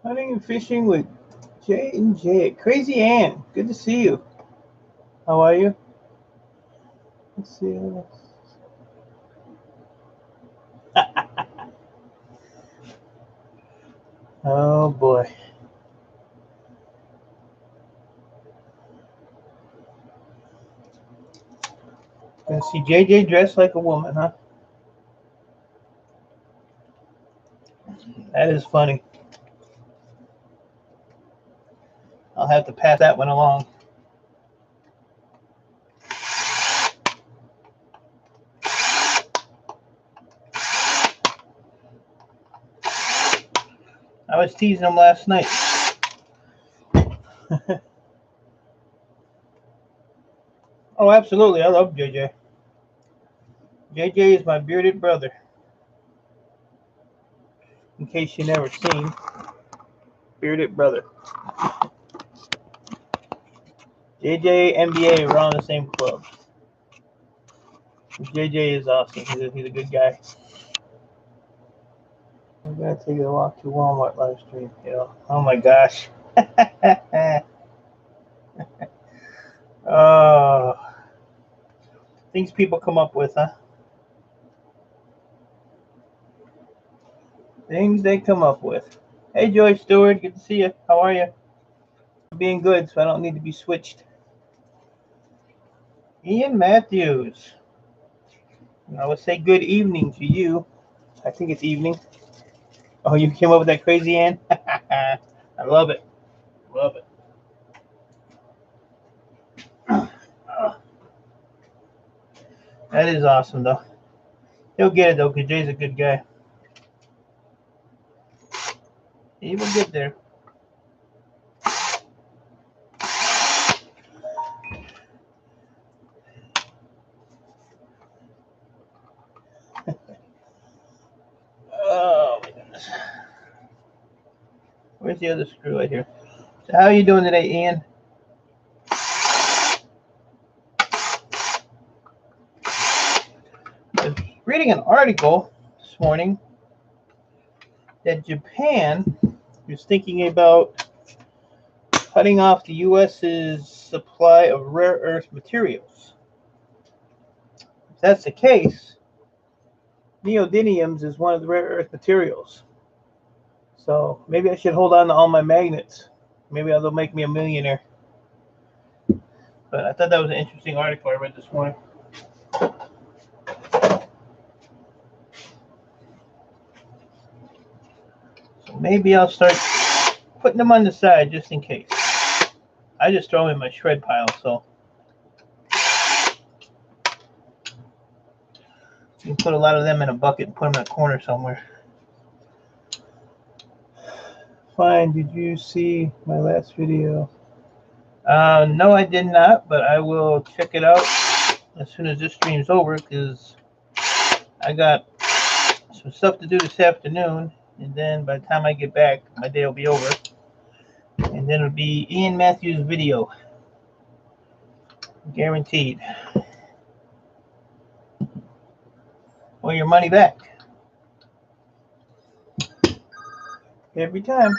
Hunting and fishing with J&J. Crazy Ann, good to see you. How are you? Let's see. Oh boy. Gonna see JJ dressed like a woman, huh? That is funny. I'll have to pass that one along. I was teasing him last night. Oh, absolutely. I love JJ. JJ is my bearded brother. In case you never seen, bearded brother. JJ, NBA, we're on the same club. JJ is awesome. He's a good guy. I'm gonna take a walk to Walmart live stream. Oh my gosh. Oh, things people come up with, huh? Things they come up with. Hey, Joy Stewart, good to see you. How are you? Being good, so I don't need to be switched. Ian Matthews. I would say good evening to you. I think it's evening. Oh, you came up with that crazy Ann? I love it. Love it. That is awesome, though. He'll get it, though, because Jay's a good guy. He will get there. Oh, my goodness. Where's the other screw right here? So how are you doing today, Ian? I was reading an article this morning that Japan is thinking about cutting off the U.S.'s supply of rare earth materials. If that's the case, neodymium is one of the rare earth materials. So maybe I should hold on to all my magnets. Maybe that'll make me a millionaire. But I thought that was an interesting article I read this morning. So maybe I'll start putting them on the side just in case. I just throw them in my shred pile, so you can put a lot of them in a bucket and put them in a corner somewhere. Fine, did you see my last video? No, I did not, but I will check it out as soon as this stream's over, because I got some stuff to do this afternoon, and then by the time I get back, my day will be over, and then it'll be Ian Matthews' video, guaranteed, or your money back, every time.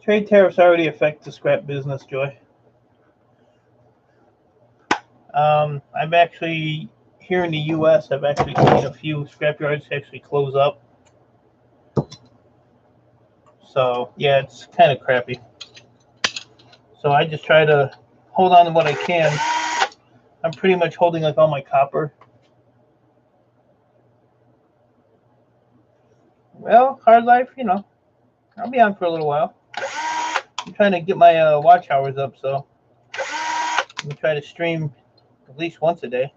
Trade tariffs already affect the scrap business, Joy. I'm actually, here in the U.S., I've actually seen a few scrap yards actually close up. So, yeah, it's kind of crappy. So I just try to hold on to what I can. I'm pretty much holding like all my copper. Well, hard life, I'll be on for a little while. I'm trying to get my watch hours up, so I'm going to try to stream at least once a day.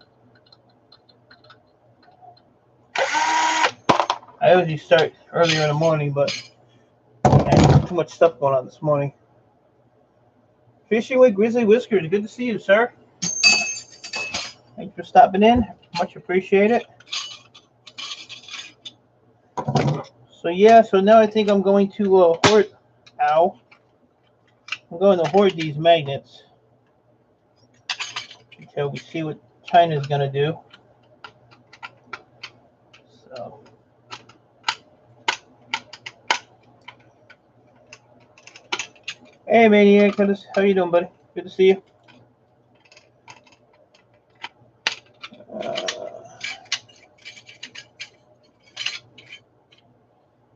I usually start earlier in the morning, but I have too much stuff going on this morning. Fishing with Grizzly Whiskers, good to see you, sir. Thanks for stopping in. Much appreciate it. So yeah, so now I think I'm going to hoard. I'm going to hoard these magnets until we see what China's gonna do. So hey Maniac, how you doing, buddy? Good to see you.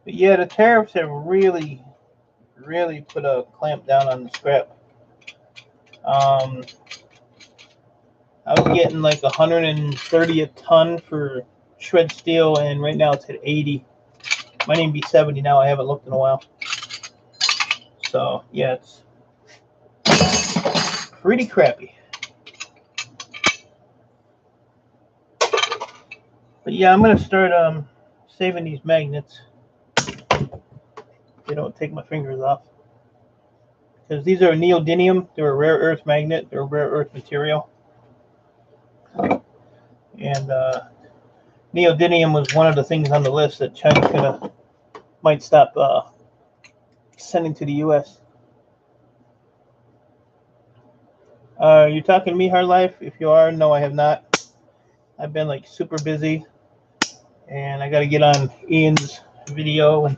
But yeah, the tariffs have really put a clamp down on the scrap. I was getting like 130 a ton for shred steel, and right now it's at 80. Might even be 70 now. I haven't looked in a while. So yeah, it's pretty crappy. But yeah, I'm gonna start saving these magnets. They don't take my fingers off, because these are neodymium. They're a rare earth magnet. They're a rare earth material, and neodymium was one of the things on the list that China might stop sending to the U.S. You talking to me, Hard Life? If you are, no, I have not. I've been like super busy, and I got to get on Ian's video,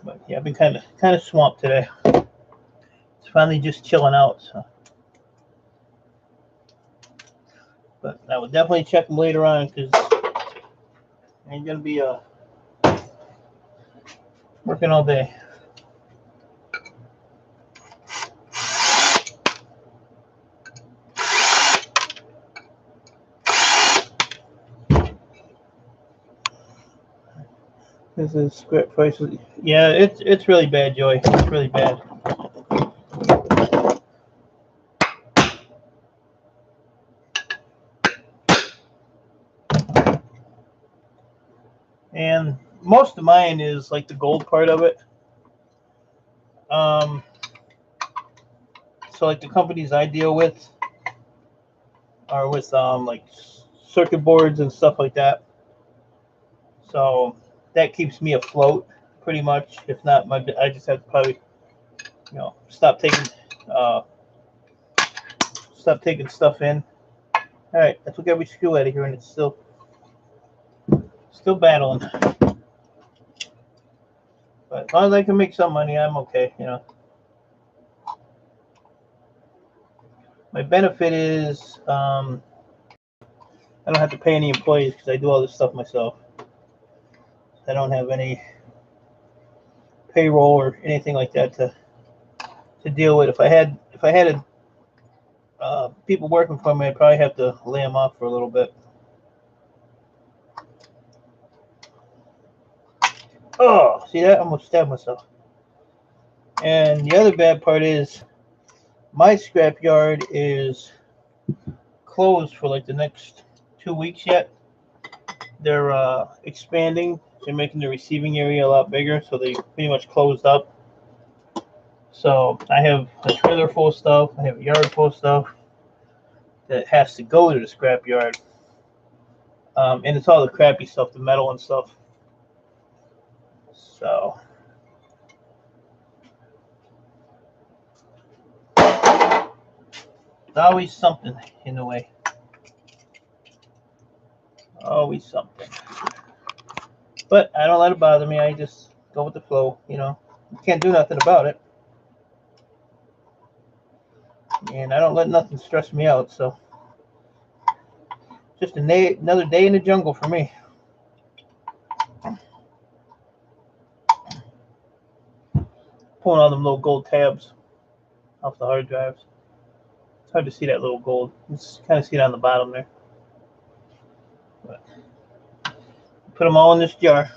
but yeah, I've been kind of swamped today. It's finally just chilling out. So. But I will definitely check them later on, because I ain't gonna be working all day. This is scrap prices. Yeah, it's really bad, Joy. It's really bad. And most of mine is like the gold part of it. So like the companies I deal with are with like circuit boards and stuff like that. So that keeps me afloat pretty much. If not, I just have to probably, stop taking stuff in. All right, I took every screw out of here, and it's still battling. But as long as I can make some money, I'm okay. My benefit is I don't have to pay any employees, because I do all this stuff myself. I don't have any payroll or anything like that to deal with. If I had people working for me, I'd probably have to lay them off for a little bit. Oh, see that? I almost stabbed myself. And the other bad part is my scrap yard is closed for like the next 2 weeks yet. They're expanding. They're making the receiving area a lot bigger, so they pretty much closed up. So I have a trailer full of stuff. I have a yard full of stuff that has to go to the scrap yard. And it's all the crappy stuff, the metal and stuff. So always something in the way. Always something. But I don't let it bother me. I just go with the flow. You can't do nothing about it. And I don't let nothing stress me out. So just another day in the jungle for me. Pulling all them little gold tabs off the hard drives. It's hard to see that little gold. You just kind of see it on the bottom there. But put them all in this jar.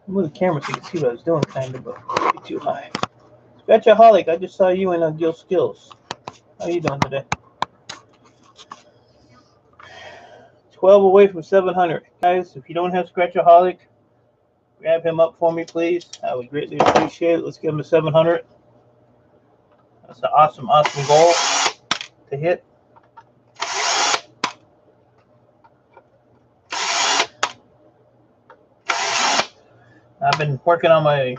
Move the camera so you can see what I was doing, kind of, but it's too high. Scratchaholic, I just saw you in Gil Skills. How are you doing today? 12 away from 700. Guys, if you don't have Scratchaholic, grab him up for me, please. I would greatly appreciate it. Let's give him a 700. That's an awesome goal to hit. I've been working on my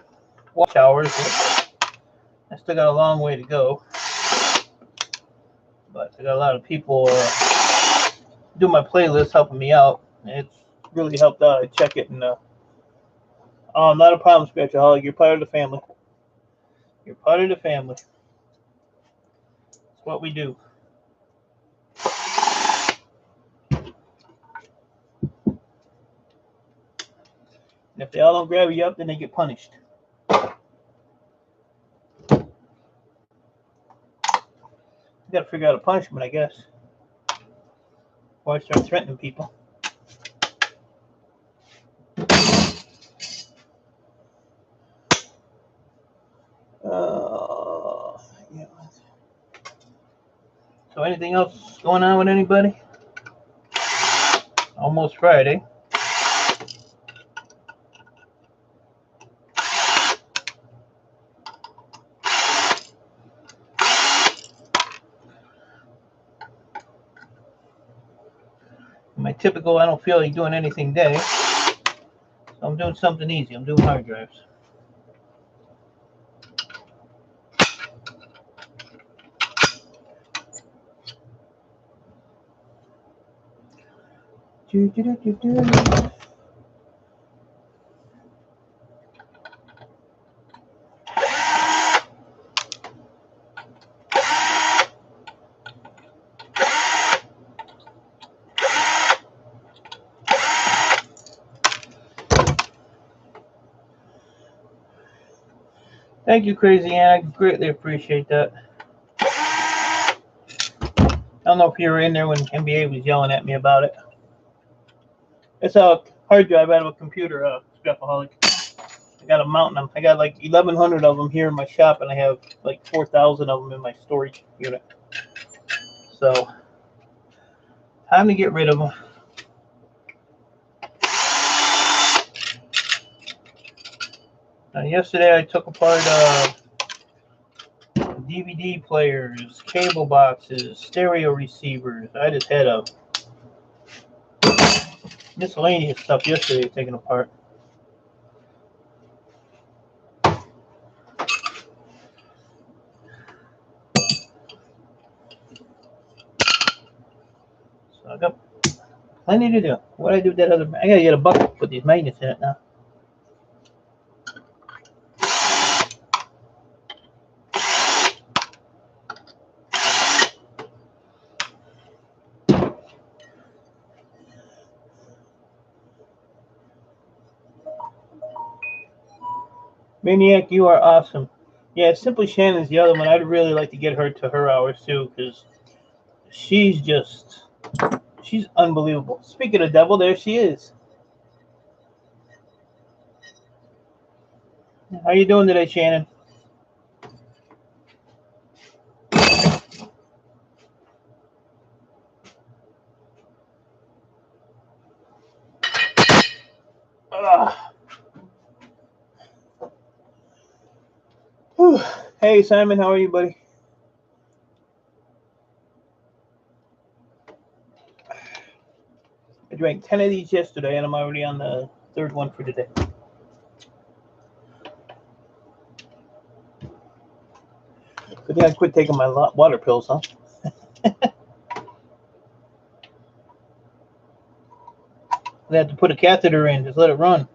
watch hours. I still got a long way to go. But I got a lot of people do my playlist helping me out. It's really helped out. I check it and not a problem, Spiritualholic. You're part of the family. You're part of the family. It's what we do. And if they all don't grab you up, then they get punished. You gotta figure out a punishment, I guess. Or I start threatening people. Yeah. So anything else going on with anybody? Almost Friday. My typical, I don't feel like doing anything day. So I'm doing something easy. I'm doing hard drives. Thank you, Crazy Ann. I greatly appreciate that. I don't know if you were in there when NBA was yelling at me about it. It's a hard drive out of a computer, Scrapaholic. I got a mountain. I got like 1,100 of them here in my shop, and I have like 4,000 of them in my storage unit. So, time to get rid of them. Yesterday, I took apart DVD players, cable boxes, stereo receivers. I just had a miscellaneous stuff yesterday taken apart. So I got plenty to do. What I do with that other, I gotta get a bucket to put these magnets in it now. Maniac, you are awesome. Yeah, Simply Shannon's the other one. I'd really like to get her to her hours too, because she's unbelievable. Speaking of devil, there she is. How you doing today, Shannon? Hey, Simon, how are you, buddy? I drank 10 of these yesterday, and I'm already on the third one for today. Good thing I quit taking my water pills, huh? I had to put a catheter in, just let it run.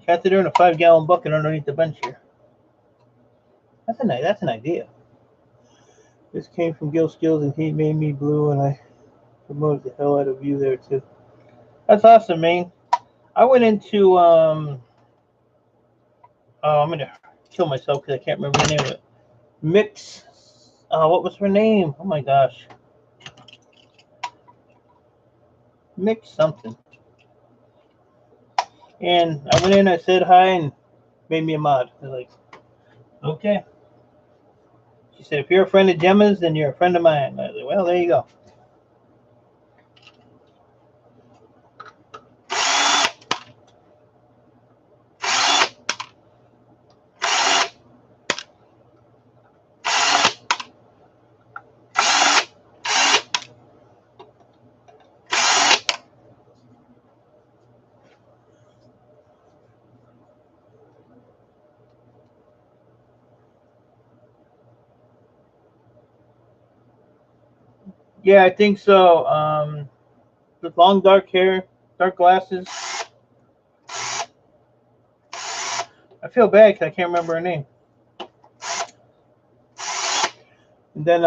Catheter in a 5-gallon bucket underneath the bench here. That's an idea. This came from Gil Skills, and he made me blue, and I promoted the hell out of you there too. That's awesome, man. I went into I'm gonna kill myself because I can't remember the name of it. Mix. What was her name? Oh my gosh. Mix something. And I went in, I said hi, and made me a mod. I was like, okay. She said, if you're a friend of Gemma's, then you're a friend of mine. I was like, well, there you go. Yeah, I think so. With long dark hair, dark glasses. I feel bad because I can't remember her name. And then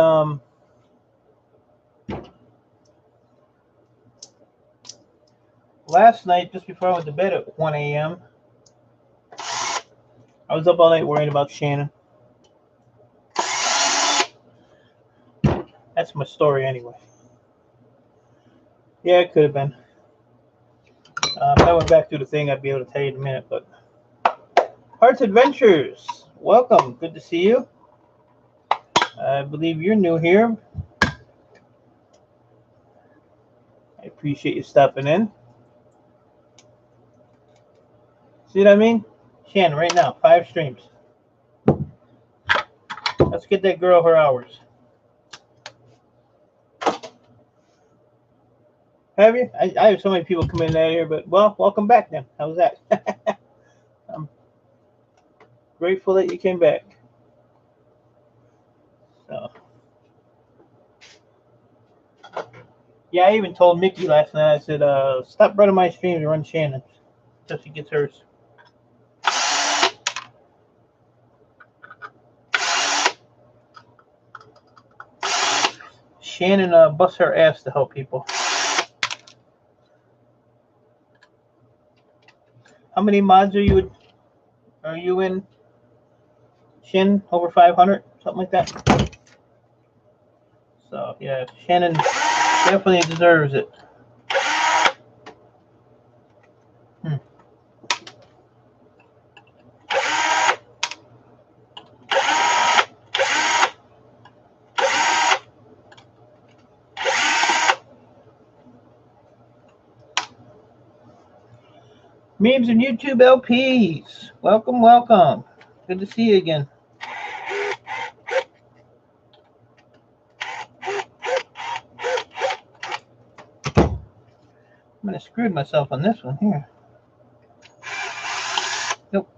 last night, just before I went to bed at 1 a.m., I was up all night worrying about Shannon. That's my story anyway. Yeah, it could have been. If I went back through the thing, I'd be able to tell you in a minute. But Hearts Adventures, welcome. Good to see you. I believe you're new here. I appreciate you stopping in. See what I mean? Shannon, right now, 5 streams. Let's get that girl her hours. Have you? I have so many people coming in out here, but well, welcome back then. How's that? I'm grateful that you came back. So, yeah, I even told Mickey last night. I said, "Stop running my streams and run Shannon's, so she gets hers." Shannon busts her ass to help people. How many mods are you in? Shannon, over 500, something like that. So yeah, Shannon definitely deserves it. Memes and YouTube LPs. Welcome, welcome. Good to see you again. I'm gonna screw myself on this one here. Nope.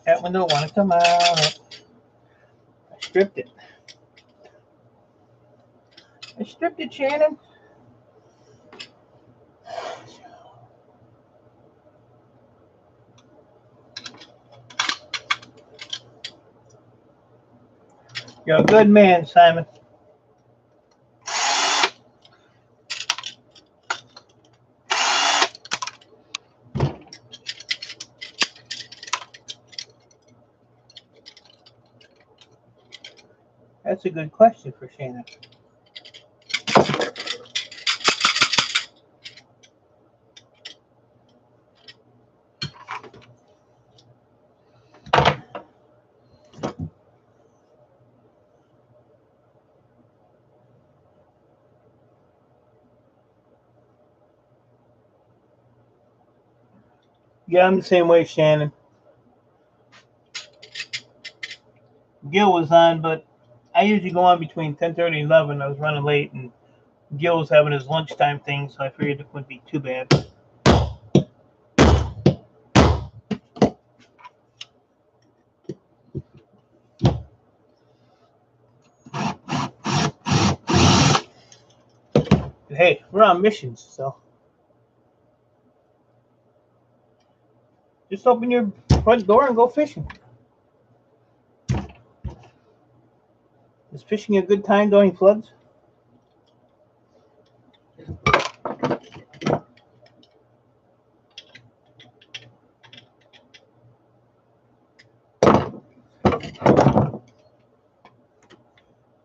That one don't want to come out. I stripped it. I stripped it, Shannon. You're a good man, Simon. That's a good question for Shannon. Yeah, I'm the same way, Shannon. Gil was on, but I usually go on between 10:30 and 11. I was running late, and Gil was having his lunchtime thing, so I figured it wouldn't be too bad. But hey, we're on missions, so just open your front door and go fishing. Is fishing a good time during floods?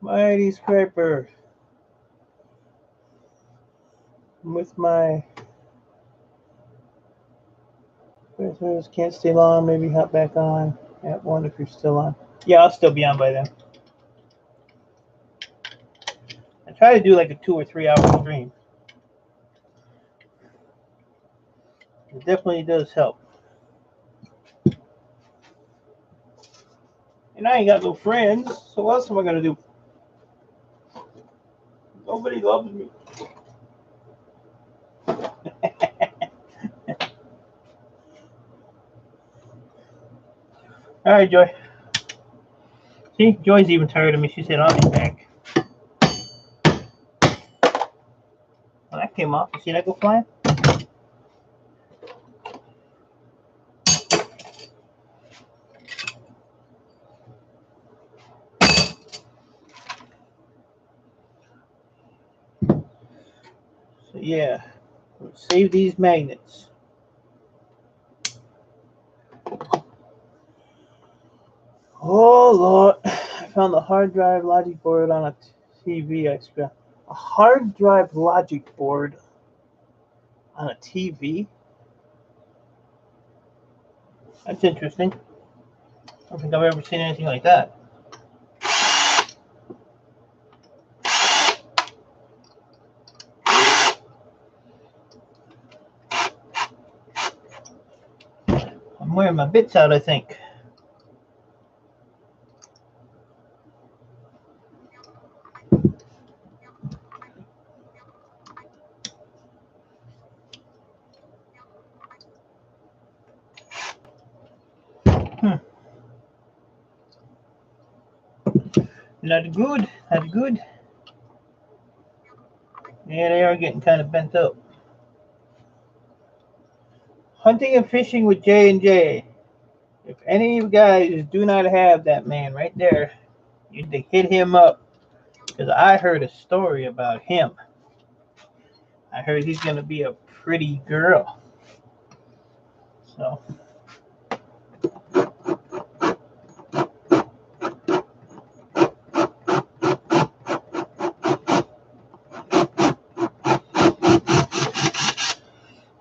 Mighty Scraper. With my Can't stay long. Maybe hop back on at 1 if you're still on. Yeah, I'll still be on by then. I try to do like a 2 or 3 hour stream. It definitely does help. And I ain't got no friends, so what else am I gonna do? Nobody loves me. All right, Joy. See, Joy's even tired of me. She said, "I'll be back." Well, that came off. You see that go flying? So yeah, save these magnets. Oh Lord, I found the hard drive logic board on a TV extra. A hard drive logic board on a TV? That's interesting. I don't think I've ever seen anything like that. I'm wearing my bits out, I think. Not good, not good. Yeah, they are getting kind of bent up. Hunting and fishing with J&J. If any of you guys do not have that man right there, you need to hit him up. Because I heard a story about him. I heard he's going to be a pretty girl. So.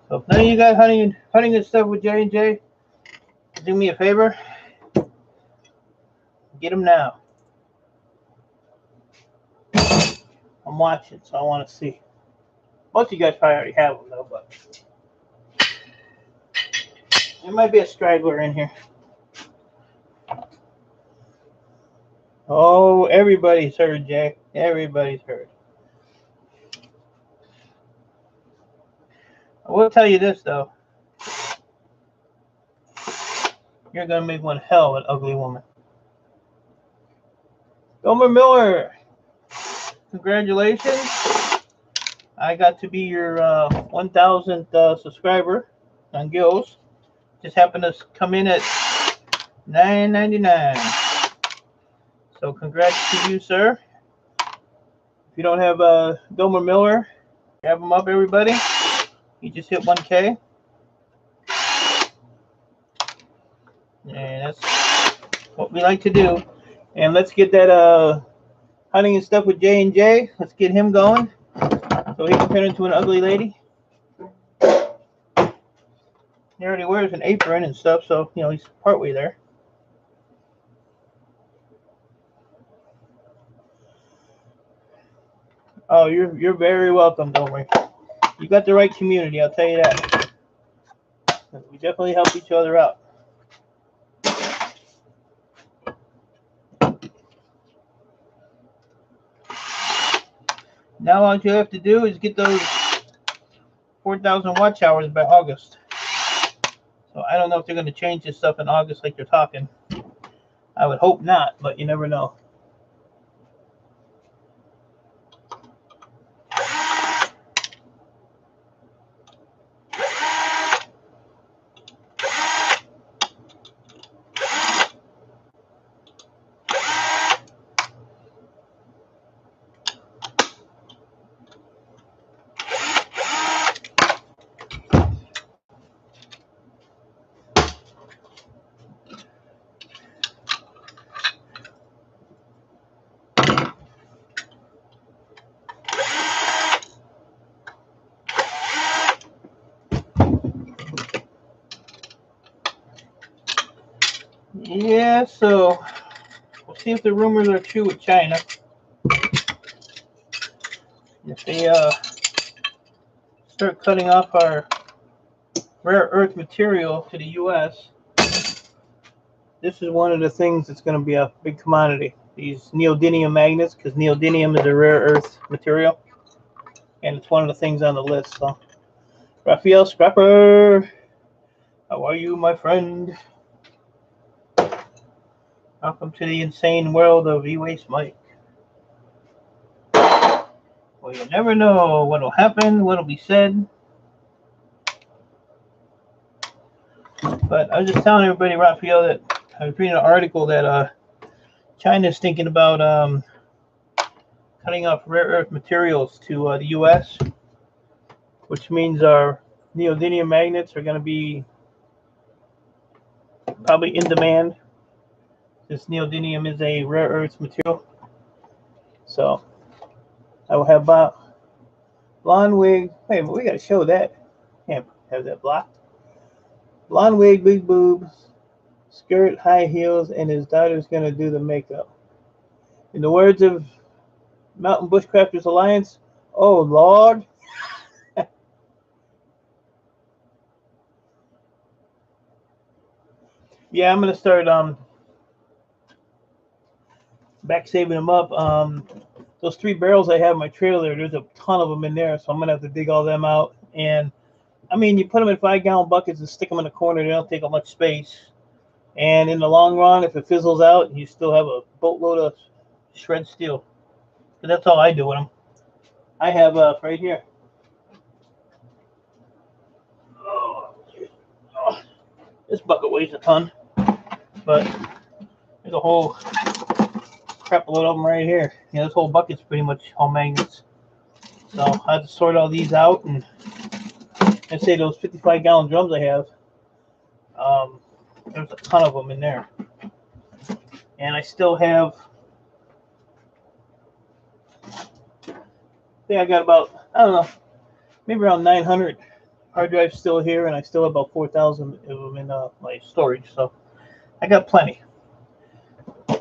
So if none of you guys hunting and stuff with J&J, do me a favor. Get him now. I'm watching, so I want to see. Most of you guys probably already have them, though, but there might be a straggler in here. Oh, everybody's heard, Jay. Everybody's heard. I will tell you this, though. You're going to make one hell of an ugly woman. Gomer Miller, congratulations. I got to be your 1,000th subscriber on Gills. Just happened to come in at $9.99. So congrats to you, sir. If you don't have Gomer Miller, grab him up, everybody. He just hit 1K. And that's what we like to do. And let's get that hunting and stuff with J&J. Let's get him going so he can turn into an ugly lady. He already wears an apron and stuff, so you know he's partway there. Oh, you're very welcome, don't worry. You got the right community, I'll tell you that. We definitely help each other out. Now all you have to do is get those 4,000 watch hours by August. So I don't know if they're going to change this stuff in August like they're talking. I would hope not, but you never know. Yeah, so we'll see if the rumors are true with China. If they start cutting off our rare earth material to the U.S., this is one of the things that's going to be a big commodity. These neodymium magnets, because neodymium is a rare earth material, and it's one of the things on the list. So, Raphael Scrapper, how are you, my friend? Welcome to the insane world of E-Waste Mike. Well, you never know what will happen, what will be said. But I was just telling everybody, Raphael, that I was reading an article that China is thinking about cutting off rare earth materials to the U.S., which means our neodymium magnets are going to be probably in demand. This neodymium is a rare earth material. So I will have blonde wig. Wait, we got to show that. Can't have that blocked. Blonde wig, big boobs, skirt, high heels, and his daughter's going to do the makeup. In the words of Mountain Bushcrafters Alliance, oh Lord. Yeah, I'm going to start back saving them up. Those 3 barrels I have in my trailer, there's a ton of them in there, so I'm going to have to dig all them out. And I mean, you put them in 5-gallon buckets and stick them in the corner, they don't take up much space. And in the long run, if it fizzles out, you still have a boatload of shred steel. But that's all I do with them. I have right here. This bucket weighs a ton, but there's a whole crap load of them right here. Yeah, this whole bucket's pretty much all magnets. So I have to sort all these out, and I'd say those 55-gallon drums I have, there's a ton of them in there. And I still have, I think I got about, I don't know, maybe around 900 hard drives still here, and I still have about 4,000 of them in my storage. So I got plenty.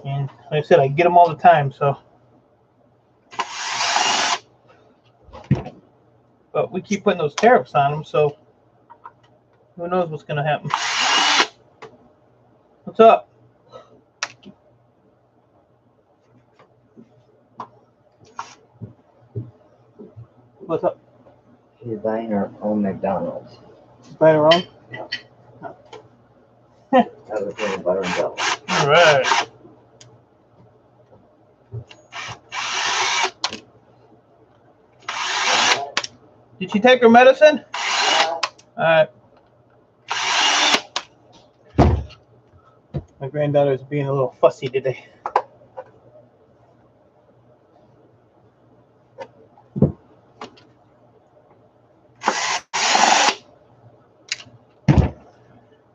And like I said, I get them all the time. So, but we keep putting those tariffs on them, so who knows what's going to happen. What's up? What's up? She's buying her own McDonald's. She's buying her own? That was peanut butter and jelly. All right. Did she take her medicine? All right. My granddaughter is being a little fussy today.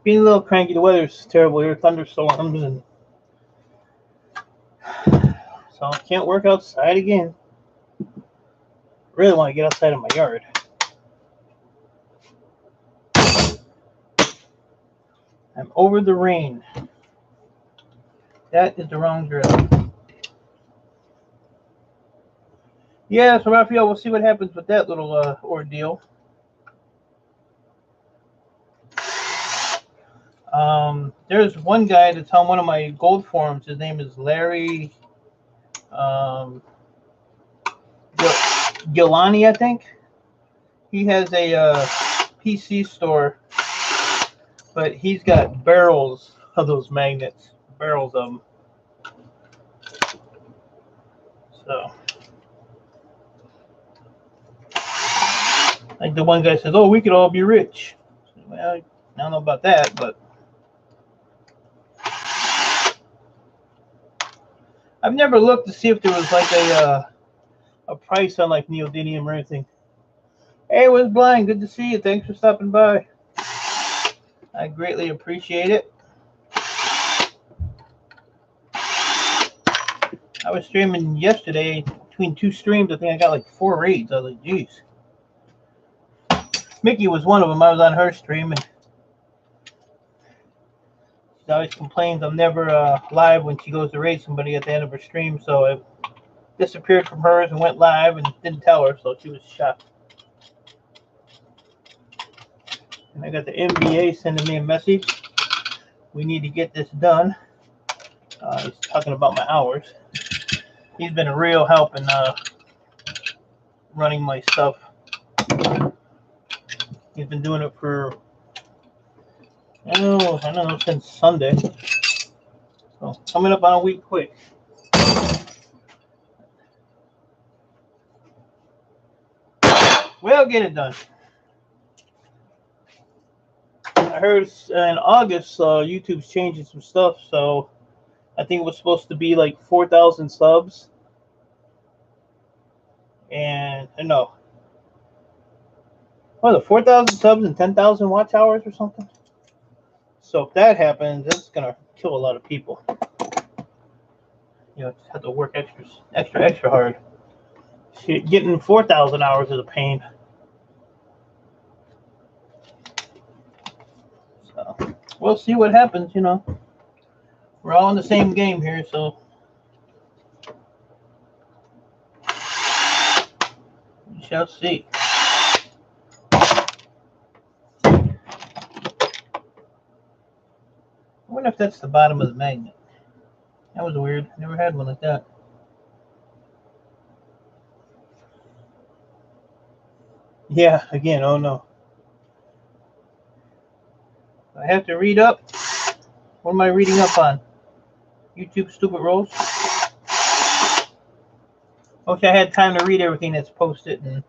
Being a little cranky. The weather's terrible here. Thunderstorms, and so I can't work outside again. Really want to get outside of my yard. I'm over the rain. That is the wrong drill. Yeah, so Raphael, we'll see what happens with that little ordeal. There's one guy that's on one of my gold forums. His name is Larry Gilani, I think. He has a PC store, but he's got barrels of those magnets. Barrels of them. So, like the one guy says, oh, we could all be rich. Well, I don't know about that, but I've never looked to see if there was like a price on like neodymium or anything. Hey, what's blind? Good to see you. Thanks for stopping by. I greatly appreciate it. I was streaming yesterday. Between 2 streams, I think I got like 4 raids. I was like, geez. Mickey was one of them. I was on her stream, and She always complains I'm never live when she goes to raid somebody at the end of her stream, so I disappeared from hers and went live and didn't tell her, so she was shocked. And I got the NBA sending me a message. We need to get this done. He's talking about my hours. He's been a real help in running my stuff. He's been doing it for, I don't know, since Sunday. So coming up on a week quick. We'll get it done. I heard in August YouTube's changing some stuff, so I think it was supposed to be like 4,000 subs. And no. What was it, 4,000 subs and 10,000 watch hours or something? So if that happens, that's gonna kill a lot of people. You know, just have to work extra hard. Shit, getting 4,000 hours is a pain. So we'll see what happens. You know, we're all in the same game here, so we shall see. I wonder if that's the bottom of the magnet. That was weird. Never had one like that. Yeah, again, oh no. I have to read up. What am I reading up on? YouTube stupid rolls? I wish I had time to read everything that's posted. And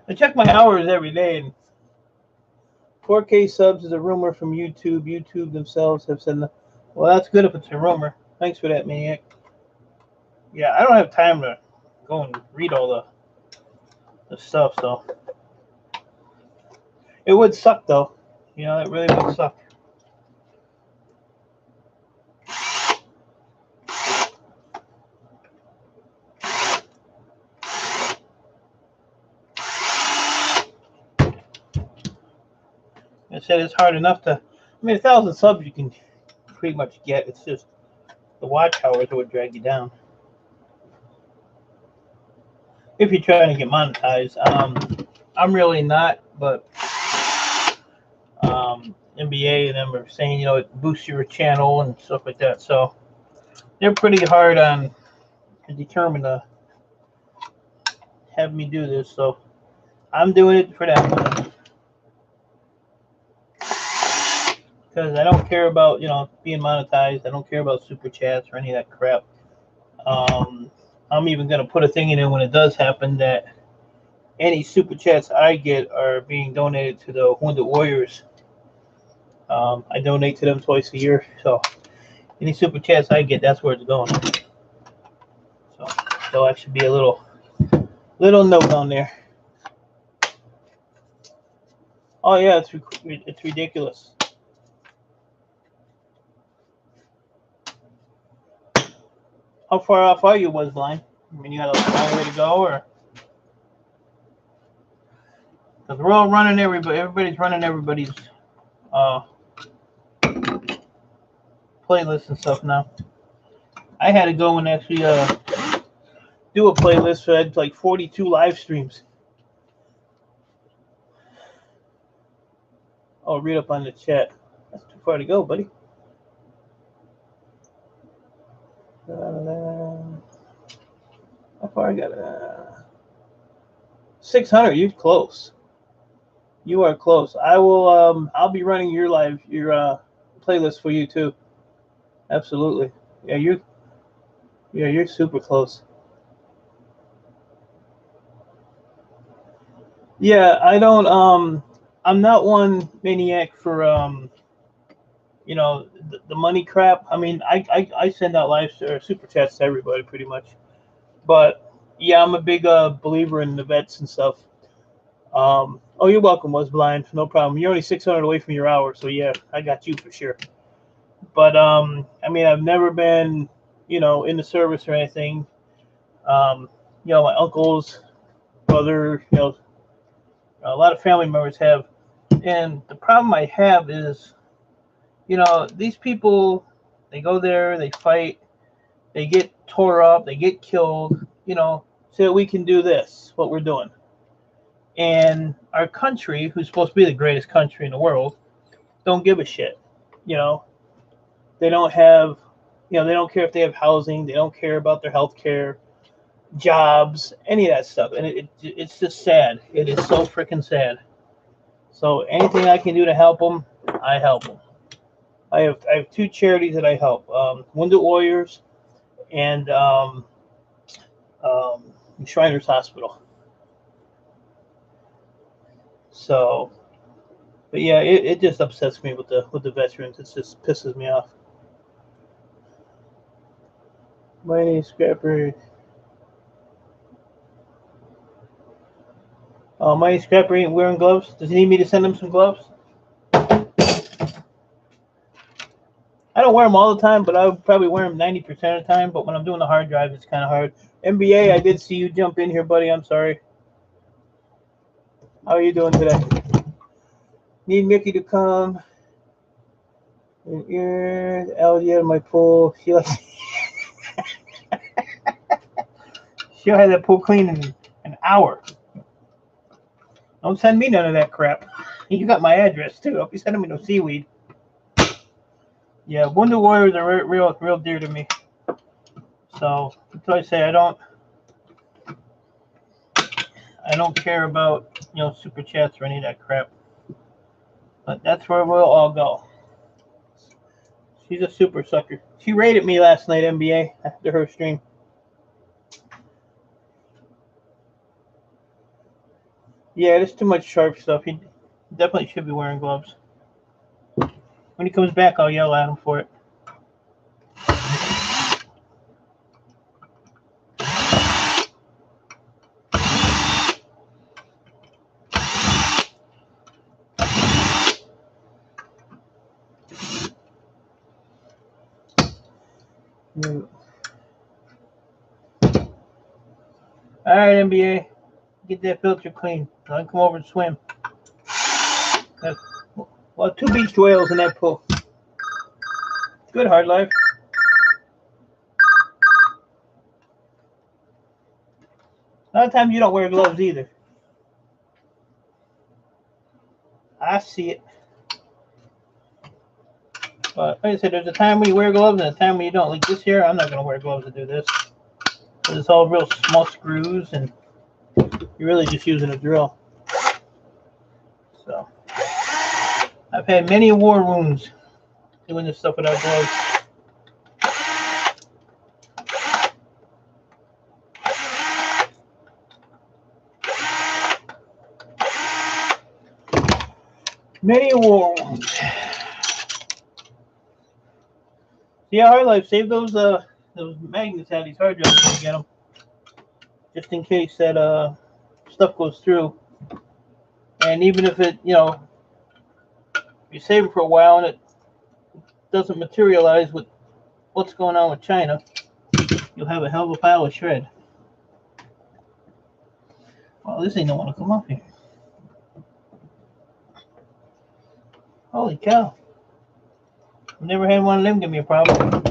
I check my hours every day, and 4K subs is a rumor from YouTube. YouTube themselves have said, well, that's good if it's a rumor. Thanks for that, Maniac. Yeah, I don't have time to go and read all the stuff, so. It would suck, though. You know, it really would suck. I said it's hard enough to, I mean, 1,000 subs you can pretty much get. It's just the watch hours that would drag you down. If you're trying to get monetized. I'm really not, but NBA and them are saying, you know, it boosts your channel and stuff like that. So they're pretty hard on and determined to have me do this. So I'm doing it for them. Because I don't care about, you know, being monetized. I don't care about super chats or any of that crap. I'm even going to put a thing in there when it does happen that any super chats I get are being donated to the Wounded Warriors. I donate to them twice a year. So any super chats I get, that's where it's going. So there'll actually be a little note on there. Oh, yeah, it's ridiculous. How far off are you, Wesline? I mean, you got a long way to go, or? Because we're all running everybody's running everybody's playlists and stuff now. I had to go and actually do a playlist for like 42 live streams. Oh, read up on the chat. That's too far to go, buddy. How far I got? 600. You're close. You are close. I will. I'll be running your playlist for you too. Absolutely. Yeah, you're super close. Yeah, I don't. I'm not one maniac for you know, the money crap. I mean, I send out live super chats to everybody pretty much. But yeah, I'm a big believer in the vets and stuff. Oh, you're welcome, was blind. No problem. You're only 600 away from your hour, so yeah, I got you for sure. But I mean, I've never been, in the service or anything. My uncles, brother, a lot of family members have. And the problem I have is, these people, they go there, they fight, they get tore up, they get killed, so that we can do this, what we're doing. And our country, who's supposed to be the greatest country in the world, don't give a shit. They don't have, they don't care if they have housing, they don't care about their health care, jobs, any of that stuff. And it's just sad. It is so freaking sad. So anything I can do to help them, I help them. I have two charities that I help: Wounded Warriors and Shriners Hospital. So, but yeah, it just upsets me with the veterans. It just pisses me off. Mighty Scrapper. Mighty Scrapper ain't wearing gloves. Does he need me to send him some gloves? I don't wear them all the time, but I would probably wear them 90% of the time. But when I'm doing the hard drive, it's kind of hard. NBA, I did see you jump in here, buddy. I'm sorry. How are you doing today? Need Mickey to come. Algae out of my pool. She'll have that pool clean in an hour. Don't send me none of that crap. You got my address too. Hope you sending me no seaweed. Yeah, Wounded Warriors are real dear to me. So until I say I don't care about super chats or any of that crap. But that's where we'll all go. She's a super sucker. She raided me last night, NBA, after her stream. Yeah, there's too much sharp stuff. He definitely should be wearing gloves. When he comes back, I'll yell at him for it. All right, NBA, get that filter clean. I can come over and swim. Well, 2 beached whales in that pool. Good, hard life. A lot of times you don't wear gloves either. I see it. But like I said, there's a time when you wear gloves and a time when you don't. Like this here, I'm not going to wear gloves to do this. It's all real small screws, and you're really just using a drill. So, I've had many war wounds doing this stuff without gloves. Many war wounds. Yeah, hard life. Save those magnets out of these hard drives when you get them, just in case that stuff goes through. And even if it, you save it for a while and it doesn't materialize with what's going on with China, you'll have a hell of a pile of shred. Well, this ain't no one to come up here. Holy cow. I've never had one of them give me a problem.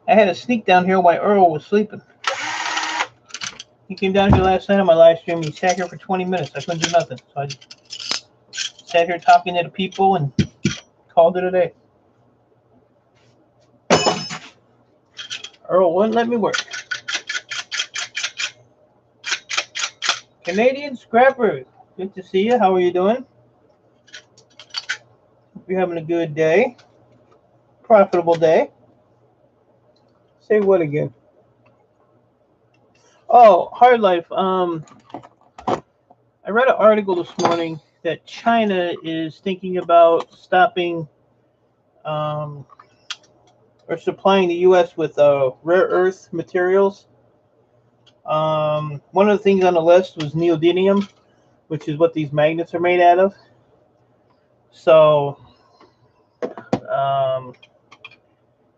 I had a sneak down here while Earl was sleeping. He came down here last night on my live stream. He sat here for 20 minutes. I couldn't do nothing. So I sat here talking to the people and called it a day. Earl wouldn't let me work. Canadian Scrapper, good to see you. How are you doing? Hope you're having a good day. Profitable day. Say what again? Oh, hard life. I read an article this morning that China is thinking about stopping are supplying the U.S. with rare earth materials. One of the things on the list was neodymium, which is what these magnets are made out of. So,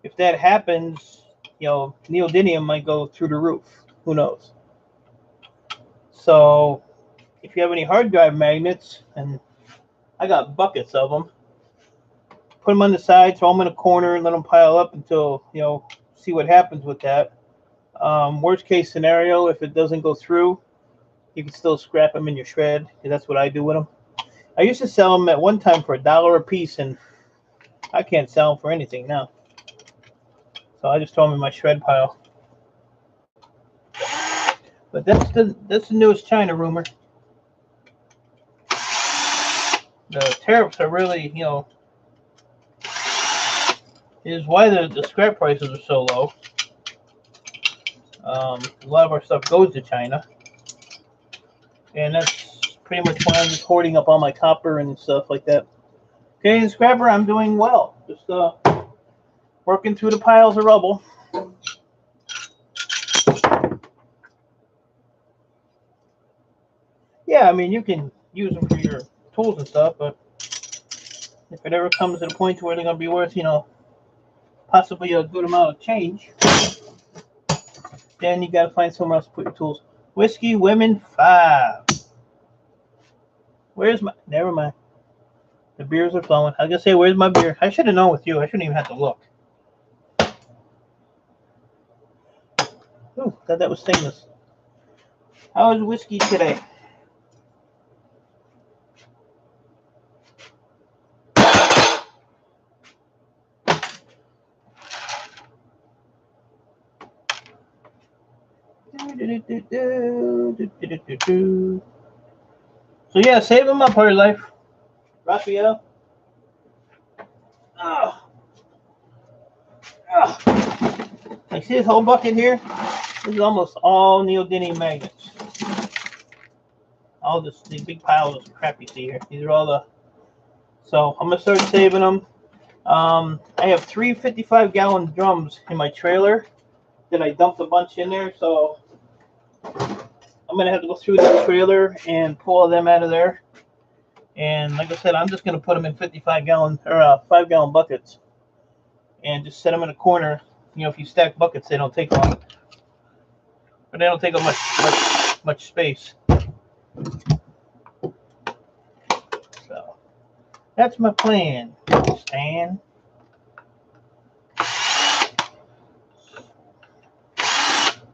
if that happens, neodymium might go through the roof. Who knows? So, if you have any hard drive magnets, and I got buckets of them, put them on the side, throw them in a corner, and let them pile up until, see what happens with that. Worst case scenario, if it doesn't go through, you can still scrap them in your shred, because that's what I do with them. I used to sell them at one time for $1 a piece, and I can't sell them for anything now. So I just throw them in my shred pile. But that's the newest China rumor. The tariffs are really, is why the scrap prices are so low. A lot of our stuff goes to China, and that's pretty much why I'm just hoarding up all my copper and stuff like that. Okay, and scrapper, I'm doing well. Just working through the piles of rubble. Yeah, I mean, you can use them for your tools and stuff, but if it ever comes to the point where they're going to be worth, possibly a good amount of change, then you got to find somewhere else to put your tools. Whiskey Women 5. Where's my... Never mind. The beers are flowing. I was going to say, where's my beer? I should have known with you. I shouldn't even have to look. Ooh, thought that was stainless. How is whiskey today? So yeah, save them up, Hard Life. Raphael. Oh. Like, see this whole bucket here? This is almost all neodymium magnets. All this, these big piles of crap you see here. These are all the... So I'm going to start saving them. I have 3 55-gallon drums in my trailer that I dumped a bunch in there, so I'm going to have to go through the trailer and pull all them out of there. And like I said, I'm just going to put them in 55-gallon or 5-gallon buckets and just set them in a corner. If you stack buckets, they don't take long, but they don't take up much space. So that's my plan, Stan.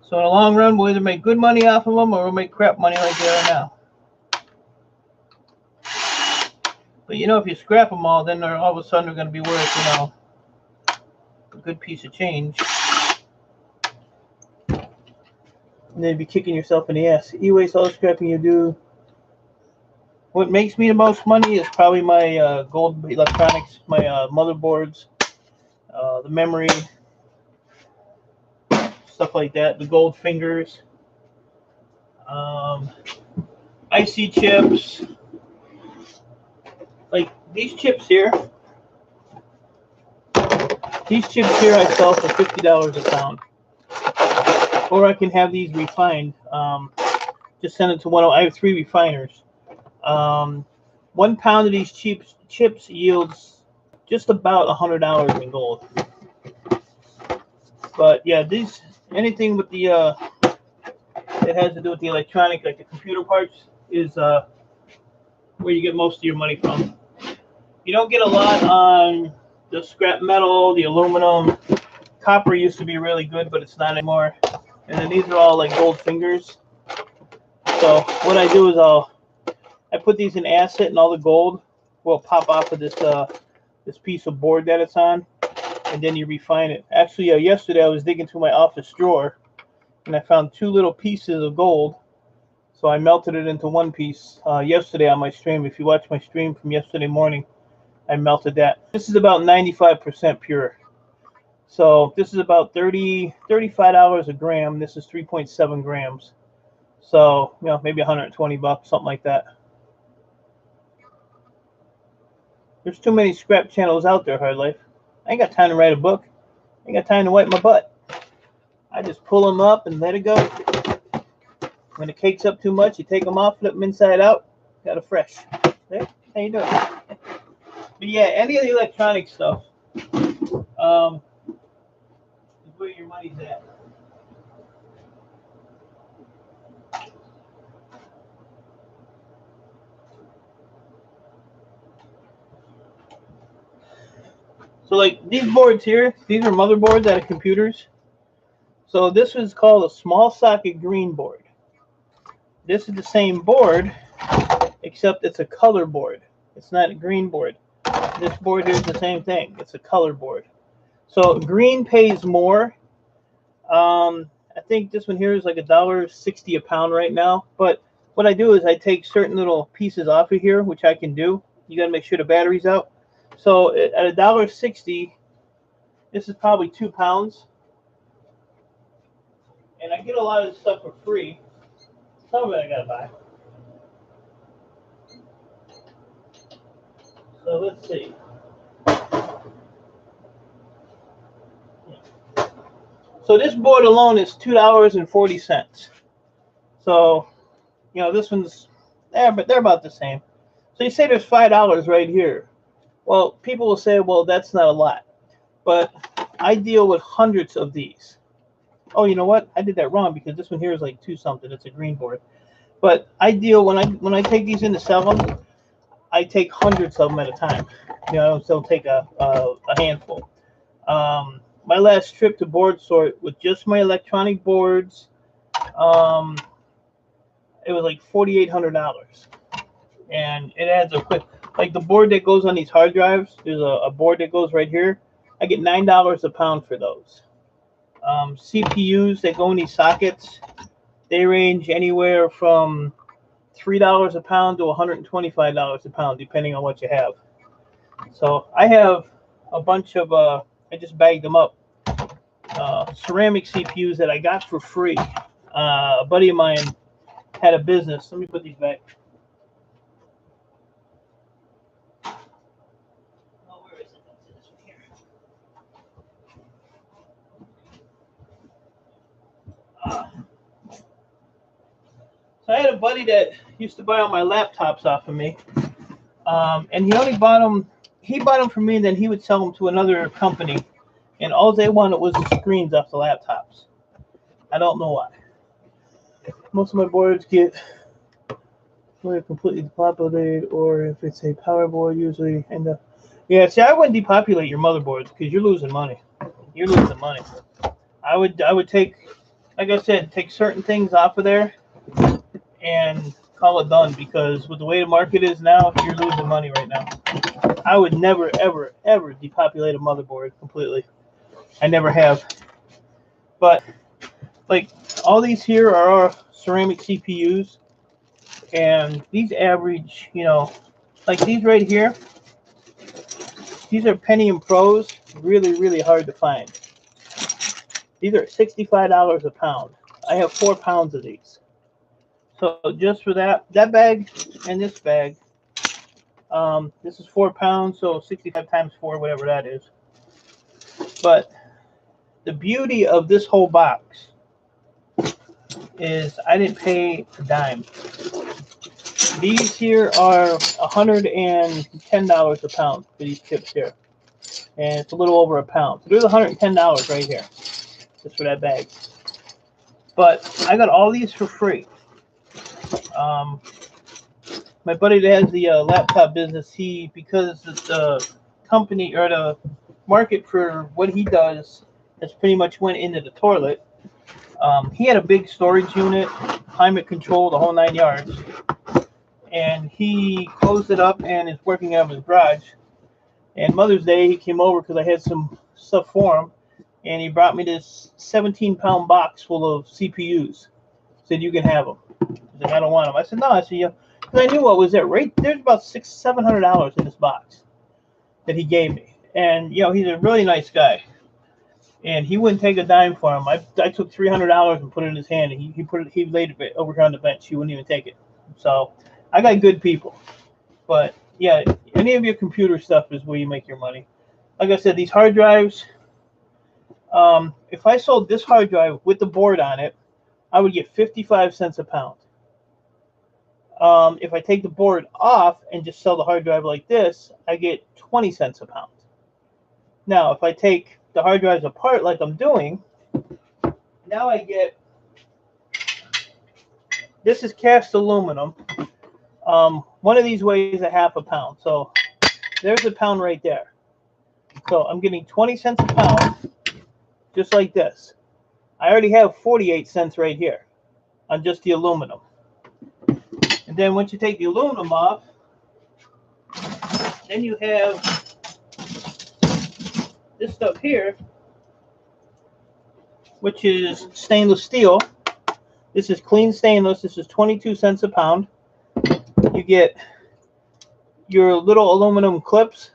So in the long run, we'll either make good money off of them or we'll make crap money like they are now. But if you scrap them all, then they're all of a sudden they're going to be worth, a good piece of change. And then you'd be kicking yourself in the ass. E-waste all the scrapping you do. What makes me the most money is probably my gold electronics, my motherboards, the memory, stuff like that, the gold fingers, IC chips, like these chips here. These chips here I sell for $50 a pound. Or I can have these refined. Just send it to one of... I have 3 refiners. 1 pound of these chips yields just about $100 in gold. But yeah, anything with the that has to do with the electronic, like the computer parts, is where you get most of your money from. You don't get a lot on the scrap metal, the aluminum. Copper used to be really good, but it's not anymore. And then these are all like gold fingers. So what I do is I put these in acid, and all the gold will pop off of this this piece of board that it's on, and then you refine it. Actually, yesterday I was digging through my office drawer, and I found 2 little pieces of gold. So I melted it into 1 piece yesterday on my stream. If you watch my stream from yesterday morning, I melted that. This is about 95% pure. So this is about $35 a gram. This is 3.7 grams. So, maybe 120 bucks, something like that. There's too many scrap channels out there, Hard Life. I ain't got time to write a book. I ain't got time to wipe my butt. I just pull them up and let it go. When it cakes up too much, you take them off, flip them inside out. Got a fresh. There, how you doing? But yeah, any of the electronic stuff is where your money's at. So like these boards here, these are motherboards out of computers. So this is called a small socket green board. This is the same board, except it's a color board. It's not a green board. This board here is the same thing. It's a color board. So green pays more. I think this one here is like $1.60 a pound right now. But what I do is I take certain little pieces off of here, which I can do. You got to make sure the battery's out. So at $1.60, this is probably 2 pounds. And I get a lot of this stuff for free. Some of it I got to buy. So let's see. So this board alone is $2.40. So, you know, this one's there, but they're about the same. So you say there's $5 right here. Well, people will say, well, that's not a lot. But I deal with hundreds of these. Oh, you know what? I did that wrong because this one here is like 2 something. It's a green board. But I deal when I take these in to sell them, I take hundreds of them at a time. You know, so I'll take a handful. My last trip to board sort with just my electronic boards, it was like $4,800, and it adds up quick. Like the board that goes on these hard drives, there's a board that goes right here. I get $9 a pound for those. CPUs that go in these sockets, they range anywhere from $3 a pound to $125 a pound, depending on what you have. So I have a bunch of, I just bagged them up, ceramic CPUs that I got for free. A buddy of mine had a business. Let me put these back. Oh, where is it? That's this one here. So I had a buddy that used to buy all my laptops off of me, and he only bought them. He bought them from me, and then he would sell them to another company, and all they wanted was the screens off the laptops. I don't know why. Most of my boards get completely depopulated, or if it's a power board, usually end up. Yeah, see, I wouldn't depopulate your motherboards because you're losing money. You're losing money. I would take, like I said, take certain things off of there and call it done, because with the way the market is now, you're losing money right now. I would never, ever, ever depopulate a motherboard completely. I never have. But like all these here are our ceramic CPUs, and these average, you know, like these right here, these are Pentium Pros, really, really hard to find. These are $65 a pound. I have 4 pounds of these. So just for that bag and this bag, this is 4 pounds, so 65 times 4, whatever that is. But the beauty of this whole box is I didn't pay a dime. These here are $110 a pound for these chips here, and it's a little over a pound. So there's $110 right here just for that bag. But I got all these for free. My buddy that has the laptop business, because the company or the market for what he does has pretty much went into the toilet. He had a big storage unit, climate control, the whole 9 yards, and he closed it up and is working out of his garage. And Mother's Day, he came over because I had some stuff for him, and he brought me this 17-pound box full of CPUs. Said, you can have them. He's like, I don't want them. I said, no. I said, yeah. Because I knew what was there. Right there's about $700 in this box that he gave me. And, you know, he's a really nice guy. And he wouldn't take a dime for him. I took $300 and put it in his hand, and he laid it over here on the bench. He wouldn't even take it. So I got good people. But yeah, any of your computer stuff is where you make your money. Like I said, these hard drives, If I sold this hard drive with the board on it, I would get 55 cents a pound. If I take the board off and just sell the hard drive like this, I get 20 cents a pound. Now, if I take the hard drives apart like I'm doing, now I get, this is cast aluminum. One of these weighs a half a pound. So there's a pound right there. So I'm getting 20 cents a pound, just like this. I already have 48 cents right here on just the aluminum. And then once you take the aluminum off, then you have this stuff here, which is stainless steel. This is clean stainless. This is 22 cents a pound. You get your little aluminum clips.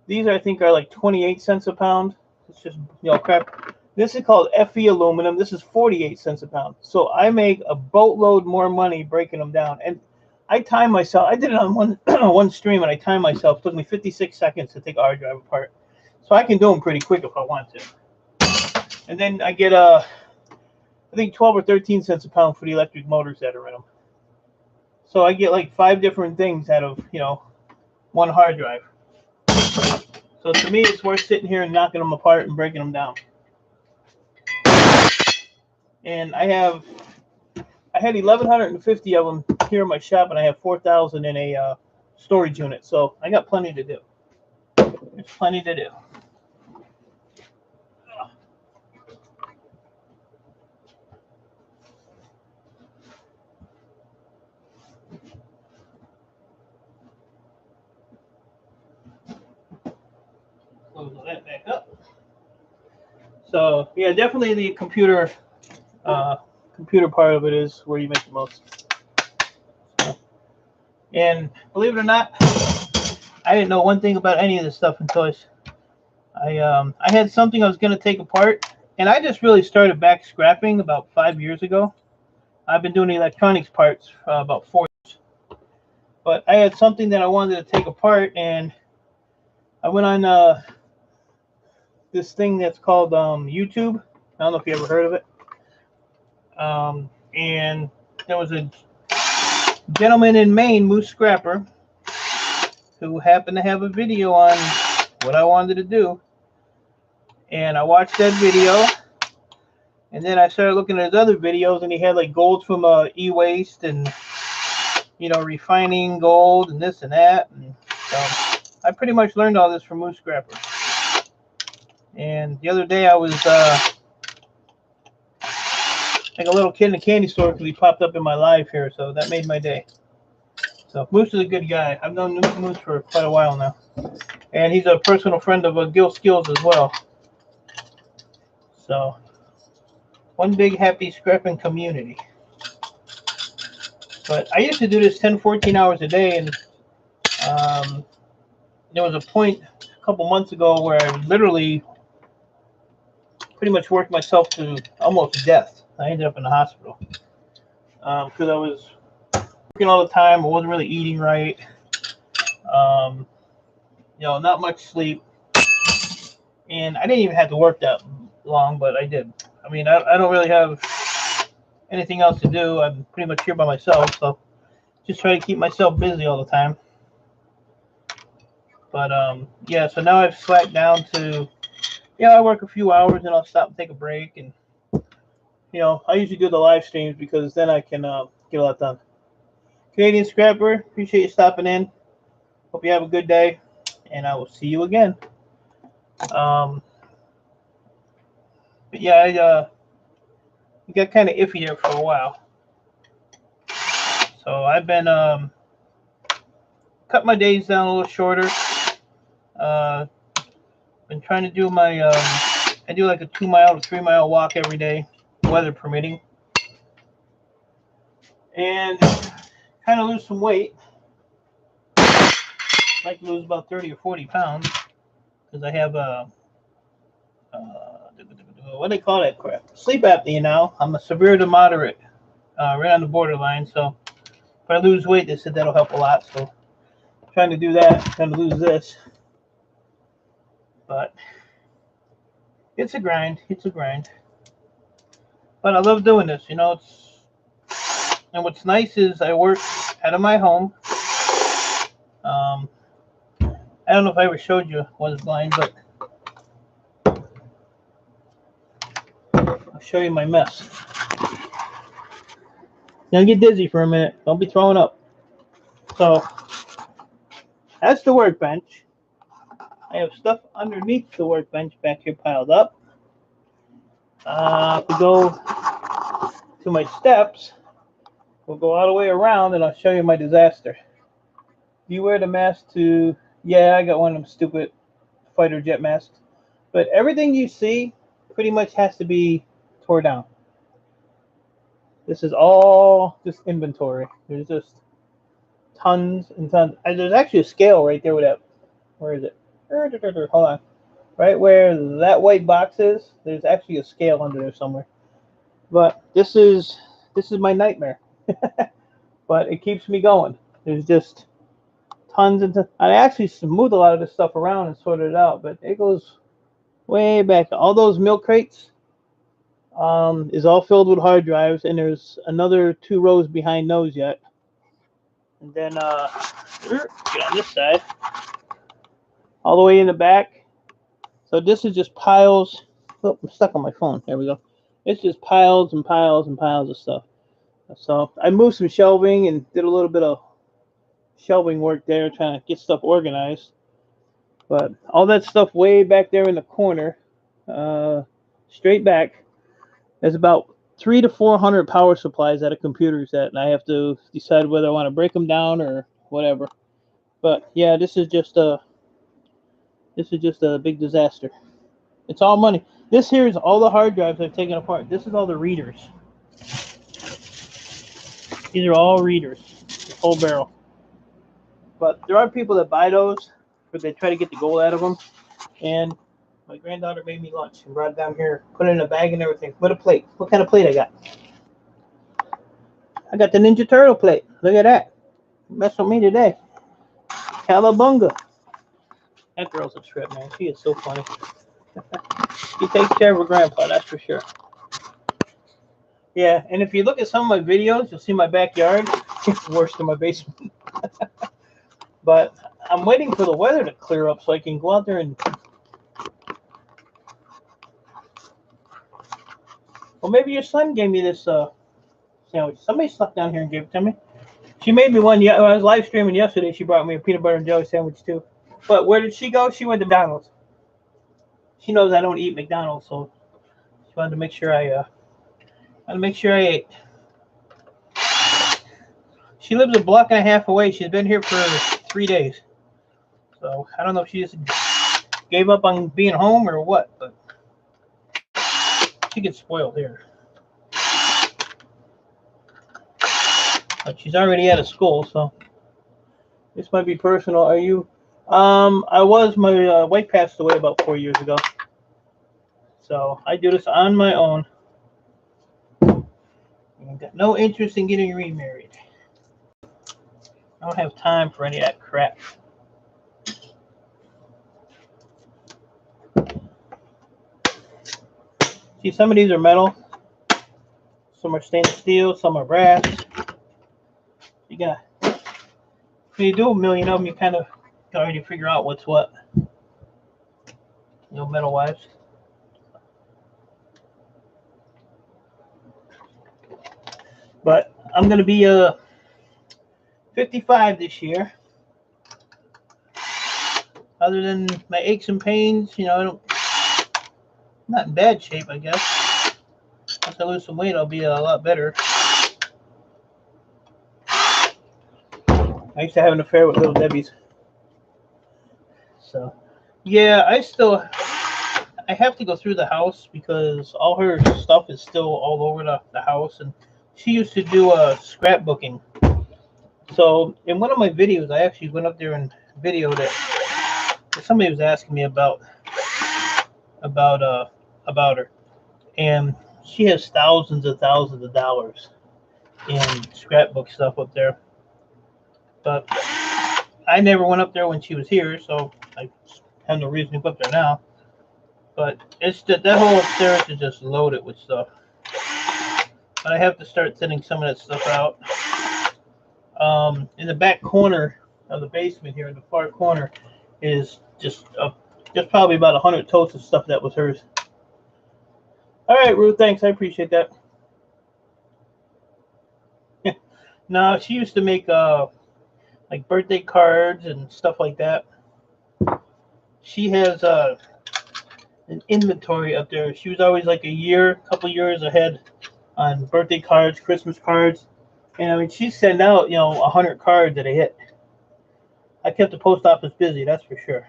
These I think are like 28 cents a pound. It's just, you know, crap. This is called FE aluminum. This is 48 cents a pound. So I make a boatload more money breaking them down. And I time myself. I did it on one stream, and I timed myself. It took me 56 seconds to take a hard drive apart. So I can do them pretty quick if I want to. And then I get I think 12 or 13 cents a pound for the electric motors that are in them. So I get like 5 different things out of, you know, one hard drive. So to me, it's worth sitting here and knocking them apart and breaking them down. And I had 1,150 of them here in my shop, and I have 4,000 in a storage unit. So I got plenty to do. There's plenty to do. Close that back up. So yeah, definitely the computer part of it is where you make the most. And believe it or not, I didn't know one thing about any of this stuff until I had something I was going to take apart, and I just really started back scrapping about 5 years ago. I've been doing electronics parts for about 4 years. But I had something that I wanted to take apart, and I went on this thing that's called YouTube. I don't know if you ever heard of it. And there was a gentleman in Maine, Moose Scrapper, who happened to have a video on what I wanted to do. And I watched that video, and then I started looking at his other videos, and he had like gold from e-waste and, you know, refining gold and this and that. And so I pretty much learned all this from Moose Scrapper. And the other day I was like a little kid in a candy store because he popped up in my live here, so that made my day. So Moose is a good guy. I've known Moose for quite a while now. And he's a personal friend of Gil Skills as well. So one big happy scrapping community. But I used to do this 10, 14 hours a day, and there was a point a couple months ago where I literally pretty much worked myself to almost death. I ended up in the hospital because I was working all the time. I wasn't really eating right. You know, not much sleep, and I didn't even have to work that long, but I did. I mean, I don't really have anything else to do. I'm pretty much here by myself, so just try to keep myself busy all the time. But yeah, so now I've slacked down to, yeah, I work a few hours and I'll stop and take a break. And, you know, I usually do the live streams because then I can get a lot done. Canadian Scrapper, appreciate you stopping in. Hope you have a good day, and I will see you again. But yeah, I got kind of iffy there for a while. So I've been cut my days down a little shorter. Been trying to do my I do like a 2 mile to 3 mile walk every day, weather permitting, and kind of lose some weight. I'd like to lose about 30 or 40 pounds because I have what do they call that crap? Sleep apnea now. I'm a severe to moderate, right on the borderline. So if I lose weight, they said that'll help a lot. So I'm trying to do that, trying to lose this. But It's a grind. It's a grind. But I love doing this. You know, and what's nice is I work out of my home. I don't know if I ever showed you I was blind, but I'll show you my mess. Now get dizzy for a minute. Don't be throwing up. So that's the workbench. I have stuff underneath the workbench back here piled up. If we go to my steps, we'll go all the way around and I'll show you my disaster. You wear the mask to, yeah, I got one of them stupid fighter jet masks. But everything you see pretty much has to be tore down. This is all just inventory. There's just tons and tons. There's actually a scale right there with that. Where is it? Hold on. Right where that white box is, there's actually a scale under there somewhere. But this is my nightmare. But it keeps me going. There's just tons and tons. I actually smoothed a lot of this stuff around and sorted it out, but it goes way back. All those milk crates is all filled with hard drives, and there's another 2 rows behind those yet. And then get on this side, all the way in the back. So this is just piles. Oh, I'm stuck on my phone. There we go. It's just piles and piles and piles of stuff. So I moved some shelving and did a little bit of shelving work there, trying to get stuff organized. But all that stuff way back there in the corner, straight back, there's about 300 to 400 power supplies at a computer's at, and I have to decide whether I want to break them down or whatever. But yeah, this is just a big disaster. It's all money. This here is all the hard drives I've taken apart. This is all the readers. These are all readers, the whole barrel. But there are people that buy those, but they try to get the gold out of them. And my granddaughter made me lunch and brought it down here, put it in a bag and everything. What a plate. What kind of plate I got? I got the Ninja Turtle plate. Look at that. Mess with me today. Cowabunga. That girl's a trip, man. She is so funny. She takes care of her grandpa, that's for sure. Yeah, and if you look at some of my videos, you'll see my backyard. It's worse than my basement. But I'm waiting for the weather to clear up so I can go out there and... Well, maybe your son gave me this sandwich. Somebody snuck down here and gave it to me. She made me one. I was live streaming yesterday. She brought me a peanut butter and jelly sandwich too. But where did she go? She went to McDonald's. She knows I don't eat McDonald's, so she wanted to make sure I ate. She lives a block and a half away. She's been here for 3 days. So I don't know if she just gave up on being home or what, but she gets spoiled here. But she's already out of school, so this might be personal. Are you? My wife passed away about 4 years ago. So I do this on my own. I've got no interest in getting remarried. I don't have time for any of that crap. See, some of these are metal. Some are stainless steel. Some are brass. You got, when you do a million of them, you kind of already figure out what's what. You know, metal-wise. But I'm going to be 55 this year. Other than my aches and pains, you know, not in bad shape, I guess. Once I lose some weight, I'll be a lot better. I used to have an affair with Little Debbie's. So, yeah, I have to go through the house because all her stuff is still all over the house. And she used to do scrapbooking. So, in one of my videos, I actually went up there and videoed it. Somebody was asking me about her. And she has thousands of dollars in scrapbook stuff up there. But I never went up there when she was here, so I have no reason to go up there now. But it's that whole upstairs is just loaded with stuff. But I have to start thinning some of that stuff out. In the back corner of the basement here, in the far corner, is just probably about 100 totes of stuff that was hers. All right, Ruth, thanks. I appreciate that. No, she used to make like birthday cards and stuff like that. She has an inventory up there. She was always like a couple years ahead on birthday cards, Christmas cards. And I mean, she sent out, 100 cards at a hit. I kept the post office busy, that's for sure.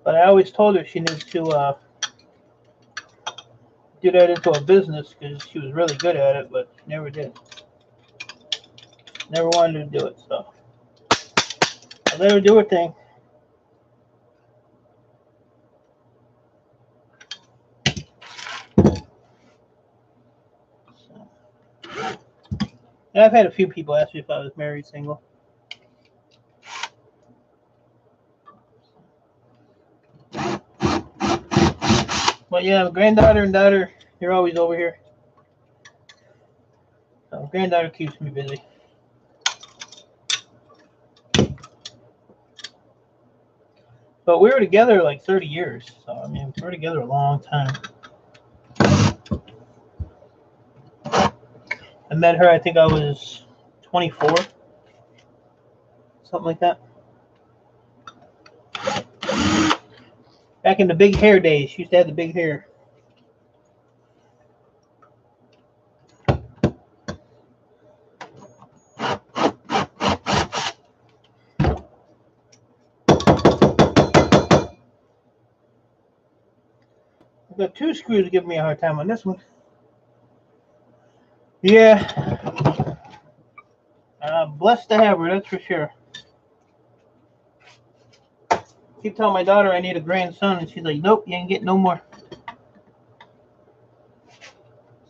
But I always told her she needs to do that into a business because she was really good at it, but she never did. Never wanted to do it, so I let her do her thing. So. And I've had a few people ask me if I was married, single. But yeah, granddaughter and daughter, you're always over here. So granddaughter keeps me busy. But we were together like 30 years. So, I mean, we were together a long time. I met her, I think I was 24. Something like that. Back in the big hair days. She used to have the big hair. I've got two screws giving me a hard time on this one. Yeah. Blessed to have her, that's for sure. Keep telling my daughter I need a grandson, and she's like, nope, you ain't getting no more.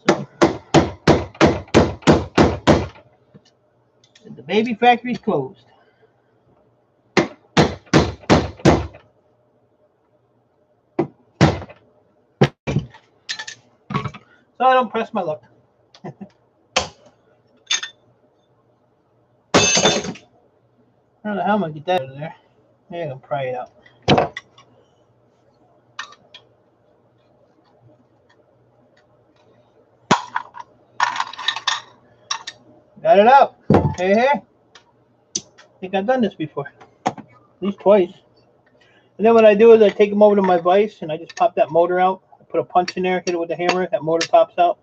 So, the baby factory's closed. So I don't press my luck. I don't know how I'm going to get that out of there. Maybe I can pry it out. Got it out. Hey, hey. I think I've done this before. At least twice. And then what I do is I take them over to my vise and I just pop that motor out. I put a punch in there, hit it with the hammer, that motor pops out.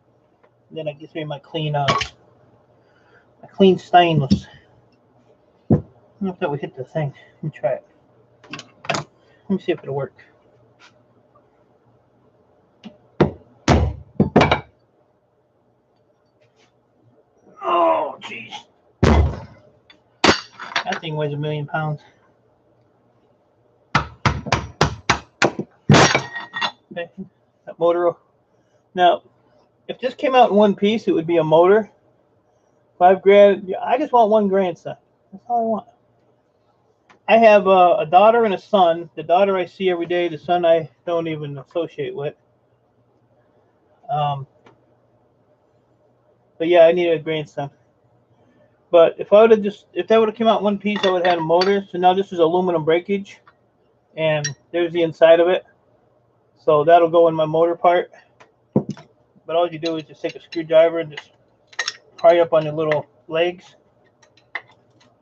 And then it gives me my clean stainless. I don't know if that would hit the thing. Let me try it. Let me see if it'll work. Oh, jeez. That thing weighs 1,000,000 pounds. Okay. That motor. Now, if this came out in one piece, it would be a motor. $5,000. I just want one grandson. That's all I want. I have a daughter and a son. The daughter I see every day. The son I don't even associate with. But yeah, I need a grandson. But if that would have come out in one piece, I would have had a motor. So now this is aluminum breakage, and there's the inside of it. So that'll go in my motor part. But all you do is just take a screwdriver and just pry up on the little legs,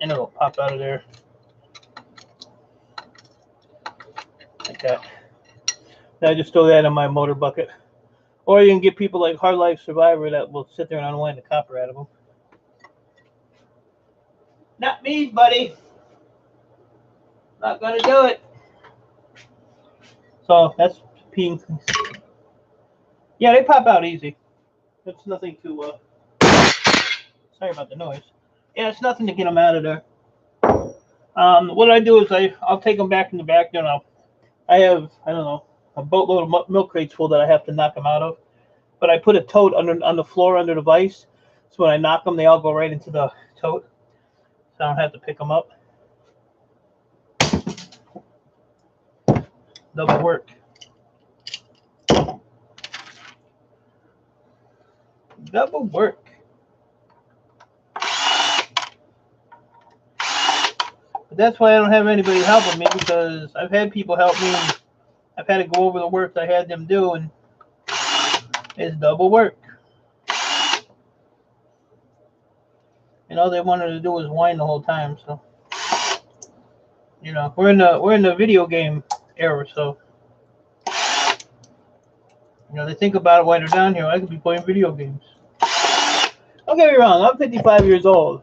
and it'll pop out of there like that. Then I just throw that in my motor bucket. Or you can get people like Hard Life Survivor that will sit there and unwind the copper out of them. Not me, buddy. Not gonna do it. So that's peeing. Yeah, they pop out easy. It's nothing to. Sorry about the noise. Yeah, it's nothing to get them out of there. What I do is I'll take them back in the back. I have, I don't know, a boatload of milk crates full that I have to knock them out of. But I put a tote on the floor under the vise, so when I knock them, they all go right into the tote. So I don't have to pick them up. Double work. Double work. But that's why I don't have anybody helping me, because I've had people help me. I've had to go over the work I had them do, and it's double work. And all they wanted to do was whine the whole time. So, you know, we're in the video game era. So, you know, they think about it while they're down here. I could be playing video games. Don't get me wrong. I'm 55 years old,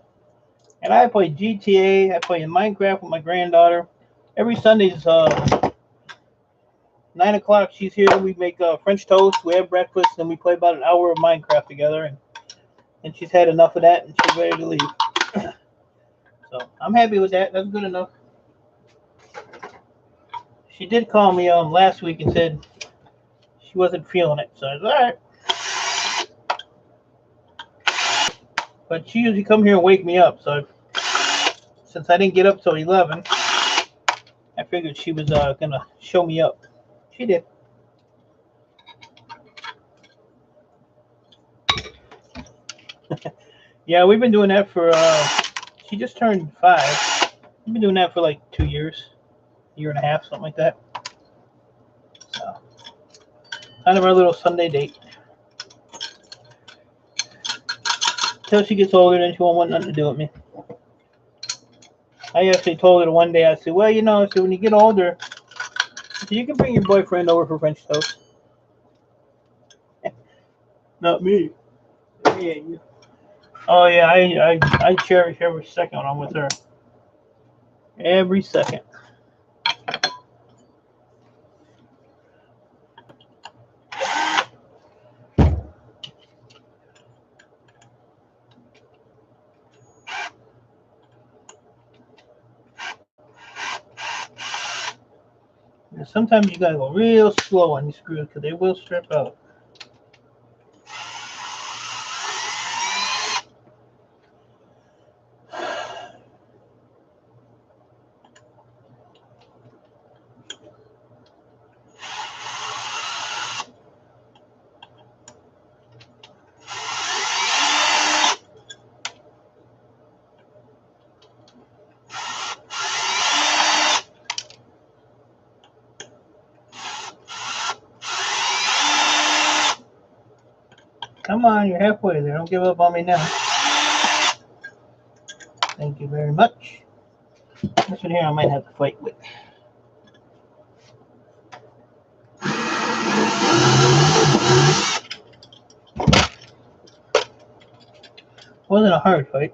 and I play GTA. I play Minecraft with my granddaughter. Every Sunday's 9 o'clock. She's here. We make French toast. We have breakfast, and we play about an hour of Minecraft together. And she's had enough of that, and she's ready to leave. So I'm happy with that. That's good enough. She did call me last week and said she wasn't feeling it. So I was all right. But she usually come here and wake me up. So since I didn't get up till 11, I figured she was gonna show me up. She did. Yeah, we've been doing that for. She just turned 5. We've been doing that for like 2 years, year and a half, something like that. So, kind of our little Sunday date. Until she gets older, then she won't want nothing to do with me. I actually told her one day, I said, well, you know, so when you get older, you can bring your boyfriend over for French toast. Not me. Yeah, you. Oh yeah, I cherish every second I'm with her. Every second. And sometimes you gotta go real slow on these screws because they will strip out. Come on, you're halfway there. Don't give up on me now. Thank you very much. This one here I might have to fight with. Wasn't a hard fight.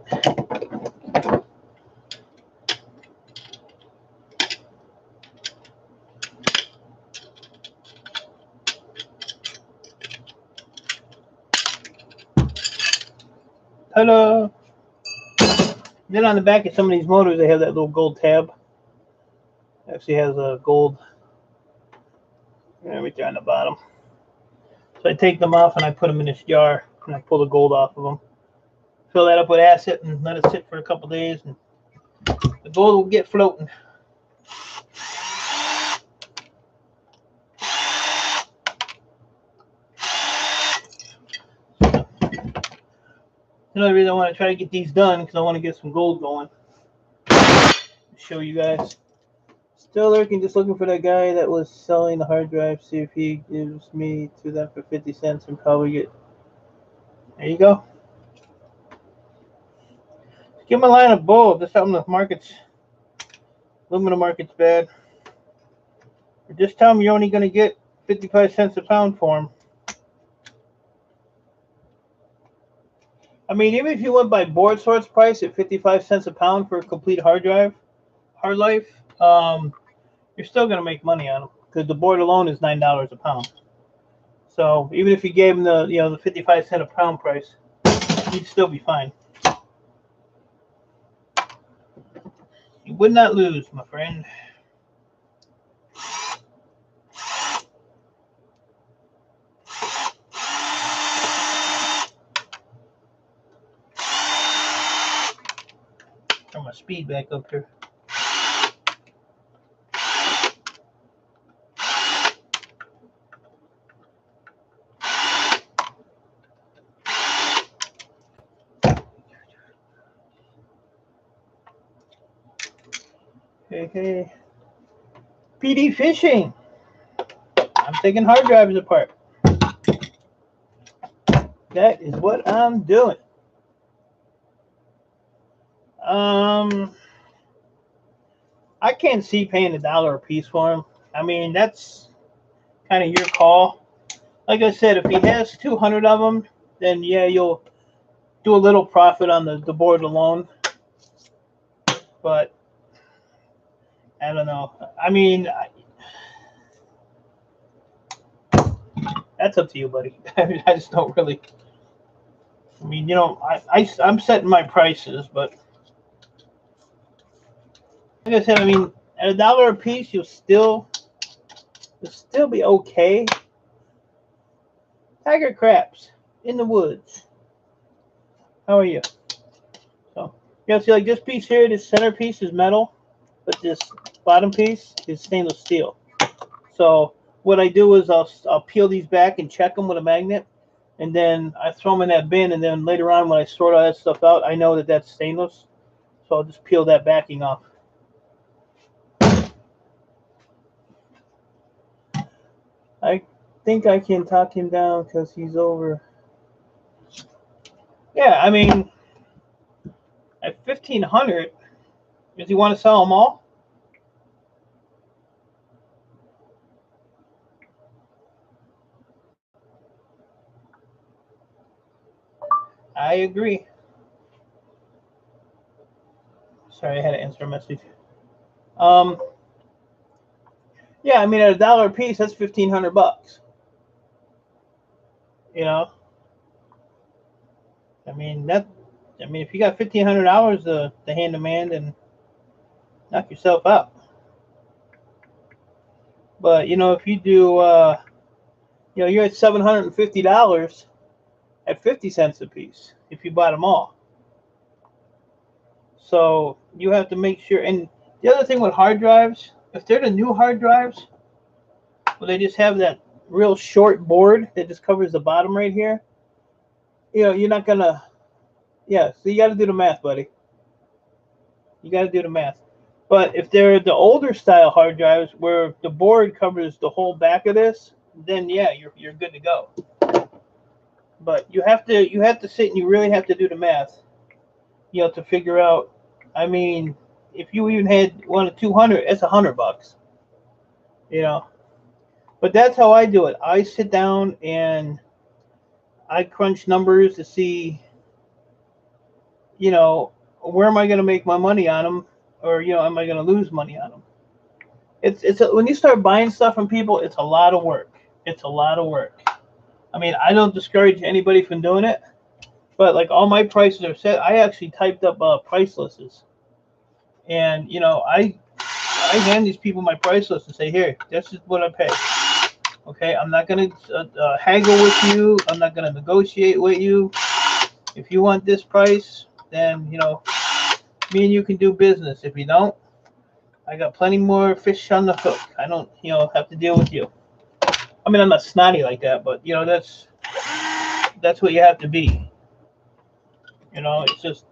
Ta-da! Then on the back of some of these motors, they have that little gold tab. Actually has a gold right there on the bottom. So I take them off and I put them in this jar and I pull the gold off of them. Fill that up with acid and let it sit for a couple days, and the gold will get floating. Another reason I want to try to get these done because I want to get some gold going. Show you guys. Still lurking, just looking for that guy that was selling the hard drive. See if he gives me to them for 50 cents and probably get. There you go. Give him a line of bull. Just tell him the market's, aluminum market's bad. Or just tell him you're only going to get 55 cents a pound for him. I mean, even if you went by board sorts price at 55 cents a pound for a complete hard drive, hard life, you're still going to make money on them because the board alone is $9 a pound. So even if you gave them the 55 cent a pound price, you'd still be fine. You would not lose, my friend. Turn my speed back up here. Hey. PD Fishing. I'm taking hard drives apart. That is what I'm doing. I can't see paying $1 a piece for them. I mean, that's kind of your call. Like I said, if he has 200 of them, then yeah, you'll do a little profit on the board alone. But I don't know. I mean, that's up to you, buddy. I just don't really. I mean, you know, I'm setting my prices, but like I said, I mean, at $1 a piece, you'll still be okay. Tiger craps in the woods. How are you? So, you know, see, like this piece here, this center piece is metal, but this bottom piece is stainless steel. So what I do is I'll peel these back and check them with a magnet, and then I throw them in that bin, and then later on when I sort all that stuff out, I know that that's stainless, so I'll just peel that backing off. I think I can talk him down because he's over. Yeah, I mean, at 1,500, does he want to sell them all? I agree. Sorry, I had to answer a message. Yeah, I mean, at $1 a piece, that's $1,500. You know, I mean if you got $1,500 to hand to man, then knock yourself out. But you know, if you do, you know, you're at $750 at 50 cents a piece if you bought them all. So you have to make sure. And the other thing with hard drives, if they're the new hard drives, well, they just have that real short board that just covers the bottom right here. You know, you're not gonna. Yeah, so you got to do the math, buddy. You got to do the math. But if they're the older style hard drives where the board covers the whole back of this, then yeah, you're good to go. But you have to sit and you really have to do the math, you know, to figure out. I mean, if you even had one of 200, it's $100, you know. But that's how I do it. I sit down and I crunch numbers to see, you know, where am I going to make my money on them, or you know, am I going to lose money on them? When you start buying stuff from people, it's a lot of work. It's a lot of work. I mean, I don't discourage anybody from doing it, but like all my prices are set. I actually typed up price lists, and you know, I hand these people my price list and say, here, this is what I pay. Okay, I'm not gonna haggle with you. I'm not gonna negotiate with you. If you want this price, then you know, me and you can do business. If you don't, I got plenty more fish on the hook. I don't, you know, have to deal with you. I mean, I'm not snotty like that, but you know, that's what you have to be. You know, it's just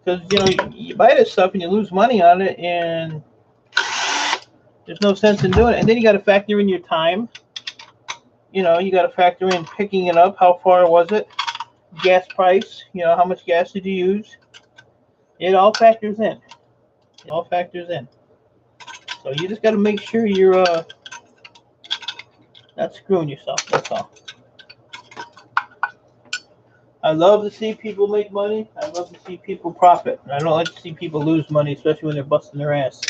because you know you buy this stuff and you lose money on it, and there's no sense in doing it. And then you got to factor in your time. You know, you got to factor in picking it up. How far was it? Gas price. You know, how much gas did you use? It all factors in. It all factors in. So you just got to make sure you're not screwing yourself. That's all. I love to see people make money. I love to see people profit. I don't like to see people lose money, especially when they're busting their ass.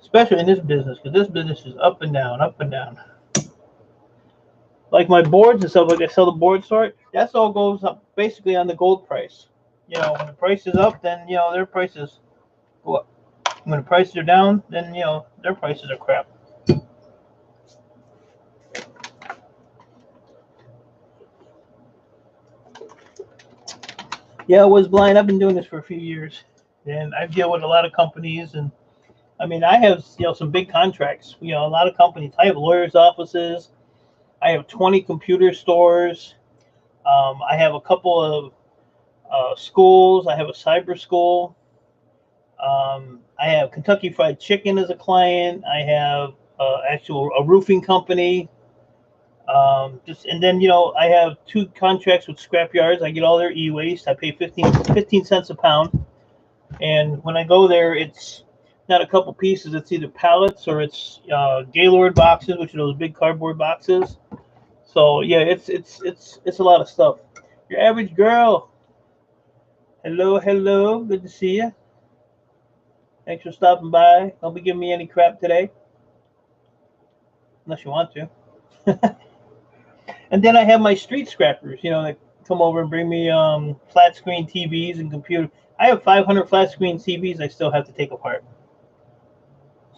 Especially in this business, because this business is up and down, up and down. Like my boards and stuff, like I sell the board sort, that's all goes up basically on the gold price. You know, when the price is up, then, you know, their prices go up. When the prices are down, then, you know, their prices are crap. Yeah, I was blind. I've been doing this for a few years, and I deal with a lot of companies, and I mean, I have, you know, some big contracts. You know, a lot of companies. I have lawyers' offices. I have 20 computer stores. I have a couple of schools. I have a cyber school. I have Kentucky Fried Chicken as a client. I have a roofing company. And then I have 2 contracts with scrap yards. I get all their e-waste. I pay 15 cents a pound. And when I go there, it's not a couple pieces. It's either pallets or it's Gaylord boxes, which are those big cardboard boxes. So yeah, it's a lot of stuff. Your average girl. Hello, hello. Good to see you. Thanks for stopping by. Don't be giving me any crap today, unless you want to. And then I have my street scrappers. That come over and bring me flat screen TVs and computer. I have 500 flat screen TVs I still have to take apart.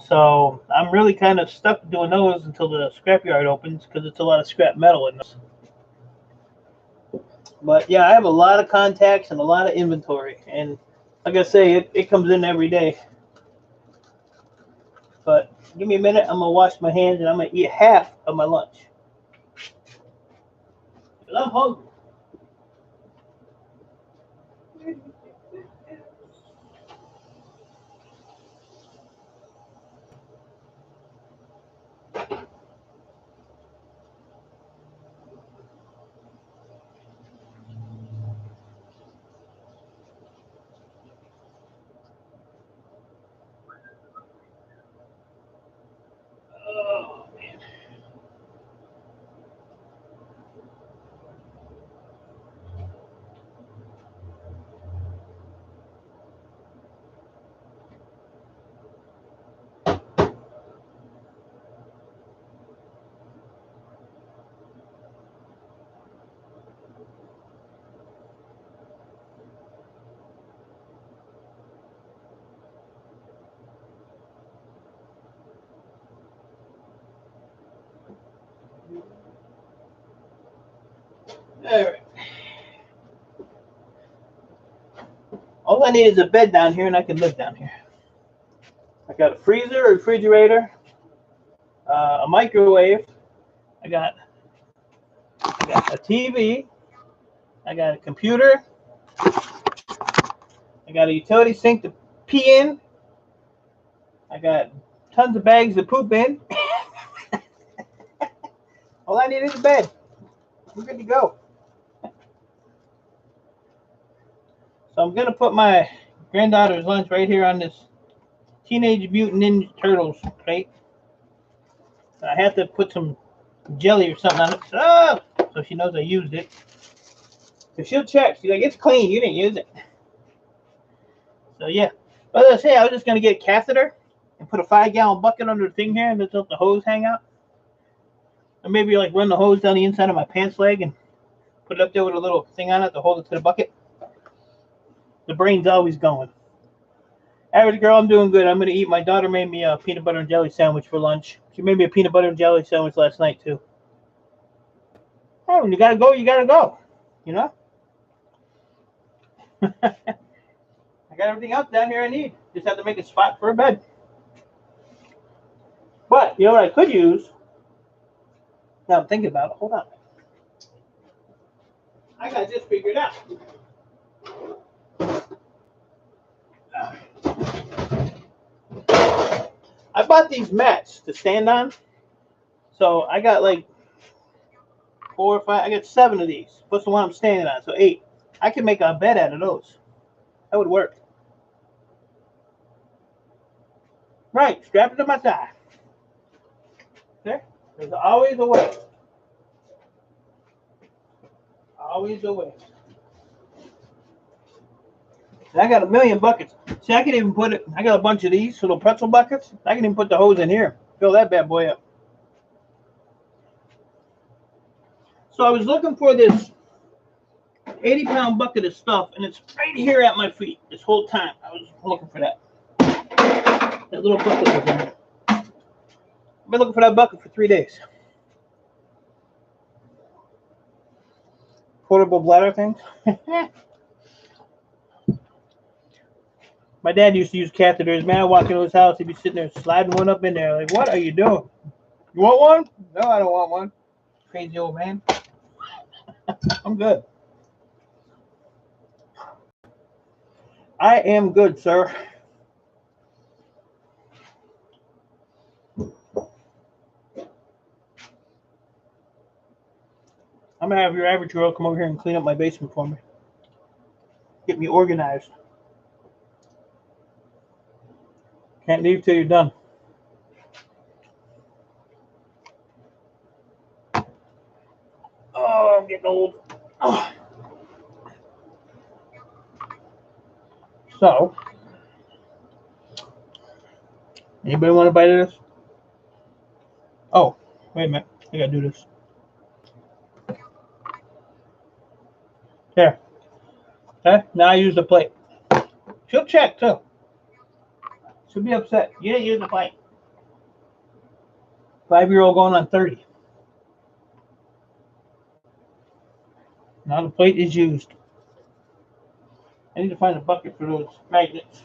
So I'm really kind of stuck doing those until the scrapyard opens because it's a lot of scrap metal in this. But yeah, I have a lot of contacts and a lot of inventory. And like I say, it comes in every day. But give me a minute. I'm going to wash my hands and I'm going to eat half of my lunch. Because I'm hungry. Oh, man. All right. All I need is a bed down here and I can live down here. I got a freezer, a refrigerator, a microwave. I got a TV. I got a computer. I got a utility sink to pee in. I got tons of bags to poop in. All I need is a bed. We're good to go. So I'm going to put my granddaughter's lunch right here on this Teenage Mutant Ninja Turtles plate. I have to put some jelly or something on it. Oh! So she knows I used it. So she'll check. She's like, it's clean. You didn't use it. So yeah. But as I say, I was just going to get a catheter and put a 5-gallon bucket under the thing here and just let the hose hang out. Or maybe like run the hose down the inside of my pants leg and put it up there with a little thing on it to hold it to the bucket. The brain's always going. Average girl, I'm doing good. I'm going to eat. My daughter made me a peanut butter and jelly sandwich for lunch. She made me a peanut butter and jelly sandwich last night, too. Oh, when you got to go, you got to go. You know? I got everything else down here I need. Just have to make a spot for a bed. But, you know what I could use? Now I'm thinking about it. Hold on. I got this figured out. I bought these mats to stand on. So I got like 4 or 5. I got 7 of these. Plus the one I'm standing on. So 8. I can make a bed out of those. That would work. Right. Strap it to my thigh. There. There's always a way. Always a way. And I got a million buckets. See, I can even put it. I got a bunch of these little pretzel buckets. I can even put the hose in here. Fill that bad boy up. So I was looking for this 80-pound bucket of stuff, and it's right here at my feet this whole time. I was looking for that. That little bucket was in there. I've been looking for that bucket for 3 days. Portable bladder things. My dad used to use catheters. Man, I walk into his house, he'd be sitting there sliding one up in there. Like, what are you doing? You want one? No, I don't want one. Crazy old man. I'm good. I am good, sir. I'm gonna have your average girl come over here and clean up my basement for me. Get me organized. Can't leave till you're done. Oh, I'm getting old. Oh. So, anybody want to bite of this? Oh, wait a minute. I gotta do this. There. Okay, now I use the plate. She'll check too. She'll be upset. You didn't use the plate. 5-year-old going on 30. Now the plate is used. I need to find a bucket for those magnets.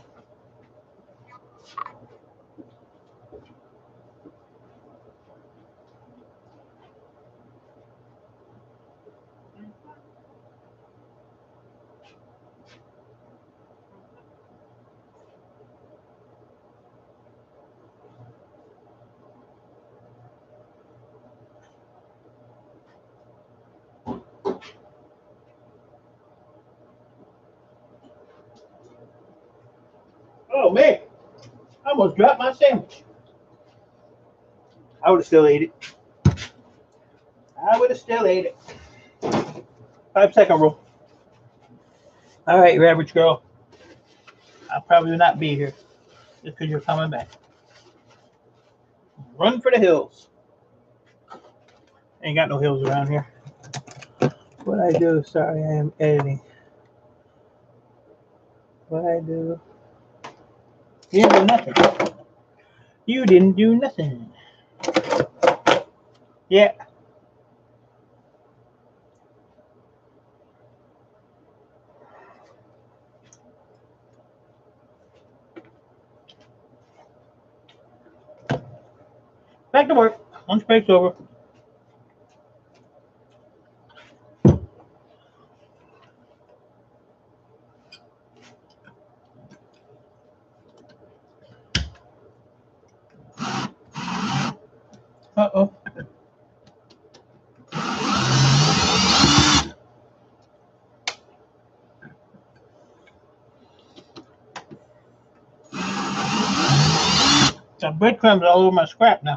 Oh man, I almost dropped my sandwich. I would have still ate it. I would have still ate it. 5-second rule. All right, your average girl. I'll probably not be here just because you're coming back. Run for the hills. Ain't got no hills around here. What I do? Sorry, I am editing. What I do? You didn't do nothing. You didn't do nothing. Yeah. Back to work. Lunch break's over. Uh-oh. The breadcrumbs all over my scrap now.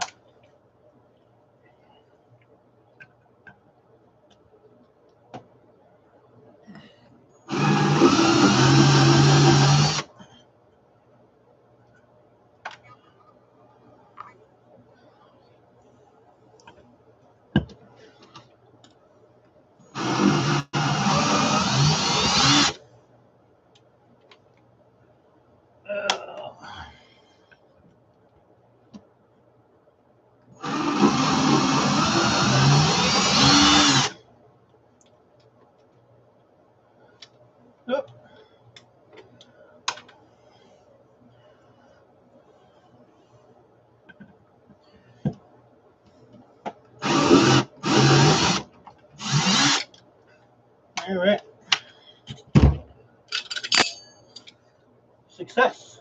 Yep. All right. Success.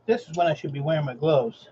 This is when I should be wearing my gloves.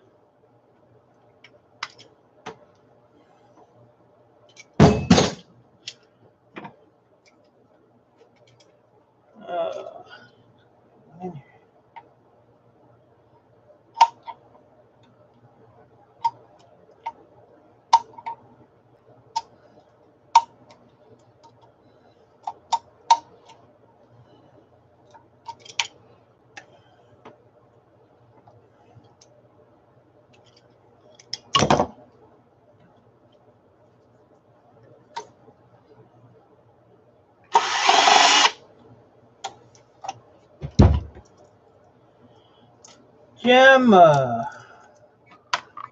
Gemma.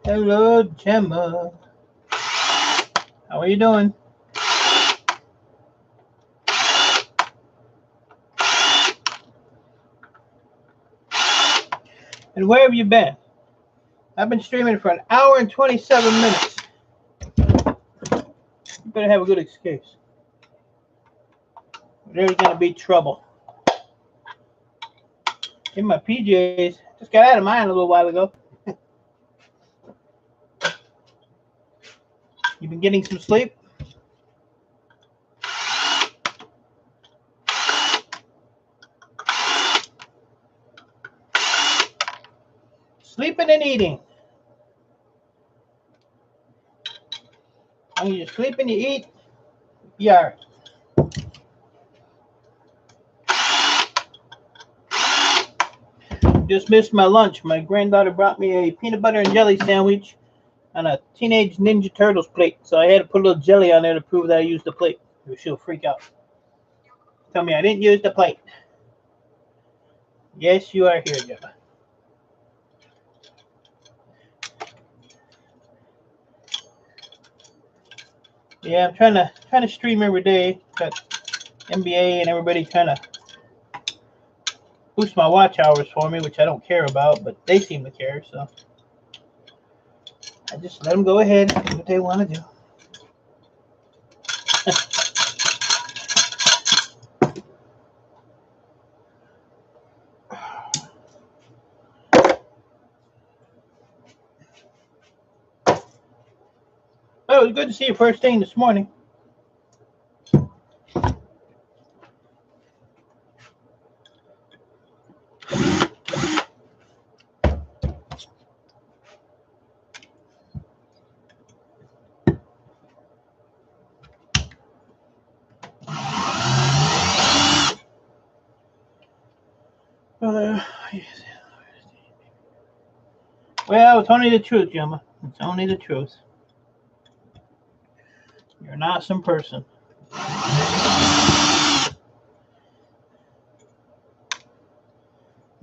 Hello, Gemma. How are you doing? And where have you been? I've been streaming for an hour and 27 minutes. You better have a good excuse. There's going to be trouble. In my PJs. Just got out of mine a little while ago. You been getting some sleep? Sleeping and eating. When you sleep and you eat, you are. Just missed my lunch. My granddaughter brought me a peanut butter and jelly sandwich on a Teenage Ninja Turtles plate. So I had to put a little jelly on there to prove that I used the plate. Or she'll freak out. Tell me I didn't use the plate. Yes, you are here, Gemma. Yeah, I'm trying to stream every day. Got NBA and everybody trying to boost my watch hours for me, which I don't care about, but they seem to care, so I just let them go ahead and do what they want to do. Oh, it was good to see you first thing this morning. Well, it's only the truth, Gemma. It's only the truth. You're an awesome person.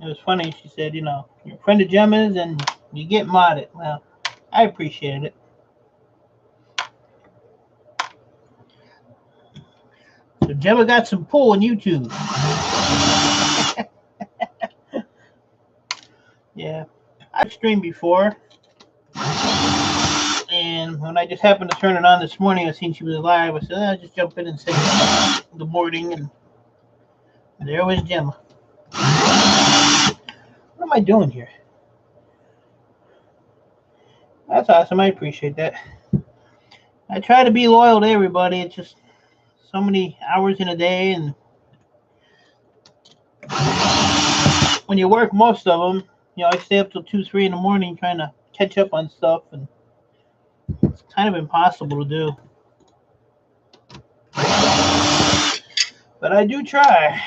It was funny. She said, you know, you're a friend of Gemma's and you get modded. Well, I appreciated it. So Gemma got some pull on YouTube. Yeah. I've streamed before. And when I just happened to turn it on this morning, I seen she was live. I said, I'll just jump in and say good morning. And there was Gemma. What am I doing here? That's awesome. I appreciate that. I try to be loyal to everybody. It's just so many hours in a day. And when you work most of them, you know, I stay up till 2, 3 in the morning trying to catch up on stuff. And it's kind of impossible to do. But I do try.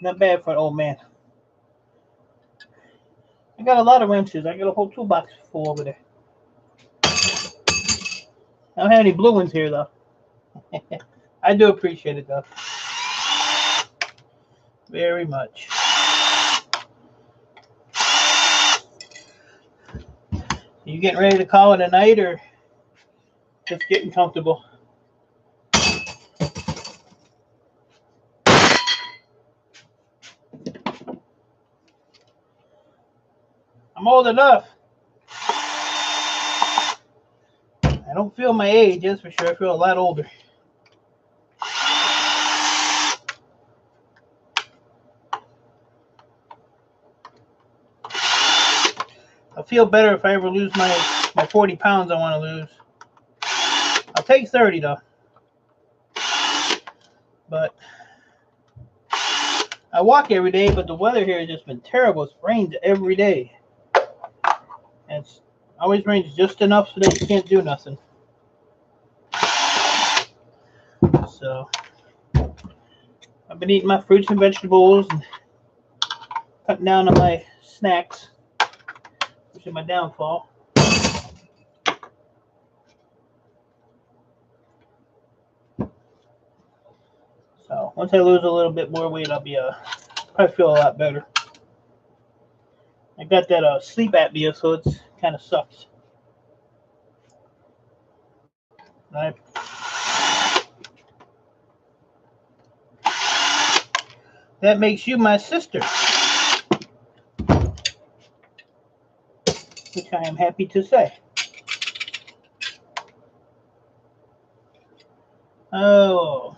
Not bad for an old man. I got a lot of wrenches. I got a whole toolbox full over there. I don't have any blue ones here, though. I do appreciate it, though. Very much. You getting ready to call it a night or just getting comfortable? I'm old enough. I don't feel my age, that's for sure. I feel a lot older. I'll feel better if I ever lose my 40 pounds I want to lose. I'll take 30, though. But I walk every day, but the weather here has just been terrible. It's rained every day. And it's always rains just enough so that you can't do nothing. So I've been eating my fruits and vegetables and cutting down on my snacks, which is my downfall. So once I lose a little bit more weight, I'll be probably feel a lot better. got that sleep apnea, so it's kind of sucks. Right. That makes you my sister, which I am happy to say. Oh,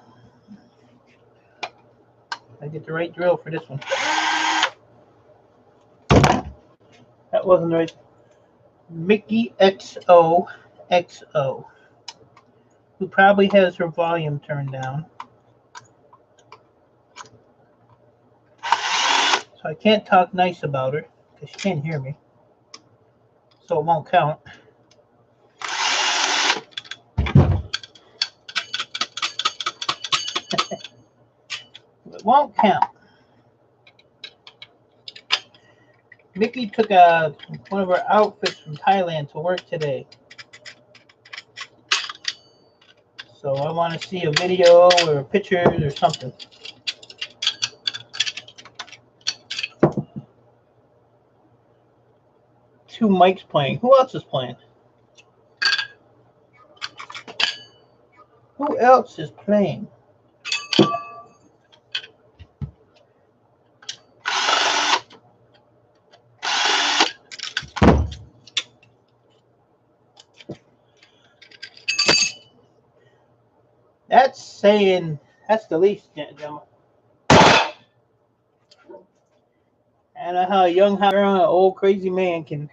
I get the right drill for this one. That wasn't right. Mickey XOXO, who probably has her volume turned down. So I can't talk nice about her because she can't hear me. So it won't count. It won't count. Mickey took one of her outfits from Thailand to work today. So I want to see a video or pictures or something. Two mics playing. Who else is playing? Who else is playing? That's saying, that's the least, gentlemen. I don't know how a young, hot girl and an old crazy man can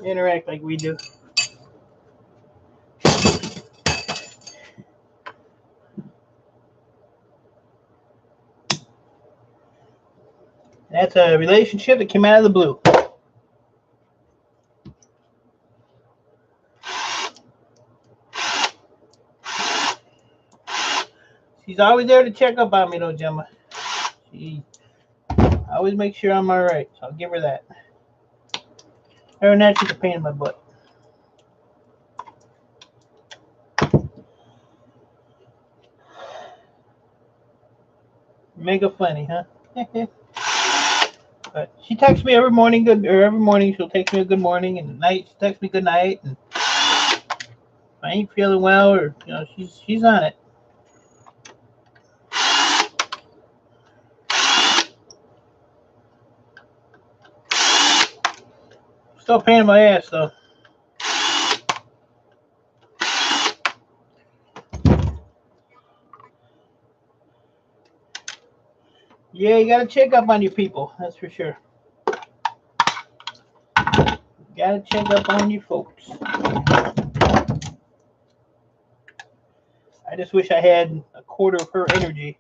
interact like we do. That's a relationship that came out of the blue. She's always there to check up on me, though, Gemma. She always makes sure I'm all right, so I'll give her that. Other than that, she's a pain in my butt. Mega funny, huh? But she texts me every morning, every morning she'll text me a good morning, and at night she texts me good night. And if I ain't feeling well, or she's on it. Still a pain in my ass, though. Yeah, you gotta check up on your people, that's for sure. You gotta check up on your folks. I just wish I had a quarter of her energy.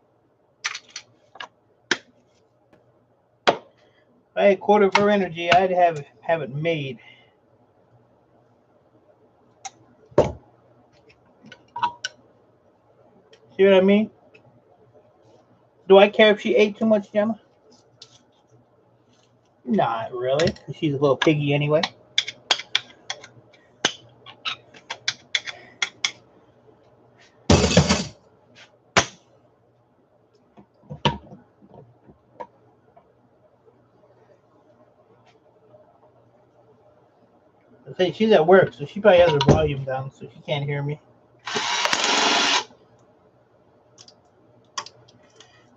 If I had a quarter of her energy, I'd have it made. See what I mean? Do I care if she ate too much, Gemma? Not really. She's a little piggy anyway. I say she's at work, so she probably has her volume down, so she can't hear me.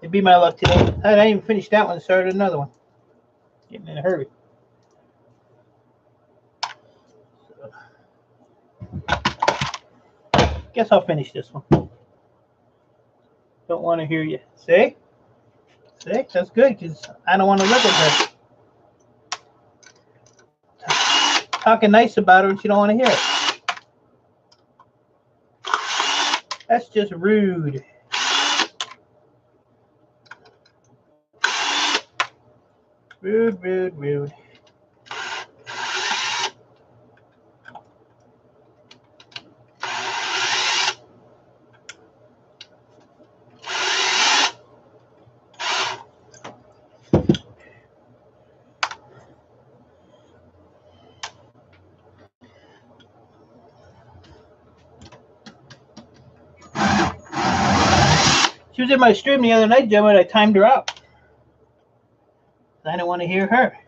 It'd be my luck today. I didn't even finish that one. Started another one. Getting in a hurry. Guess I'll finish this one. Don't want to hear you. See? See? That's good, because I don't want to look at her. Talking nice about her, and she don't want to hear it. That's just rude. Rude, rude, rude. She was in my stream the other night, Gemma, and I timed her out. I don't want to hear her.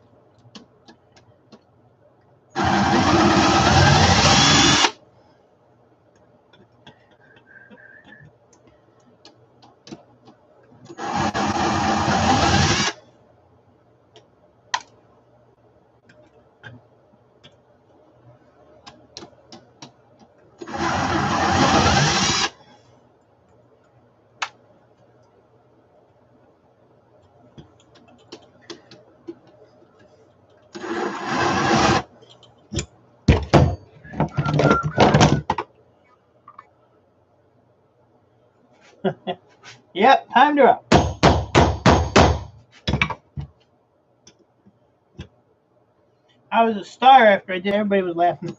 Yep, timed her up. I was a star after I did. Everybody was laughing.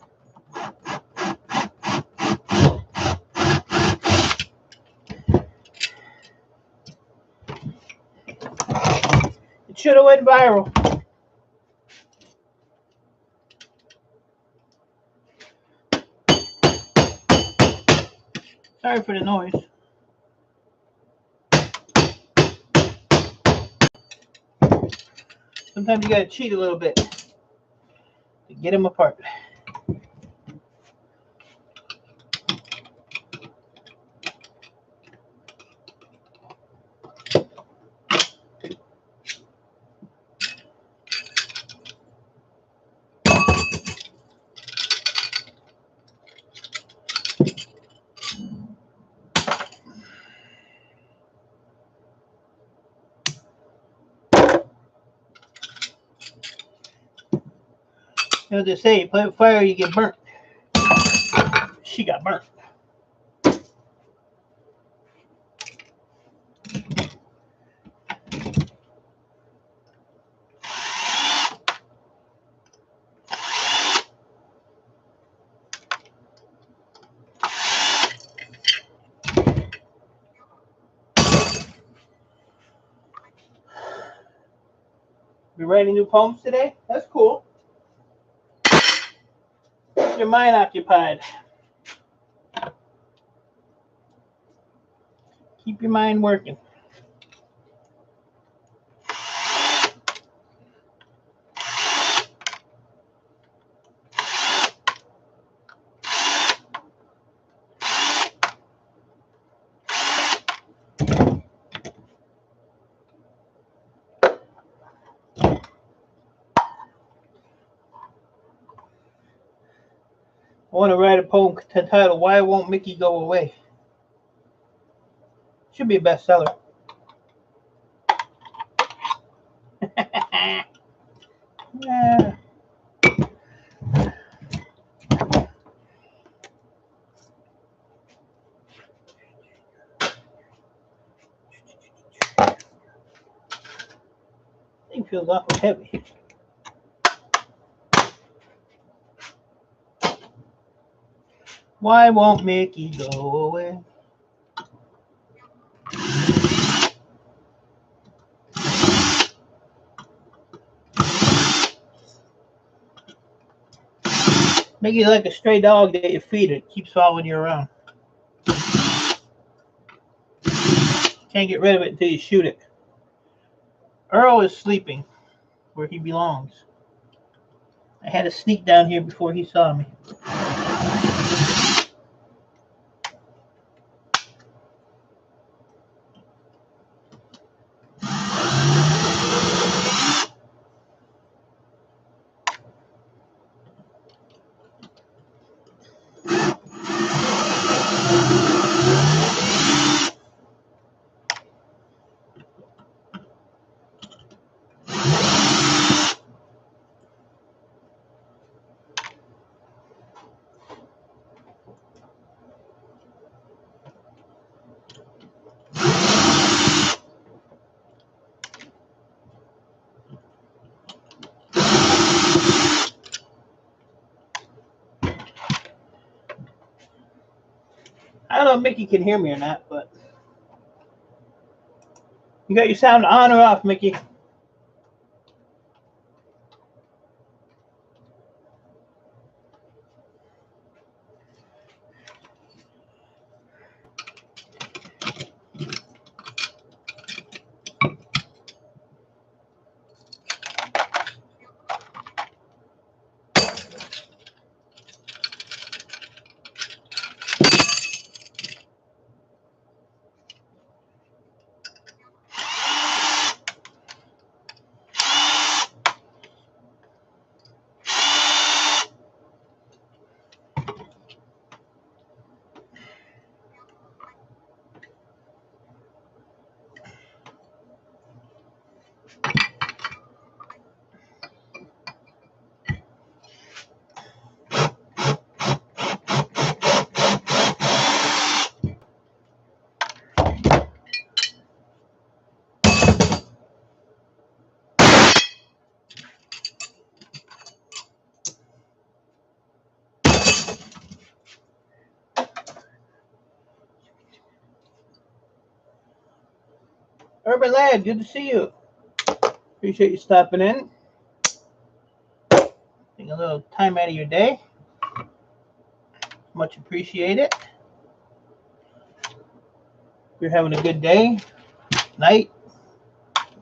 It should have went viral. Sorry for the noise. Sometimes you gotta cheat a little bit to get them apart. You know what they say, you play with fire, you get burnt. She got burnt. You writing new poems today? That's cool. Keep your mind occupied. Keep your mind working. I want to write a poem titled "Why Won't Mickey Go Away?" Should be a bestseller. Yeah. Thing feels awful heavy. Why won't Mickey go away? Mickey's like a stray dog that you feed it, keeps following you around. Can't get rid of it until you shoot it. Earl is sleeping where he belongs. I had to sneak down here before he saw me. I don't know if Mickey can hear me or not, but you got your sound on or off, Mickey? Urban Lad, good to see you. Appreciate you stopping in. Taking a little time out of your day. Much appreciate it. If you're having a good day, night,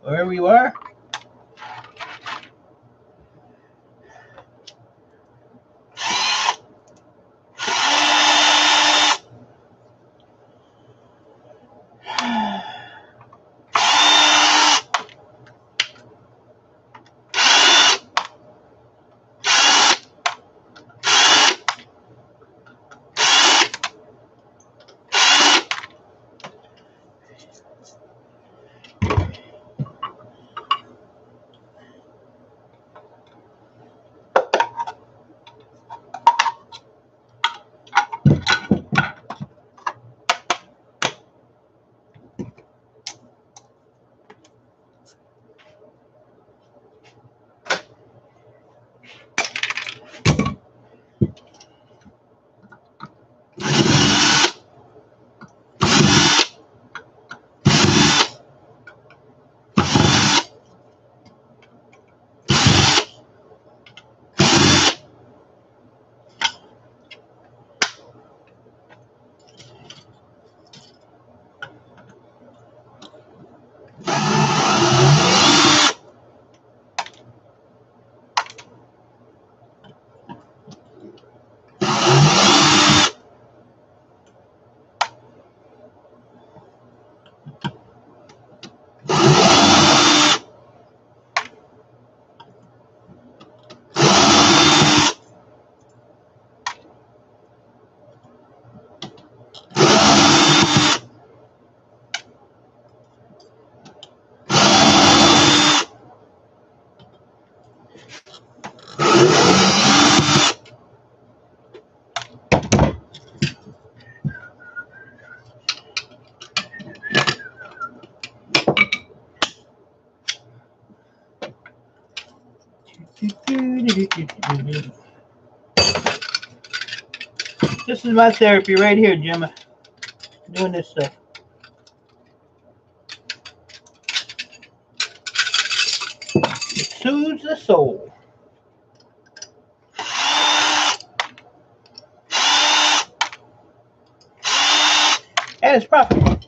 wherever you are. This is my therapy right here, Jim. Doing this stuff. It soothes the soul. And it's profitable.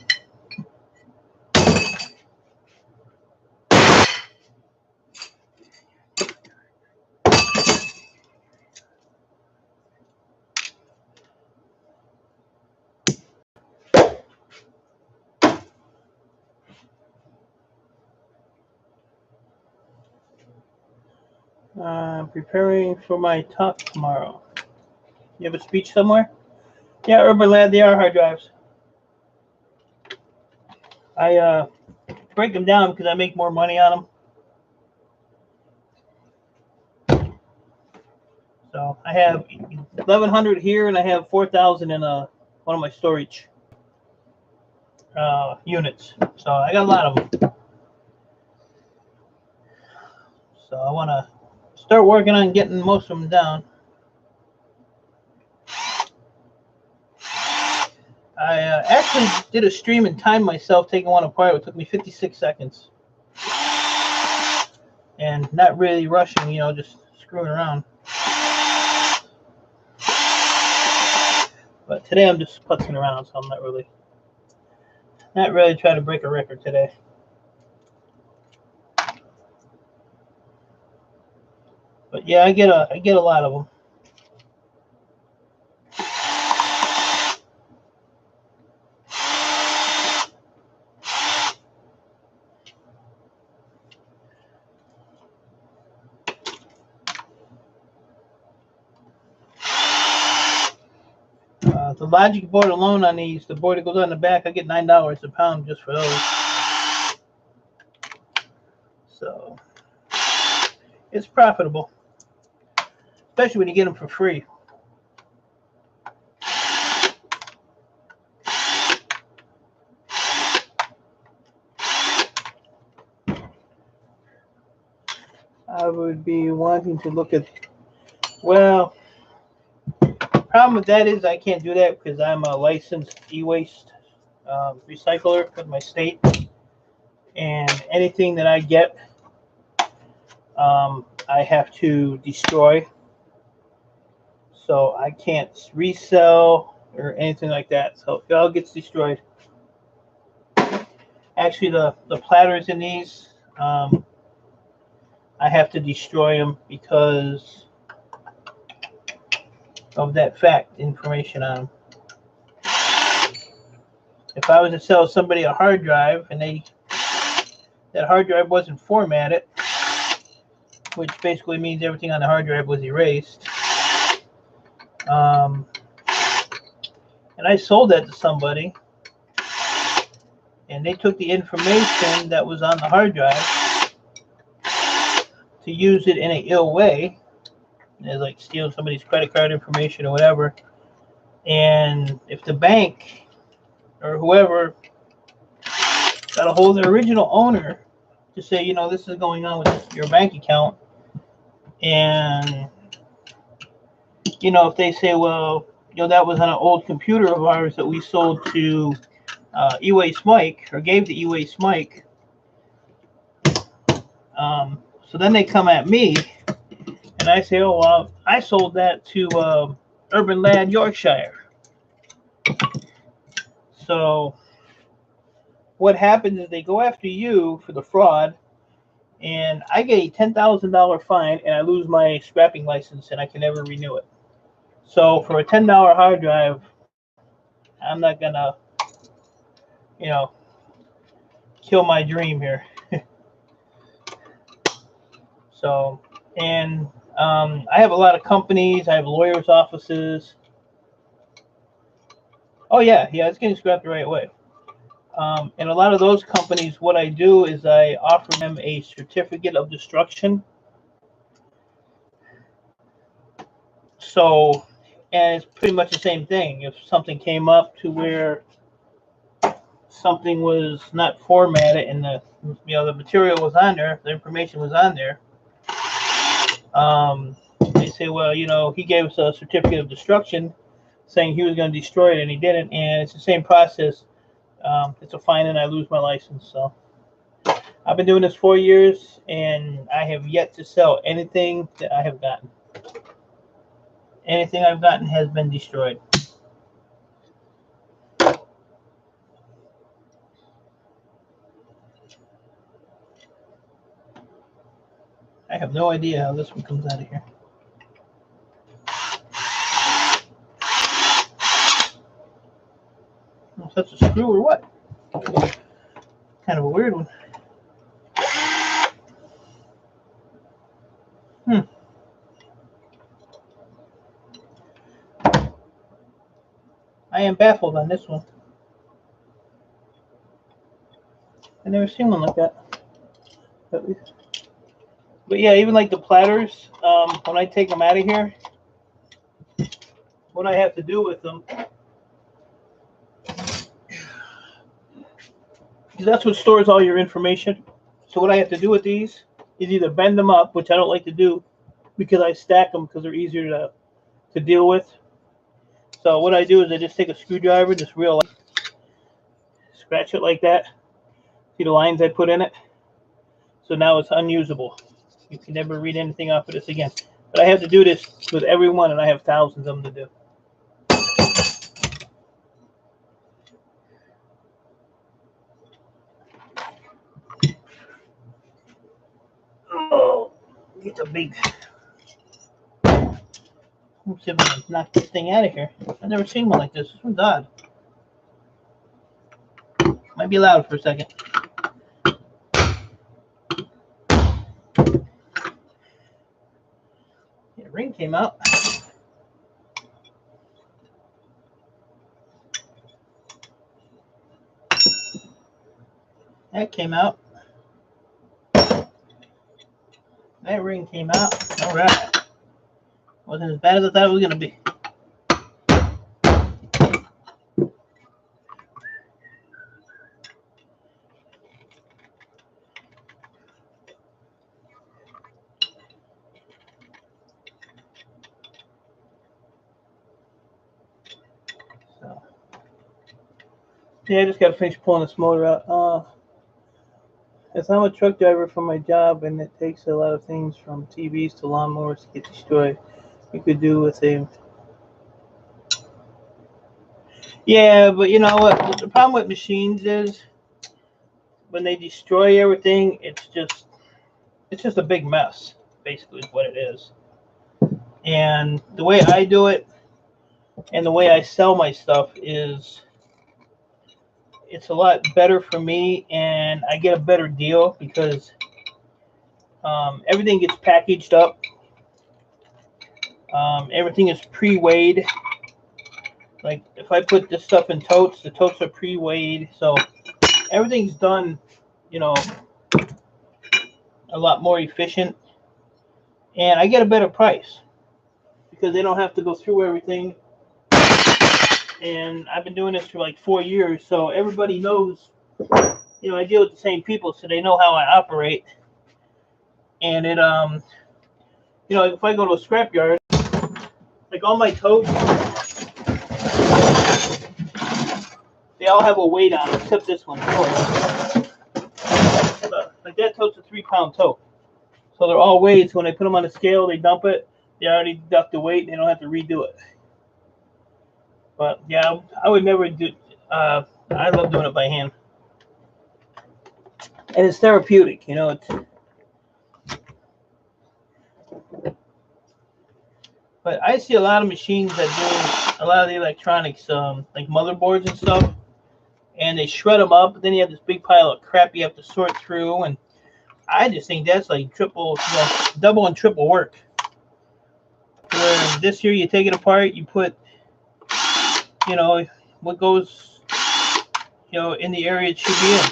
Preparing for my talk tomorrow. You have a speech somewhere? Yeah, Urban Lad, they are hard drives. I break them down because I make more money on them. So I have 1,100 here, and I have 4,000 in one of my storage units. So I got a lot of them. So I want to start working on getting most of them down. I actually did a stream and timed myself taking one apart. It took me 56 seconds. And not really rushing, you know, just screwing around. But today I'm just putzing around, so I'm not really trying to break a record today. But yeah, I get a lot of them. The Logic board alone on these, the board that goes on the back, I get $9 a pound just for those. So it's profitable, especially when you get them for free. I would be wanting to look at, well, problem with that is I can't do that because I'm a licensed e-waste recycler with my state. and anything that I get, I have to destroy. So I can't resell or anything like that. So it all gets destroyed. Actually, the platters in these, I have to destroy them because of that fact information on them. If I was to sell somebody a hard drive and that hard drive wasn't formatted, which basically means everything on the hard drive was erased, and I sold that to somebody, and they took the information that was on the hard drive to use it in an ill way, like steal somebody's credit card information or whatever. And if the bank or whoever got a hold of the original owner to say, you know, this is going on with your bank account, and you know, if they say, well, you know, that was on an old computer of ours that we sold to E-Waste Mike, or gave to E-Waste Mike. So then they come at me, and I say, oh, well, I sold that to Urban Lad Yorkshire. So what happens is they go after you for the fraud, and I get a $10,000 fine, and I lose my scrapping license, and I can never renew it. So for a $10 hard drive, I'm not gonna, you know, kill my dream here. So, and I have a lot of companies. I have lawyers' offices. Oh yeah, it's getting scrapped the right way. And a lot of those companies, what I do is I offer them a certificate of destruction. So, and it's pretty much the same thing. If something came up to where something was not formatted and the material was on there, the information was on there, they say, well, you know, he gave us a certificate of destruction saying he was going to destroy it, and he didn't. And it's the same process. It's a fine, and I lose my license. So I've been doing this 4 years, and I have yet to sell anything that I have gotten. Anything I've gotten has been destroyed. I have no idea how this one comes out of here. Is that a screw or what? Kind of a weird one. I am baffled on this one. I've never seen one like that. But yeah, even like the platters, when I take them out of here, what I have to do with them, because that's what stores all your information. So what I have to do with these is either bend them up, which I don't like to do because I stack them because they're easier to deal with. So what I do is I just take a screwdriver, just real light, scratch it like that. See the lines I put in it? So now it's unusable. You can never read anything off of this again. But I have to do this with every one, and I have thousands of them to do. Oh, get the big. Let's see if I can knock this thing out of here. I've never seen one like this. This one's odd. Might be loud for a second. The ring came out. That came out. That ring came out. All right. Wasn't as bad as I thought it was going to be. So, yeah, I just got to finish pulling this motor out. As I'm a truck driver for my job, and it takes a lot of things from TVs to lawnmowers to get destroyed. You could do with a. Yeah, but you know what? The problem with machines is when they destroy everything, it's just a big mess. Basically, is what it is. And the way I do it, and the way I sell my stuff is, it's a lot better for me, and I get a better deal because everything gets packaged up. Everything is pre-weighed. Like if I put this stuff in totes, the totes are pre-weighed, so everything's done, you know, a lot more efficient, and I get a better price because they don't have to go through everything. And I've been doing this for like 4 years, so everybody knows, you know, I deal with the same people, so they know how I operate. And it, you know, if I go to a scrapyard, like all my totes, they all have a weight on it, except this one. Like that tote's a 3-pound tote. So they're all weighed, so when they put them on the scale, they dump it, they already deduct the weight, and they don't have to redo it. But yeah, I would never do, I love doing it by hand. And it's therapeutic, you know, it's. But I see a lot of machines that do a lot of the electronics, like motherboards and stuff, and they shred them up. Then you have this big pile of crap you have to sort through, and I just think that's like triple, you know, double and triple work. Where this here, you take it apart, you put, you know, what goes, you know, in the area it should be in.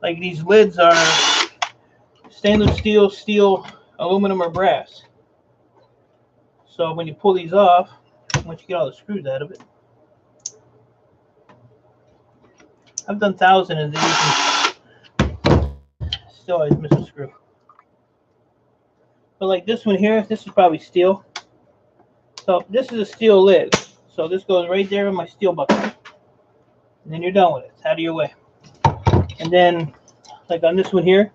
Like these lids are stainless steel, steel, aluminum, or brass. So when you pull these off, once you get all the screws out of it, I've done thousands of these and still always miss a screw. But like this one here, this is probably steel. So this is a steel lid. So this goes right there in my steel bucket. And then you're done with it. It's out of your way. And then, like on this one here,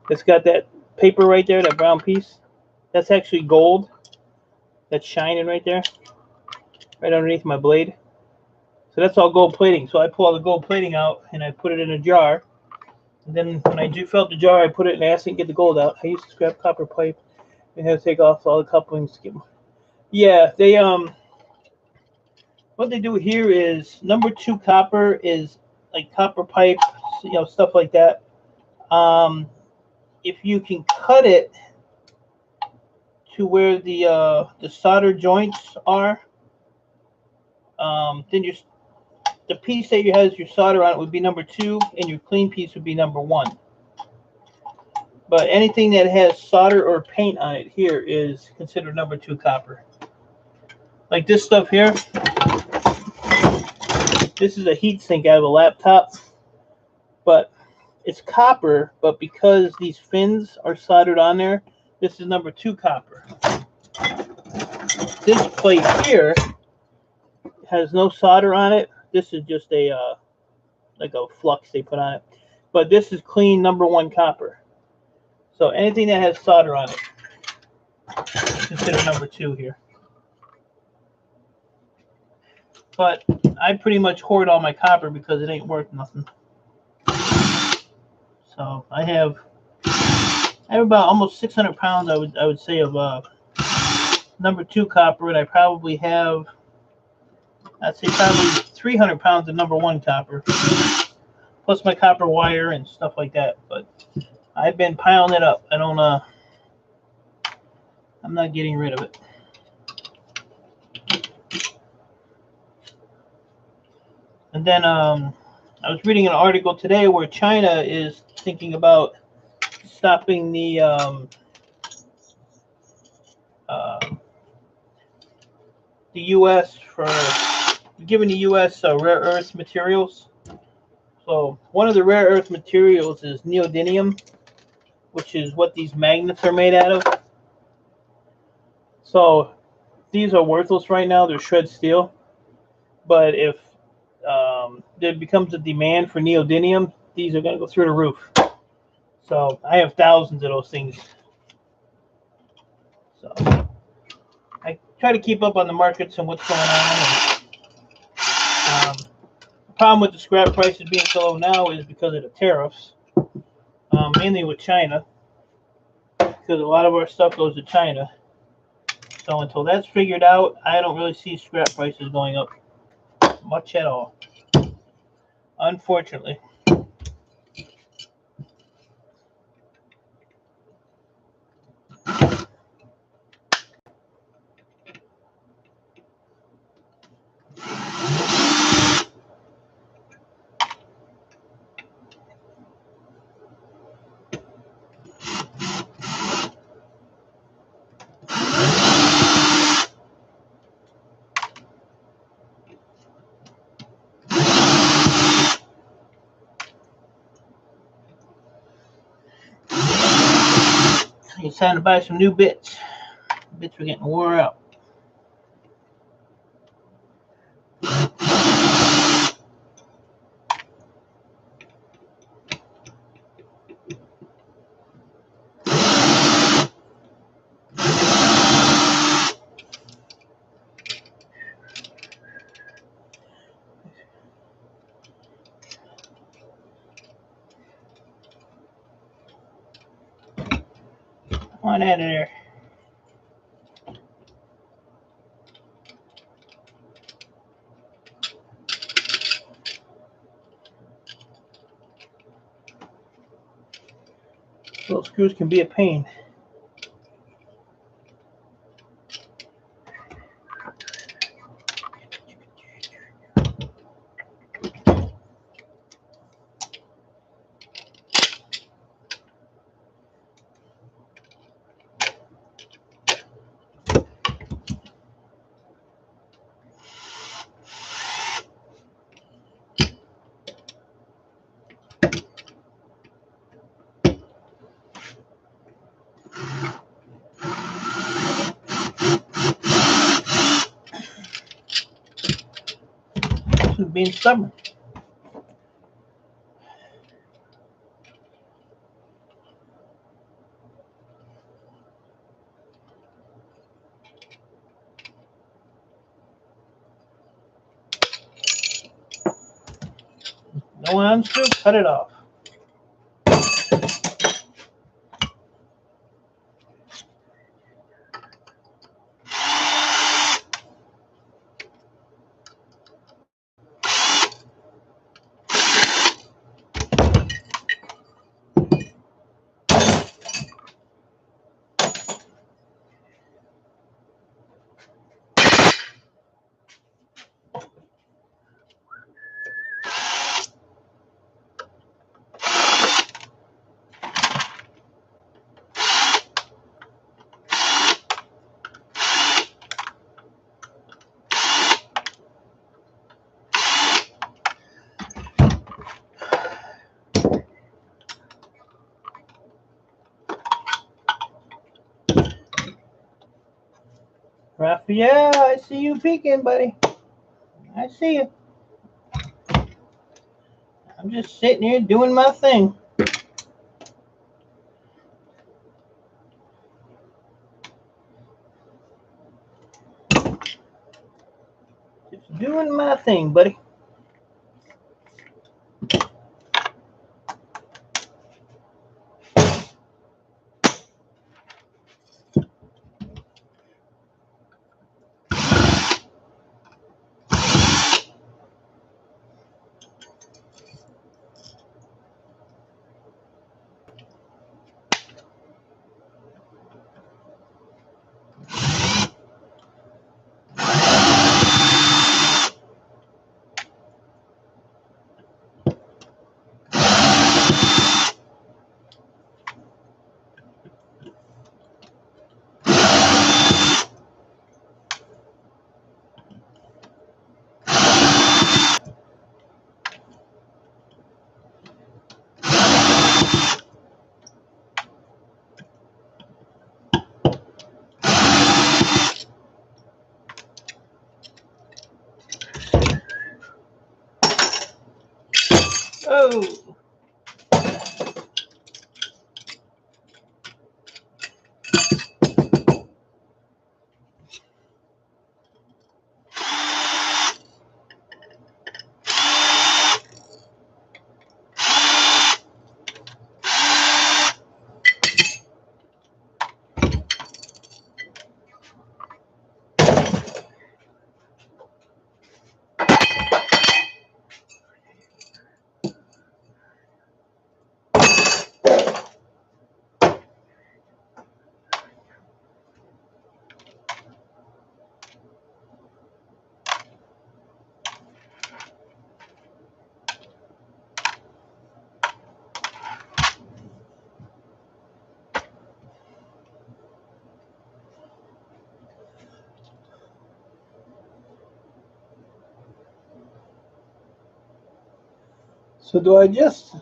it's got that paper right there, that brown piece. That's actually gold. That's shining right there, right underneath my blade. So that's all gold plating. So I pull all the gold plating out and I put it in a jar. And then when I fill up the jar, I put it in acid and get the gold out. I used to scrap copper pipe and have to take off all the couplings to get them. Yeah, they what they do here is number 2 copper is like copper pipe, you know, stuff like that. If you can cut it to where the solder joints are, then the piece that has your solder on it would be number 2, and your clean piece would be number 1. But anything that has solder or paint on it here is considered number 2 copper. Like this stuff here, this is a heat sink out of a laptop, but it's copper, but because these fins are soldered on there, this is number 2 copper. This plate here has no solder on it. This is just a like a flux they put on it. But this is clean number 1 copper. So anything that has solder on it is considered number 2 here. But I pretty much hoard all my copper because it ain't worth nothing. So I have about almost 600 pounds, I would say, of number 2 copper, and I probably have, I'd say probably 300 pounds of number 1 copper, plus my copper wire and stuff like that. But I've been piling it up. I'm not getting rid of it. And then I was reading an article today where China is thinking about stopping the U.S. for giving the U.S. Rare earth materials. So one of the rare earth materials is neodymium, which is what these magnets are made out of. So these are worthless right now. They're shred steel. But if there becomes a demand for neodymium, these are going to go through the roof. So I have thousands of those things. So I try to keep up on the markets and what's going on. And, the problem with the scrap prices being so low now is because of the tariffs, mainly with China, because a lot of our stuff goes to China. So until that's figured out, I don't really see scrap prices going up much at all, unfortunately. It's time to buy some new bits. Bits are getting wore out. On out of there. Little screws can be a pain. Being stubborn. No one unscrew, cut it off. Raphael, I see you peeking, buddy. I see you. I'm just sitting here doing my thing. Just doing my thing, buddy. Oh. So do I just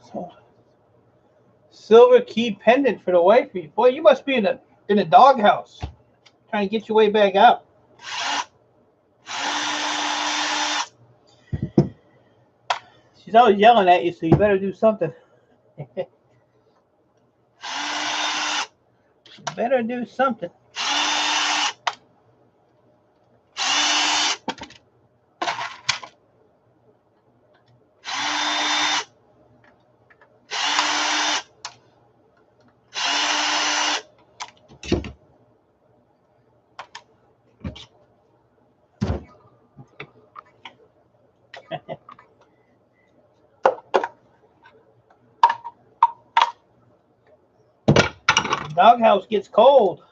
silver key pendant for the wifey? Boy, you must be in a doghouse trying to get your way back out. She's always yelling at you, so you better do something. You better do something. Doghouse gets cold.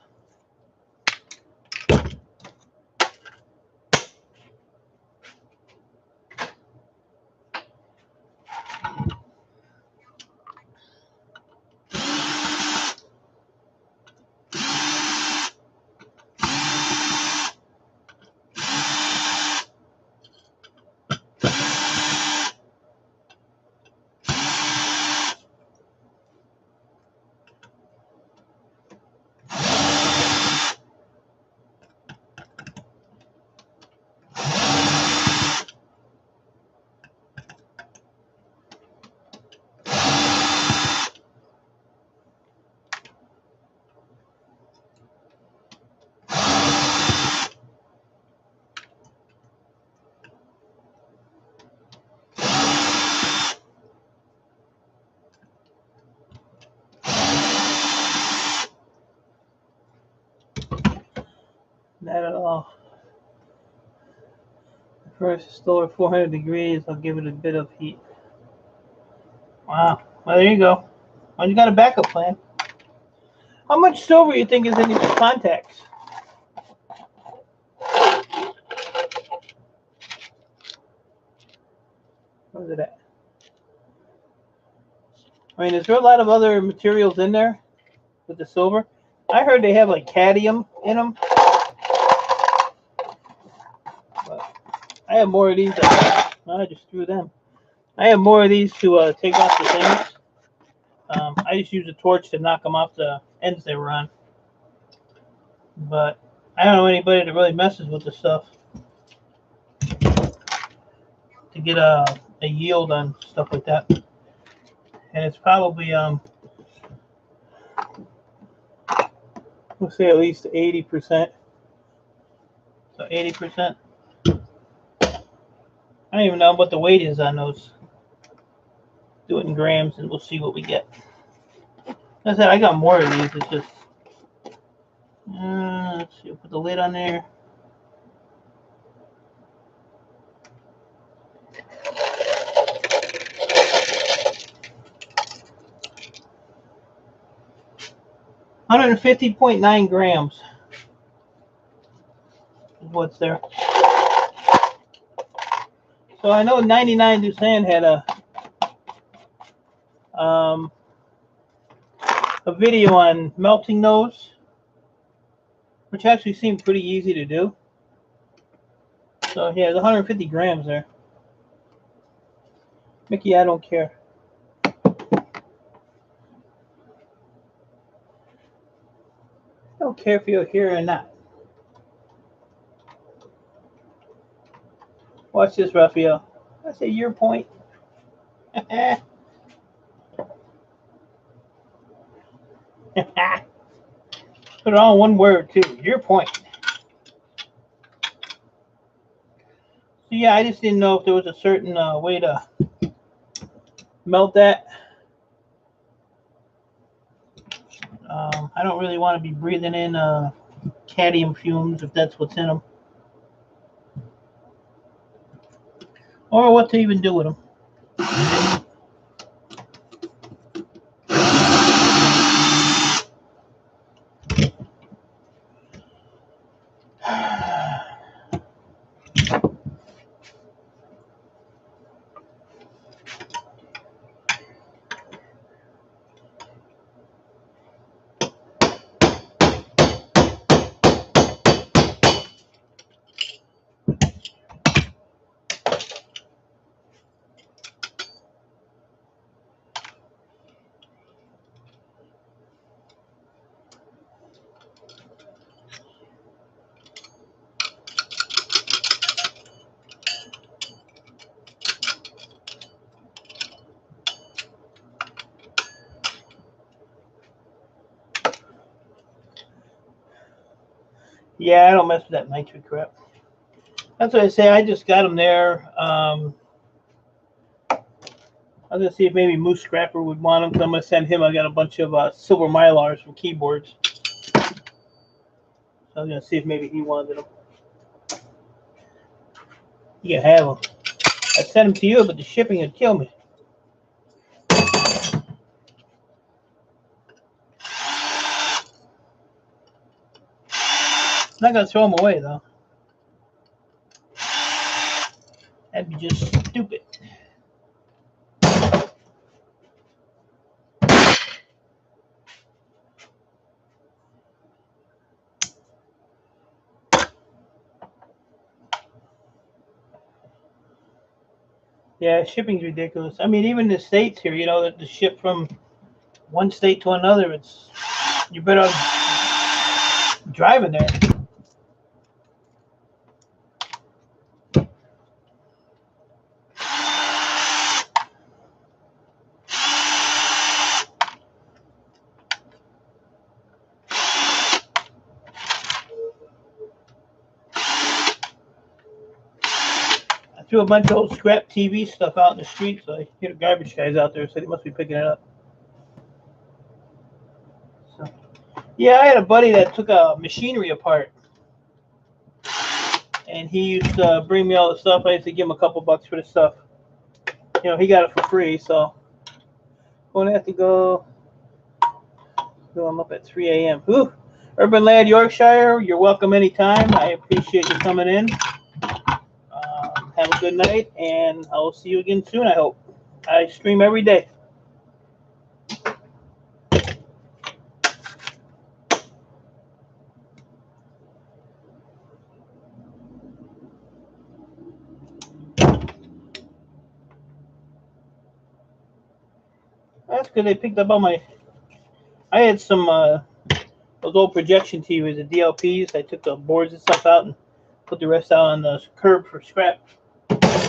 Not at all. First, store 400 degrees. I'll give it a bit of heat. Wow. Well, there you go. Well, you got a backup plan. How much silver do you think is in these contacts? Where's it at? I mean, is there a lot of other materials in there with the silver? I heard they have like cadmium in them. But I have more of these. I just threw them. I have more of these to take off the things. I just use a torch to knock them off the ends they were on. But I don't know anybody that really messes with this stuff to get a yield on stuff like that. And it's probably we'll say at least 80%. So 80%. I don't even know what the weight is on those. Do it in grams and we'll see what we get. As I said, I got more of these. It's just let's see, we'll put the lid on there. $150.9 grams is what's there. So I know 99 Doosan had a video on melting those, which actually seemed pretty easy to do. So yeah, there's 150 grams there. Mickey, I don't care. I don't care if you're here or not. Watch this, Raphael. I say your point. Put it all in one word too. Your point. So yeah, I just didn't know if there was a certain way to melt that. I don't really want to be breathing in cadmium fumes if that's what's in them. Or what to even do with them. Yeah, I don't mess with that nitrate crap. That's what I say. I just got them there. I was gonna see if maybe Moose Scrapper would want them. Cause I'm gonna send him. I got a bunch of silver Mylars from keyboards. So I was gonna see if maybe he wanted them. You can have them. I sent them to you, but the shipping would kill me. I'm not gonna throw them away though. That'd be just stupid. Yeah, shipping's ridiculous. I mean, even the states here, you know, the ship from one state to another, it's you better driving there. I threw a bunch of old scrap TV stuff out in the street, so I hear the garbage guys out there, so they must be picking it up. So, yeah, I had a buddy that took a machinery apart, and he used to bring me all the stuff. I used to give him a couple bucks for the stuff. You know, he got it for free, so I'm going to have to go. I'm up at 3 a.m. Ooh, Urban Lad, Yorkshire, you're welcome anytime. I appreciate you coming in. Have a good night, and I'll see you again soon, I hope. I stream every day. That's good. They picked up on my... I had some those old projection TVs, the DLPs. I took the boards and stuff out and put the rest out on the curb for scrap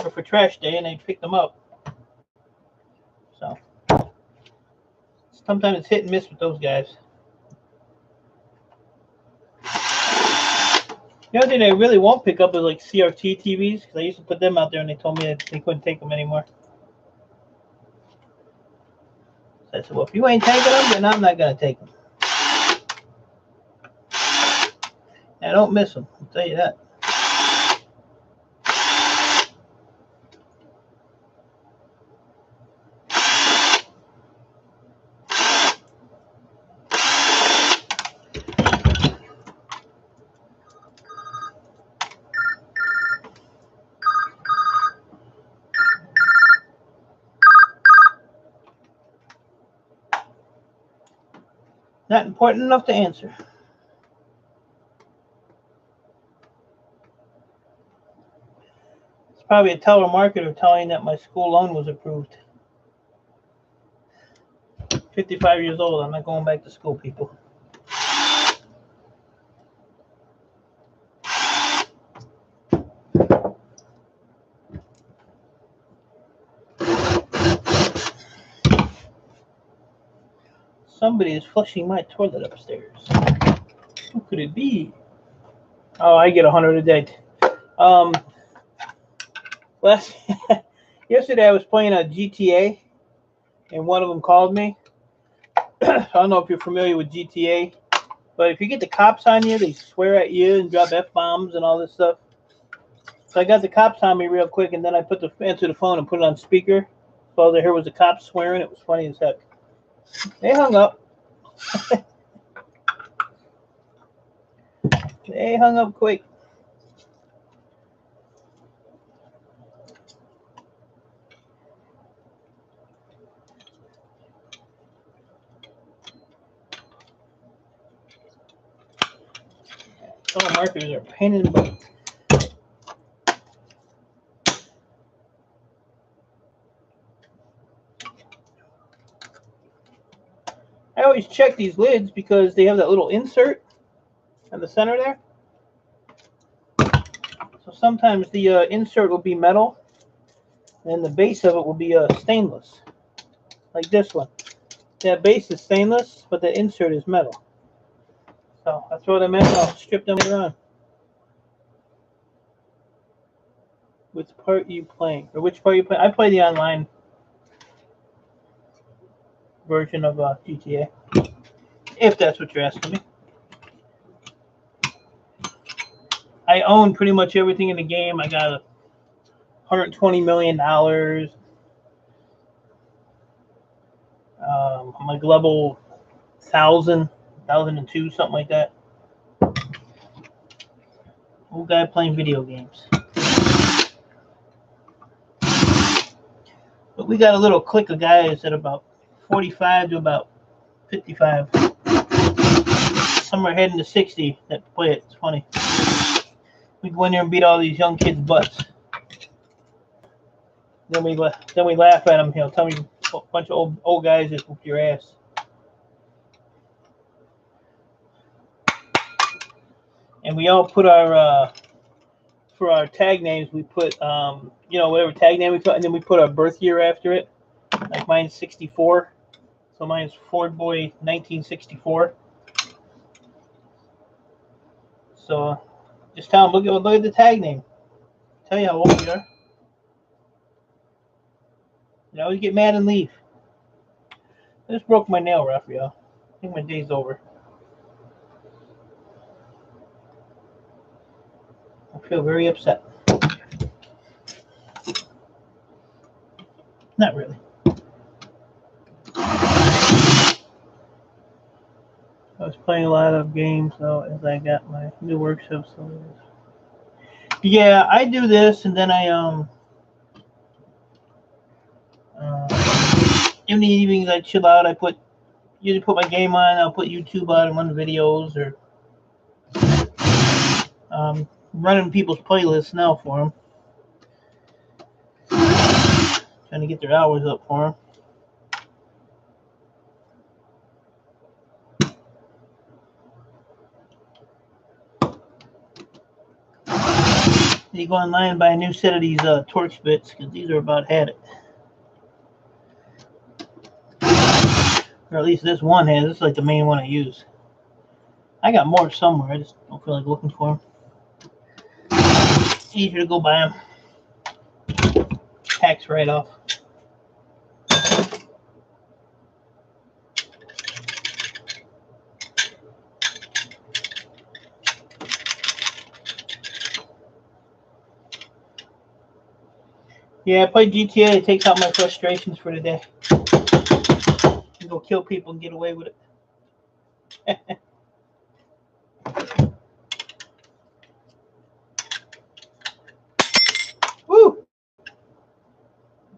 or for trash day, and they picked them up. So sometimes it's hit and miss with those guys. The other thing they really won't pick up is like CRT TVs, because I used to put them out there and they told me that they couldn't take them anymore. So I said, well, if you ain't taking them, then I'm not going to take them. I don't miss them, I'll tell you that. Not important enough to answer. It's probably a telemarketer telling that my school loan was approved. 55 years old. I'm not going back to school, people. Somebody is flushing my toilet upstairs. Who could it be? Oh, I get 100 a day. Yesterday I was playing a GTA, and one of them called me. I don't know if you're familiar with GTA, but if you get the cops on you, they swear at you and drop F-bombs and all this stuff. So I got the cops on me real quick, and then I answered the phone and put it on speaker. So all I heard was the cops swearing. It was funny as heck. They hung up. They hung up quick. Telemarketers are a pain in the butt. I always check these lids because they have that little insert in the center there. So sometimes the insert will be metal, and the base of it will be stainless, like this one. That base is stainless, but the insert is metal. So that's what I meant. I'll strip them later on. Which part are you playing? Or which part are you playing? I play the online version of GTA. If that's what you're asking me. I own pretty much everything in the game. I got $120 million. I'm like level 1,002, something like that. Old guy playing video games. But we got a little clique of guys at about 45 to about 55. Some are heading to 60 that play it. It's funny. We go in there and beat all these young kids' butts. Then we laugh at them. Tell me a bunch of old guys that whoop your ass. And we all put our for our tag names. We put whatever tag name we put, and then we put our birth year after it. Like mine's 64, so mine's Ford Boy 1964. So just tell them look at the tag name. Tell you how old we are. You always get mad and leave. I just broke my nail, Raphael. I think my day's over. I feel very upset. Not really. I was playing a lot of games though as I got my new workshop. So yeah, I do this, and then I in the evenings I chill out. I usually put my game on. I'll put YouTube on and run videos, or running people's playlists now for them. Trying to get their hours up for them. You go online and buy a new set of these torch bits, because these are about had it. Or at least this one has. This is like the main one I use. I got more somewhere. I just don't feel like looking for them. Easier to go buy them. Tax write-off. Yeah, I play GTA. It takes out my frustrations for the day. You go kill people and get away with it. Woo!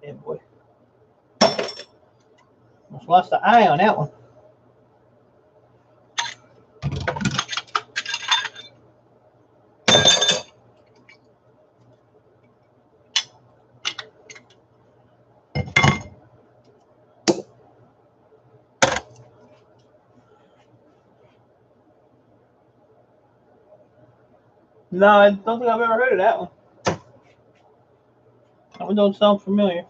Bad boy. Almost lost the eye on that one. No, I don't think I've ever heard of that one. That one don't sound familiar.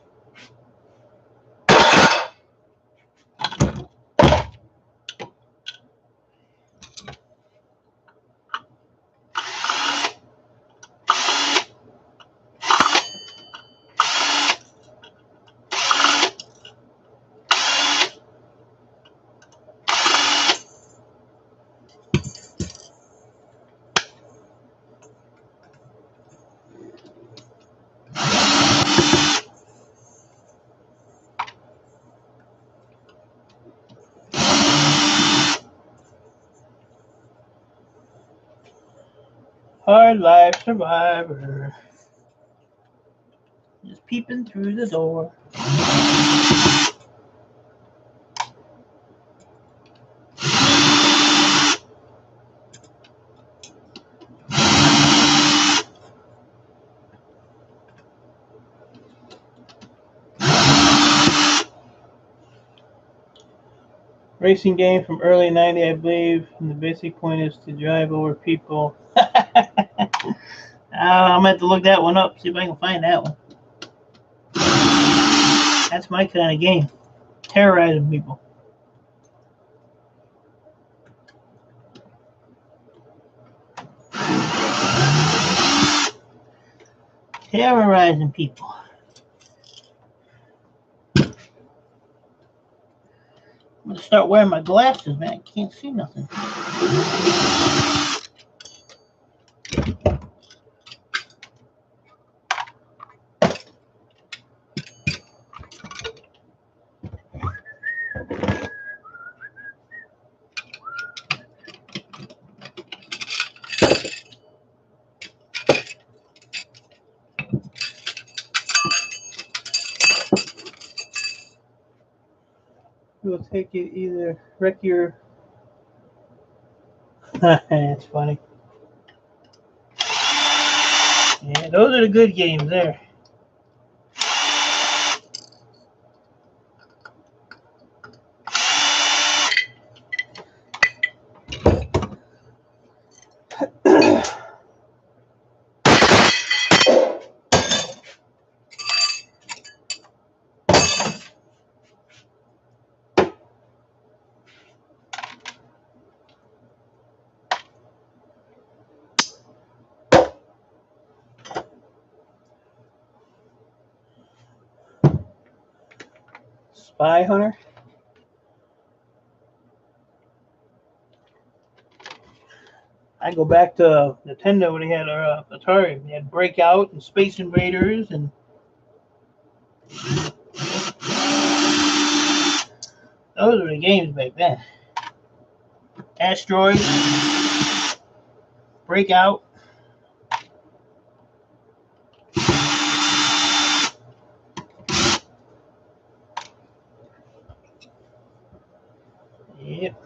Hard life survivor. Just peeping through the door. Racing game from early 90, I believe, and the basic point is to drive over people. I'm going to have to look that one up, see if I can find that one. That's my kind of game. Terrorizing people. Terrorizing people. I'm gonna start wearing my glasses, man. I can't see nothing. It will take you either wreck your. That's funny. Yeah, those are the good games there. Spy Hunter. I go back to Nintendo when they had Atari. They had Breakout and Space Invaders and those were the games back then. Asteroid, Breakout. Yep.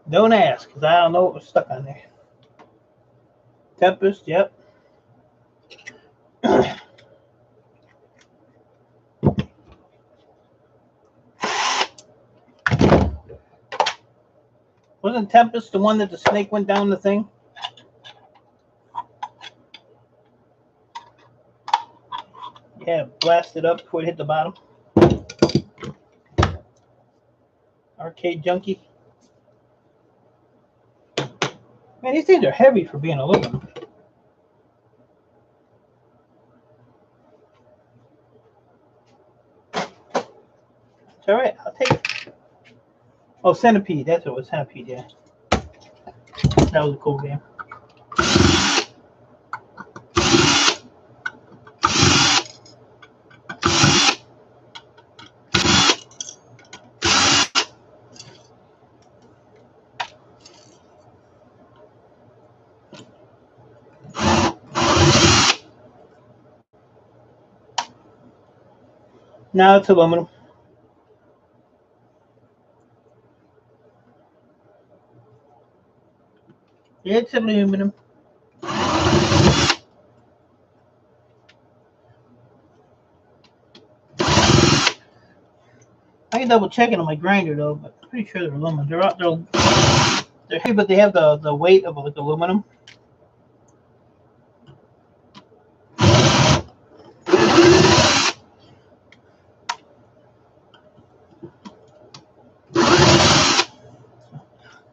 Don't ask, because I don't know what was stuck on there. Tempest, yep. Wasn't Tempest the one that the snake went down the thing? Yeah, blasted up before it hit the bottom. Arcade Junkie. Man, these things are heavy for being aluminum. It's all right. I'll take it. Oh, Centipede. That's what it was. Centipede, yeah. That was a cool game. Now it's aluminum. It's aluminum. I can double check it on my grinder though, but I'm pretty sure they're aluminum. They're heavy, but they have the weight of like aluminum.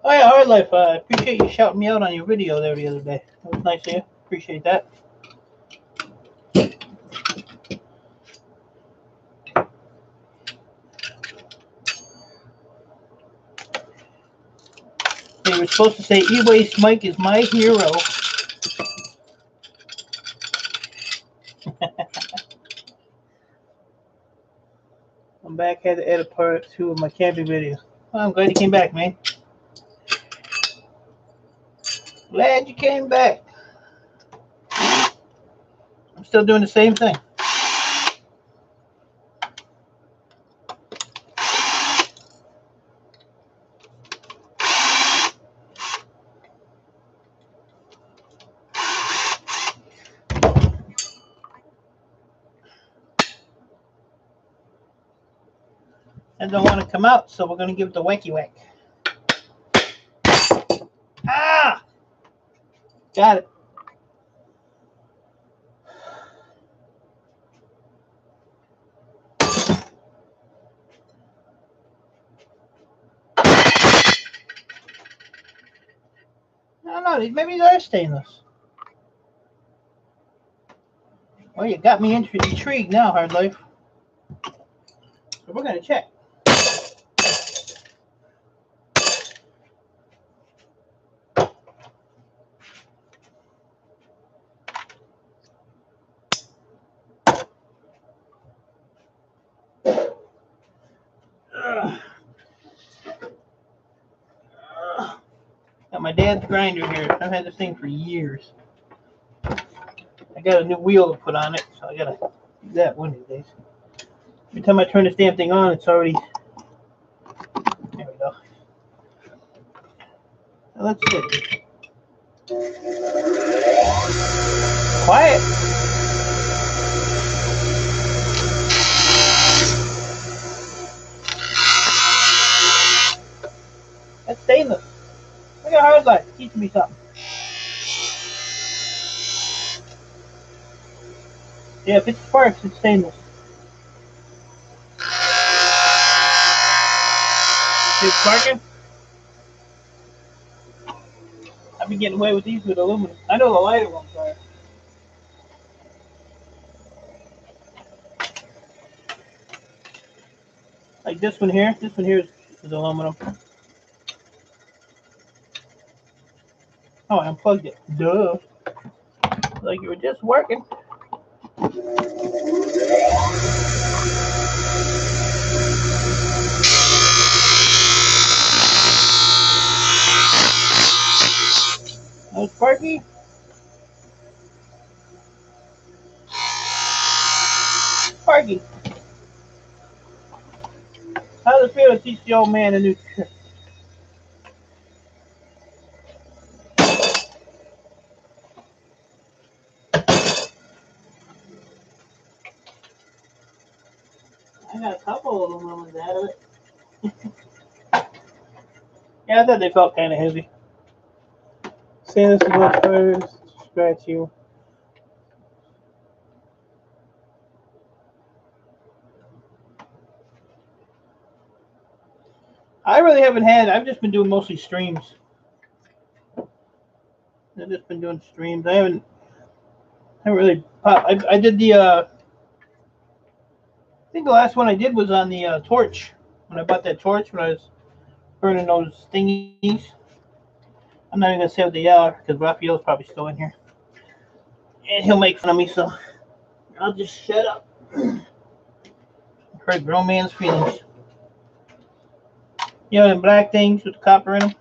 Oh yeah, Hard Life. I appreciate you shouting me out on your video there the other day. That was nice of you. Appreciate that. They were supposed to say E-Waste Mike is my hero. I'm back. Had to edit part 2 of my camping video. Well, I'm glad you came back, man. Glad you came back. I'm still doing the same thing. I don't want to come out, so we're going to give it the wacky whack. Ah! Got it. Oh, maybe these are stainless. Well, you got me intrigued now, Hard Life. So we're gonna check. Got my dad's grinder here. I've had this thing for years. I got a new wheel to put on it, so I gotta do that one of these days. Every time I turn this damn thing on, it's already. There we go. Now let's see. Quiet. That's stainless. Look at Hard Life. Teach me something. Yeah, if it sparks, it's stainless. It's sparking? I've been getting away with these with aluminum. I know the lighter ones are. Like this one here. This one here is aluminum. Oh, I unplugged it. Duh. Like you were just working. No Sparky? Sparky. How does it feel to teach the old man a new trick? I got a couple of aluminum out of it. Yeah, I thought they felt kind of heavy. Stainless is much harder to scratch you. I really haven't had. I've just been doing mostly streams. I've just been doing streams. I haven't really popped. I did the. I think the last one I did was on the torch. When I bought that torch, when I was burning those thingies. I'm not even gonna say what they are because Raphael's probably still in here, and he'll make fun of me. So I'll just shut up. Hurt grown man's feelings. You know them black things with the copper in them?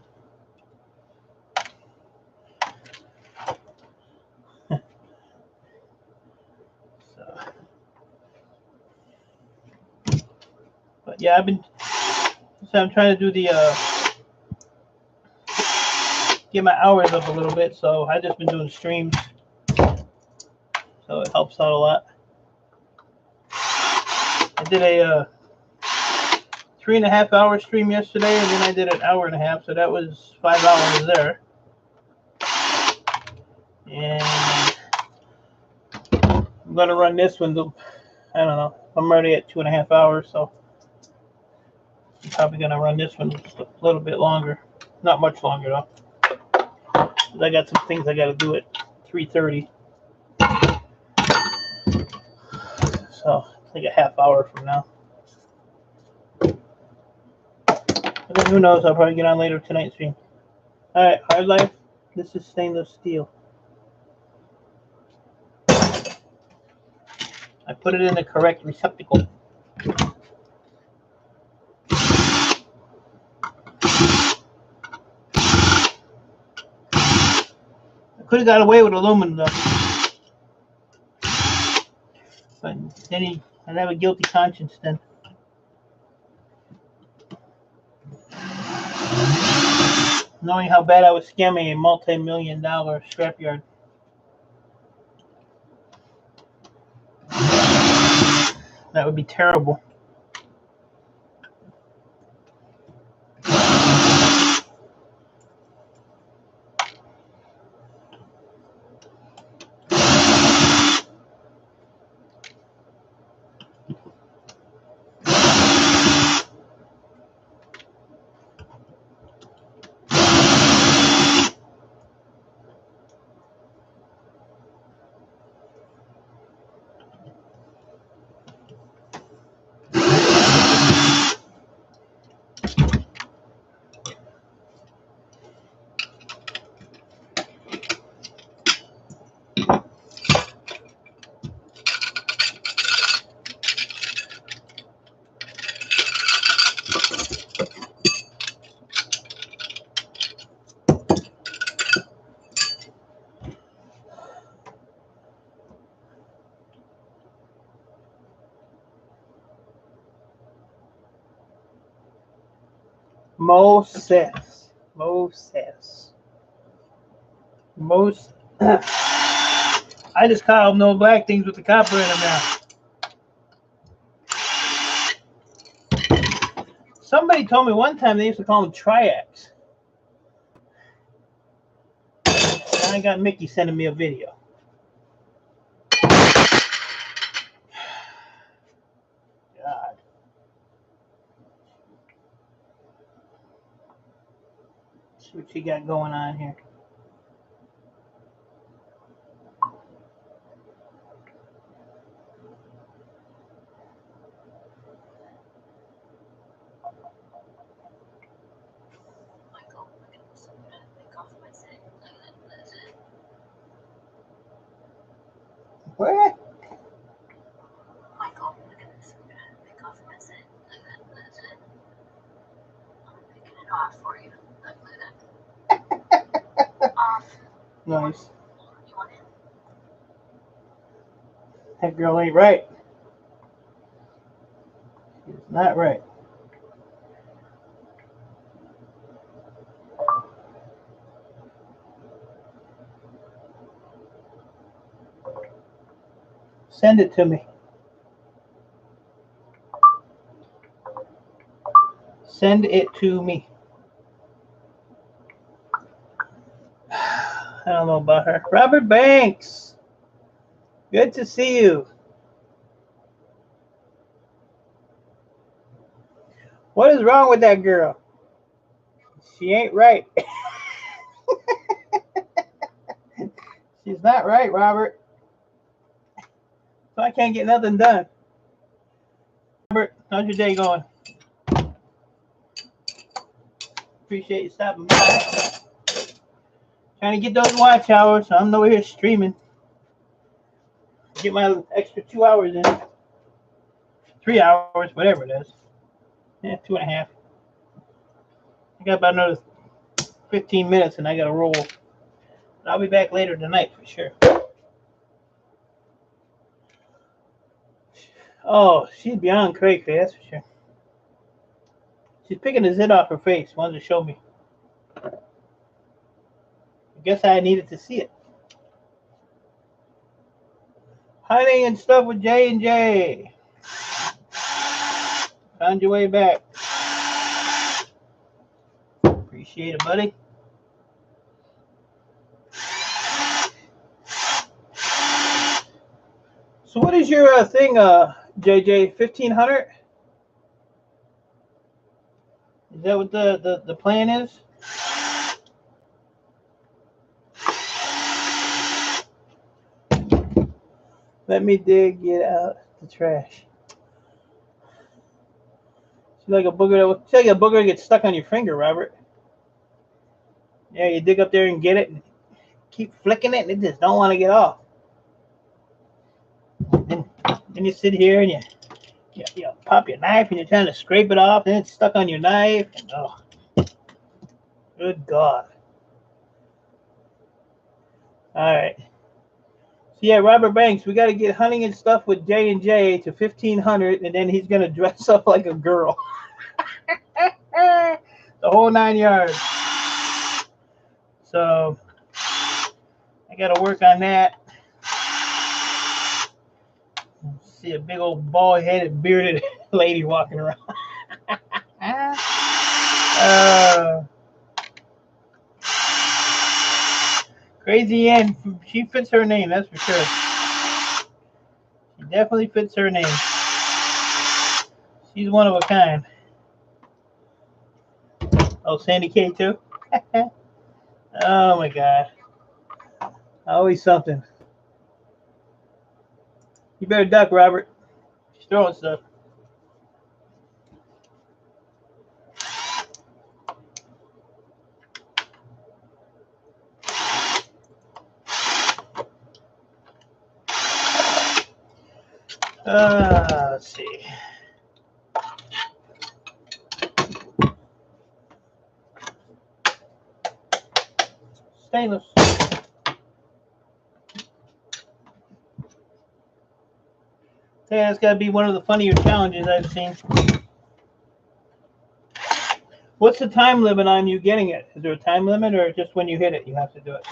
But yeah, I'm trying to do the get my hours up a little bit. So I've just been doing streams, so it helps out a lot. I did a 3.5 hour stream yesterday, and then I did an hour and a half, so that was 5 hours there. And I'm gonna run this one. I don't know. I'm already at 2.5 hours, so I'm probably gonna run this one just a little bit longer. Not much longer though. I got some things I gotta do at 3:30. So it's like a half hour from now. And then who knows, I'll probably get on later tonight stream. Alright, Hard Life. This is stainless steel. I put it in the correct receptacle. I could have got away with aluminum though. But then I'd have a guilty conscience then. Knowing how bad I was scamming a multi-million-dollar scrapyard. That would be terrible. Moses. I just call them no black things with the copper in them now. Somebody told me one time they used to call them triacs. I got Mickey sending me a video. God. See what you got going on here. What? Michael, look at this. I'm gonna pick off my set. I'm picking it off for you. Look at that. Off. Nice. You want it? That girl ain't right. She's not right. Send it to me. Send it to me. I don't know about her. Robert Banks. Good to see you. What is wrong with that girl? She ain't right. She's not right, Robert. So I can't get nothing done. Robert, how's your day going? Appreciate you stopping by. Trying to get those watch hours, so I'm over here streaming. Get my extra 2 hours in. 3 hours, whatever it is. Yeah, 2.5. I got about another 15 minutes and I got to roll. I'll be back later tonight for sure. Oh, she's beyond cray, that's for sure. She's picking the zit off her face. Wanted to show me. I guess I needed to see it. Honey and stuff with J&J. Found your way back. Appreciate it, buddy. So what is your thing, JJ? 1500? Is that what the plan is? Let me dig it out the trash. It's like a booger. It's like a booger gets stuck on your finger, Robert. Yeah, you dig up there and get it, and keep flicking it, and it just don't want to get off. Then you sit here and you pop your knife and you're trying to scrape it off, and it's stuck on your knife. And, oh, good God! All right. So yeah, Robert Banks, we got to get Hunting and Stuff with J&J to 1500, and then he's gonna dress up like a girl. The whole 9 yards. So I got to work on that. See a big old bald-headed, bearded lady walking around. Crazy Ann, she fits her name, that's for sure. She definitely fits her name. She's one of a kind. Oh, Sandy K too? Oh my God. Always something. You better duck, Robert. She's throwing stuff. Let's see. Stainless. Yeah, it's got to be one of the funnier challenges I've seen. What's the time limit on you getting it? Is there a time limit, or just when you hit it, you have to do it?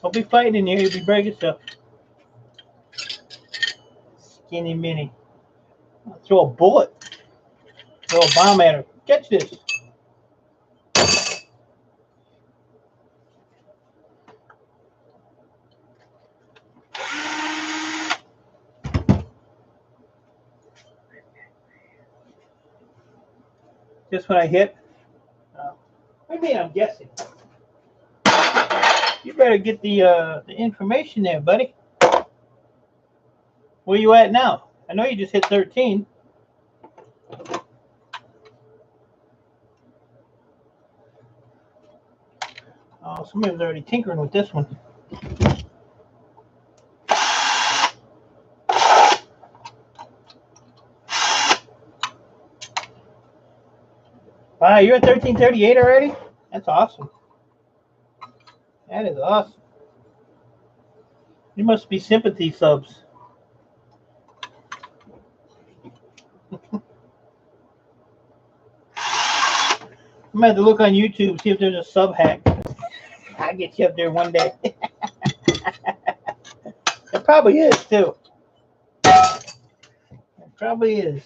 Don't be fighting in here. You'll be breaking stuff. Skinny mini. I'll throw a bullet. Throw a bomb at her. Catch this. Just when I hit. I mean, I'm guessing. You better get the information there, buddy. Where you at now? I know you just hit 13. Oh, somebody was already tinkering with this one. Wow, you're at 1338 already? That's awesome. That is awesome. You must be sympathy subs. I'm gonna have to look on YouTube, see if there's a sub hack. I'll get you up there one day. It probably is too. It probably is.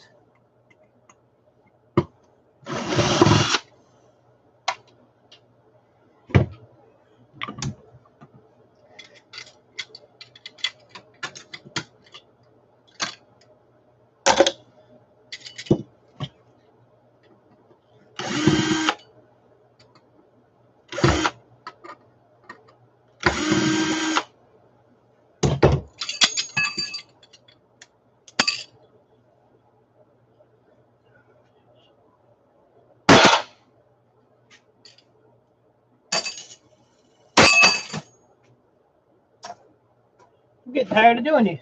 I'm getting tired of doing these.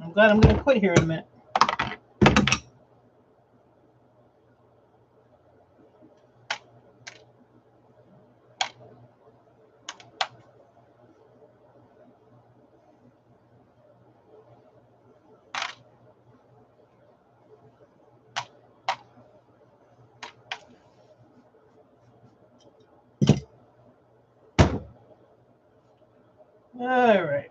I'm glad I'm going to quit here in a minute. All right.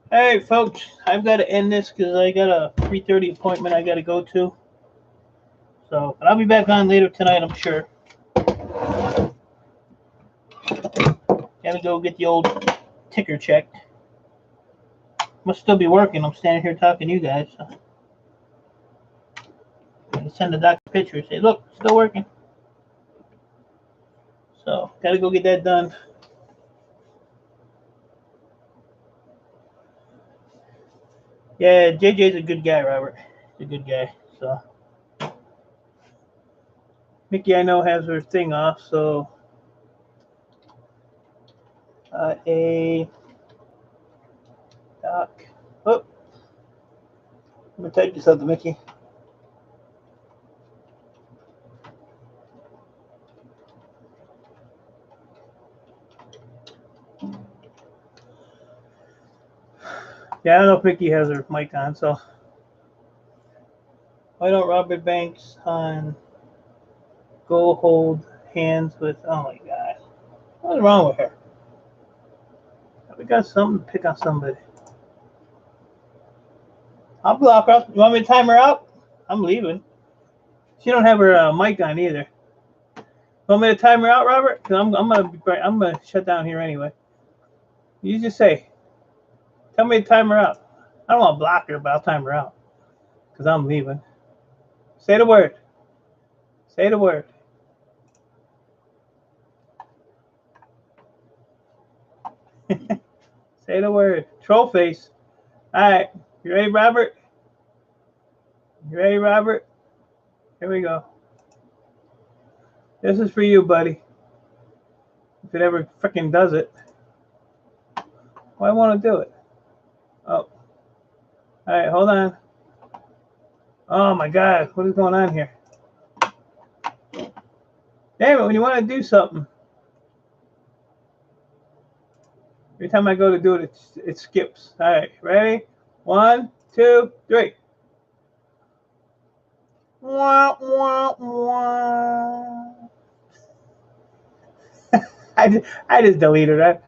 All right, folks. I've got to end this because I got a 3:30 appointment I got to go to. So, but I'll be back on later tonight, I'm sure. Gotta go get the old ticker checked. Must still be working. I'm standing here talking to you guys. So. I send the doctor a picture and say, look, still working. So, gotta go get that done. Yeah, JJ's a good guy, Robert. He's a good guy. So, Mickey, I know, has her thing off. So, a doc. Oh, I'm gonna type this out to Mickey. Yeah, I don't know if Mickey has her mic on. So, why don't Robert Banks on go hold hands with? Oh my God, what's wrong with her? We got something to pick on somebody. I'll block her. You want me to time her out? I'm leaving. She don't have her mic on either. Want me to time her out, Robert? Cause I'm gonna shut down here anyway. You just say, tell me to time her out. I don't want to block her, but I'll time her out because I'm leaving. Say the word. Say the word. Say the word. Troll face. All right. You ready, Robert? You ready, Robert? Here we go. This is for you, buddy. If it ever freaking does it. Well, I want to do it. Oh. All right, hold on. Oh my God, what is going on here? Damn it, when you want to do something, every time I go to do it, it skips. All right, ready? 1, 2, 3. Wah, wah, wah. I just deleted that.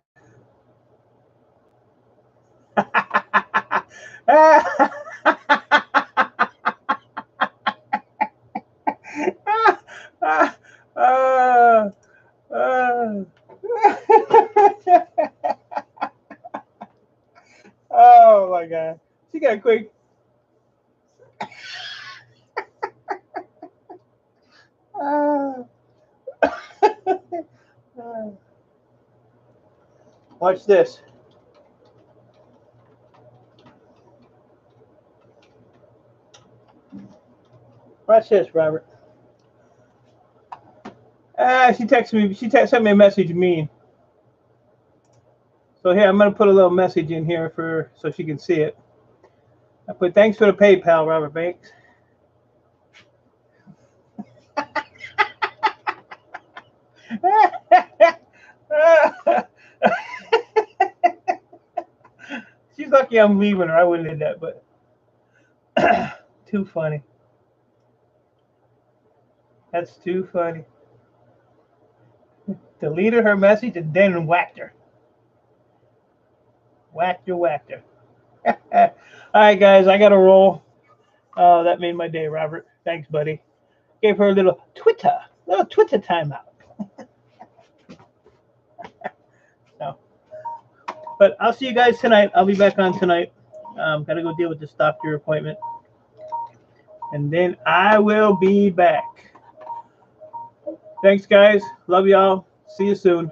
Oh my God. She got quick. Watch this. Watch this, Robert. She texted me. She sent me a message mean. So here, I'm gonna put a little message in here for so she can see it. I put thanks for the PayPal, Robert Banks. She's lucky I'm leaving her. I wouldn't have did that, but too funny. That's too funny. Deleted her message and then whacked her. Whacked her. All right, guys, I got to roll. Oh, that made my day, Robert. Thanks, buddy. Gave her a little Twitter timeout. No. But I'll see you guys tonight. I'll be back on tonight. Gotta go deal with this doctor appointment. And then I will be back. Thanks, guys. Love y'all. See you soon.